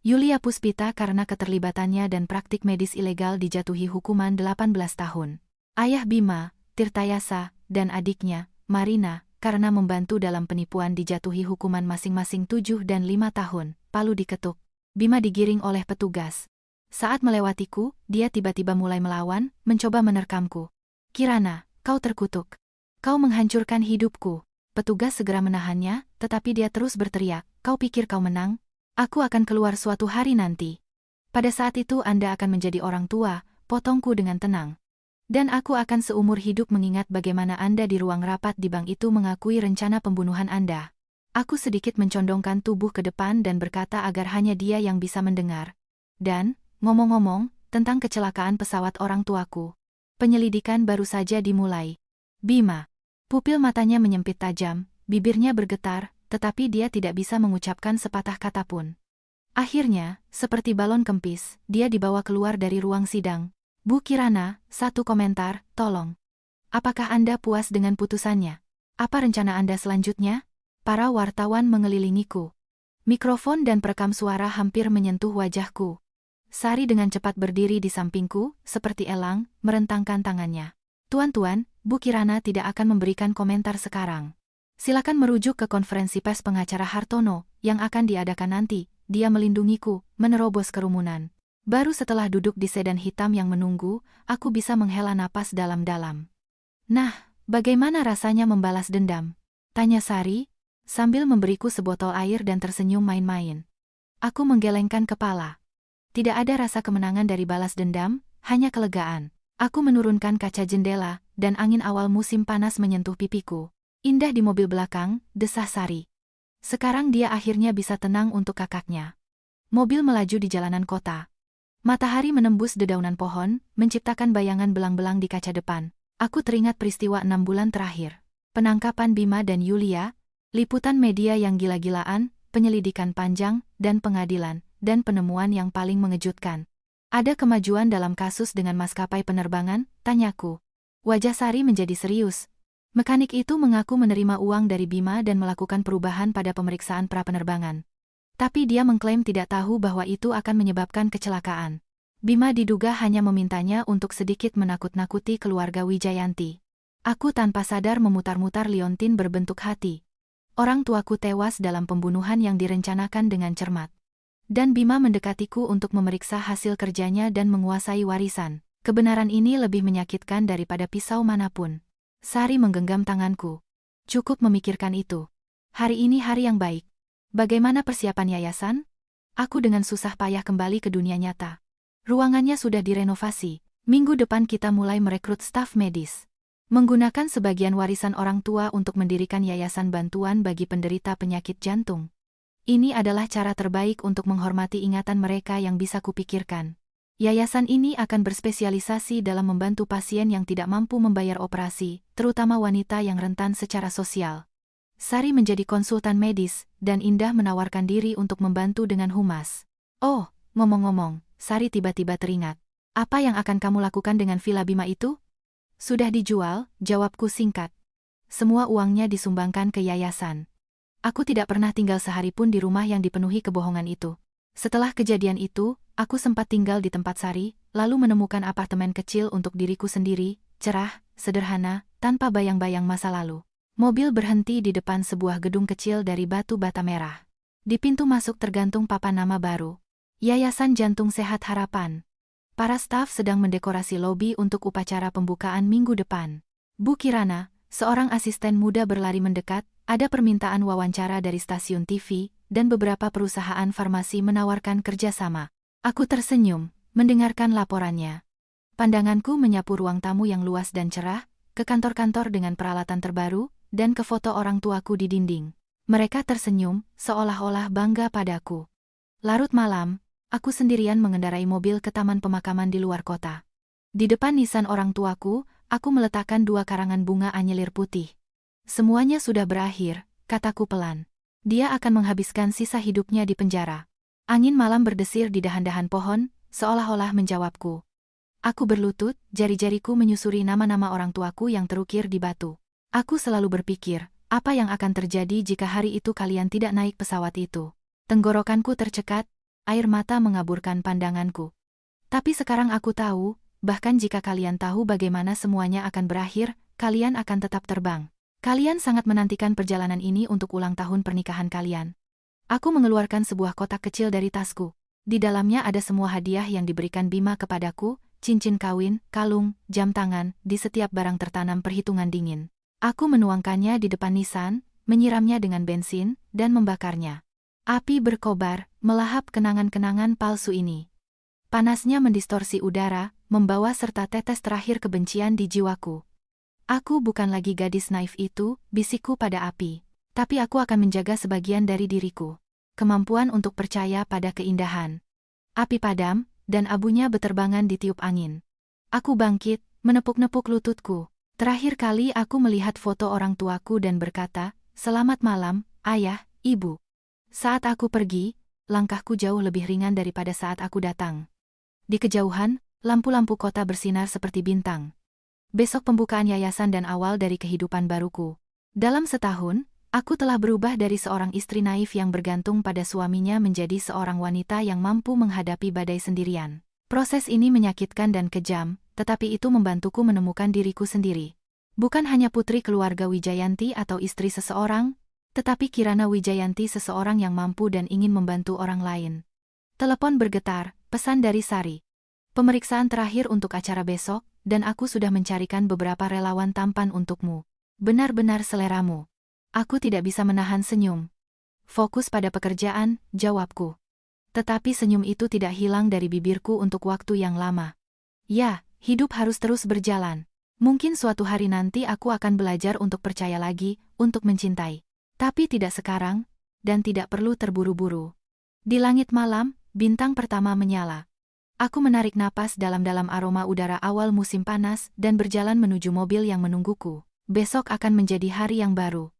Yulia Puspita karena keterlibatannya dan praktik medis ilegal dijatuhi hukuman 18 tahun. Ayah Bima, Tirtayasa, dan adiknya, Marina, karena membantu dalam penipuan dijatuhi hukuman masing-masing 7 dan 5 tahun. Palu diketuk. Bima digiring oleh petugas. Saat melewatiku, dia tiba-tiba mulai melawan, mencoba menerkamku. Kirana, kau terkutuk. Kau menghancurkan hidupku. Petugas segera menahannya, tetapi dia terus berteriak, kau pikir kau menang? Aku akan keluar suatu hari nanti. Pada saat itu Anda akan menjadi orang tua, potongku dengan tenang. Dan aku akan seumur hidup mengingat bagaimana Anda di ruang rapat di bank itu mengakui rencana pembunuhan Anda. Aku sedikit mencondongkan tubuh ke depan dan berkata agar hanya dia yang bisa mendengar. Dan, ngomong-ngomong, tentang kecelakaan pesawat orang tuaku. Penyelidikan baru saja dimulai. Bima. Pupil matanya menyempit tajam, bibirnya bergetar, tetapi dia tidak bisa mengucapkan sepatah kata pun. Akhirnya, seperti balon kempis, dia dibawa keluar dari ruang sidang. Bu Kirana, satu komentar, tolong. Apakah Anda puas dengan putusannya? Apa rencana Anda selanjutnya? Para wartawan mengelilingiku. Mikrofon dan perekam suara hampir menyentuh wajahku. Sari dengan cepat berdiri di sampingku, seperti elang, merentangkan tangannya. Tuan-tuan, Bu Kirana tidak akan memberikan komentar sekarang. Silakan merujuk ke konferensi pers pengacara Hartono, yang akan diadakan nanti. Dia melindungiku, menerobos kerumunan. Baru setelah duduk di sedan hitam yang menunggu, aku bisa menghela napas dalam-dalam. Nah, bagaimana rasanya membalas dendam? Tanya Sari, sambil memberiku sebotol air dan tersenyum main-main. Aku menggelengkan kepala. Tidak ada rasa kemenangan dari balas dendam, hanya kelegaan. Aku menurunkan kaca jendela, dan angin awal musim panas menyentuh pipiku. Indah di mobil belakang, desah Sari. Sekarang dia akhirnya bisa tenang untuk kakaknya. Mobil melaju di jalanan kota. Matahari menembus dedaunan pohon, menciptakan bayangan belang-belang di kaca depan. Aku teringat peristiwa 6 bulan terakhir. Penangkapan Bima dan Yulia, liputan media yang gila-gilaan, penyelidikan panjang, dan pengadilan, dan penemuan yang paling mengejutkan. Ada kemajuan dalam kasus dengan maskapai penerbangan, tanyaku. Wajah Sari menjadi serius. Mekanik itu mengaku menerima uang dari Bima dan melakukan perubahan pada pemeriksaan pra-penerbangan. Tapi dia mengklaim tidak tahu bahwa itu akan menyebabkan kecelakaan. Bima diduga hanya memintanya untuk sedikit menakut-nakuti keluarga Wijayanti. Aku tanpa sadar memutar-mutar liontin berbentuk hati. Orang tuaku tewas dalam pembunuhan yang direncanakan dengan cermat. Dan Bima mendekatiku untuk memeriksa hasil kerjanya dan menguasai warisan. Kebenaran ini lebih menyakitkan daripada pisau manapun. Sari menggenggam tanganku. Cukup memikirkan itu. Hari ini hari yang baik. Bagaimana persiapan yayasan? Aku dengan susah payah kembali ke dunia nyata. Ruangannya sudah direnovasi. Minggu depan kita mulai merekrut staf medis. Menggunakan sebagian warisan orang tua untuk mendirikan yayasan bantuan bagi penderita penyakit jantung. Ini adalah cara terbaik untuk menghormati ingatan mereka yang bisa kupikirkan. Yayasan ini akan berspesialisasi dalam membantu pasien yang tidak mampu membayar operasi, terutama wanita yang rentan secara sosial. Sari menjadi konsultan medis, dan Indah menawarkan diri untuk membantu dengan humas. Oh, ngomong-ngomong, Sari tiba-tiba teringat. Apa yang akan kamu lakukan dengan Villa Bima itu? Sudah dijual, jawabku singkat. Semua uangnya disumbangkan ke yayasan. Aku tidak pernah tinggal sehari pun di rumah yang dipenuhi kebohongan itu. Setelah kejadian itu, aku sempat tinggal di tempat Sari, lalu menemukan apartemen kecil untuk diriku sendiri, cerah, sederhana, tanpa bayang-bayang masa lalu. Mobil berhenti di depan sebuah gedung kecil dari batu bata merah. Di pintu masuk tergantung papan nama baru. Yayasan Jantung Sehat Harapan. Para staf sedang mendekorasi lobi untuk upacara pembukaan minggu depan. Bu Kirana, seorang asisten muda berlari mendekat, ada permintaan wawancara dari stasiun TV, dan beberapa perusahaan farmasi menawarkan kerjasama. Aku tersenyum, mendengarkan laporannya. Pandanganku menyapu ruang tamu yang luas dan cerah, ke kantor-kantor dengan peralatan terbaru, dan ke foto orang tuaku di dinding. Mereka tersenyum, seolah-olah bangga padaku. Larut malam, aku sendirian mengendarai mobil ke taman pemakaman di luar kota. Di depan nisan orang tuaku, Aku meletakkan 2 karangan bunga anyelir putih. Semuanya sudah berakhir, kataku pelan. Dia akan menghabiskan sisa hidupnya di penjara. Angin malam berdesir di dahan-dahan pohon, seolah-olah menjawabku. Aku berlutut, jari-jariku menyusuri nama-nama orang tuaku yang terukir di batu. Aku selalu berpikir, apa yang akan terjadi jika hari itu kalian tidak naik pesawat itu? Tenggorokanku tercekat, air mata mengaburkan pandanganku. Tapi sekarang aku tahu, bahkan jika kalian tahu bagaimana semuanya akan berakhir, kalian akan tetap terbang. Kalian sangat menantikan perjalanan ini untuk ulang tahun pernikahan kalian. Aku mengeluarkan sebuah kotak kecil dari tasku. Di dalamnya ada semua hadiah yang diberikan Bima kepadaku, cincin kawin, kalung, jam tangan, di setiap barang tertanam perhitungan dingin. Aku menuangkannya di depan nisan, menyiramnya dengan bensin, dan membakarnya. Api berkobar, melahap kenangan-kenangan palsu ini. Panasnya mendistorsi udara, membawa serta tetes terakhir kebencian di jiwaku. Aku bukan lagi gadis naif itu, bisikku pada api. Tapi aku akan menjaga sebagian dari diriku. Kemampuan untuk percaya pada keindahan. Api padam, dan abunya beterbangan di tiup angin. Aku bangkit, menepuk-nepuk lututku. Terakhir kali aku melihat foto orang tuaku dan berkata, "Selamat malam, ayah, ibu." Saat aku pergi, langkahku jauh lebih ringan daripada saat aku datang. Di kejauhan, lampu-lampu kota bersinar seperti bintang. Besok pembukaan yayasan dan awal dari kehidupan baruku. Dalam setahun, aku telah berubah dari seorang istri naif yang bergantung pada suaminya menjadi seorang wanita yang mampu menghadapi badai sendirian. Proses ini menyakitkan dan kejam, tetapi itu membantuku menemukan diriku sendiri. Bukan hanya putri keluarga Wijayanti atau istri seseorang, tetapi Kirana Wijayanti, seseorang yang mampu dan ingin membantu orang lain. Telepon bergetar, pesan dari Sari. Pemeriksaan terakhir untuk acara besok, dan aku sudah mencarikan beberapa relawan tampan untukmu. Benar-benar seleramu. Aku tidak bisa menahan senyum. Fokus pada pekerjaan, jawabku. Tetapi senyum itu tidak hilang dari bibirku untuk waktu yang lama. Ya, hidup harus terus berjalan. Mungkin suatu hari nanti aku akan belajar untuk percaya lagi, untuk mencintai. Tapi tidak sekarang, dan tidak perlu terburu-buru. Di langit malam, bintang pertama menyala. Aku menarik napas dalam-dalam aroma udara awal musim panas dan berjalan menuju mobil yang menungguku. Besok akan menjadi hari yang baru.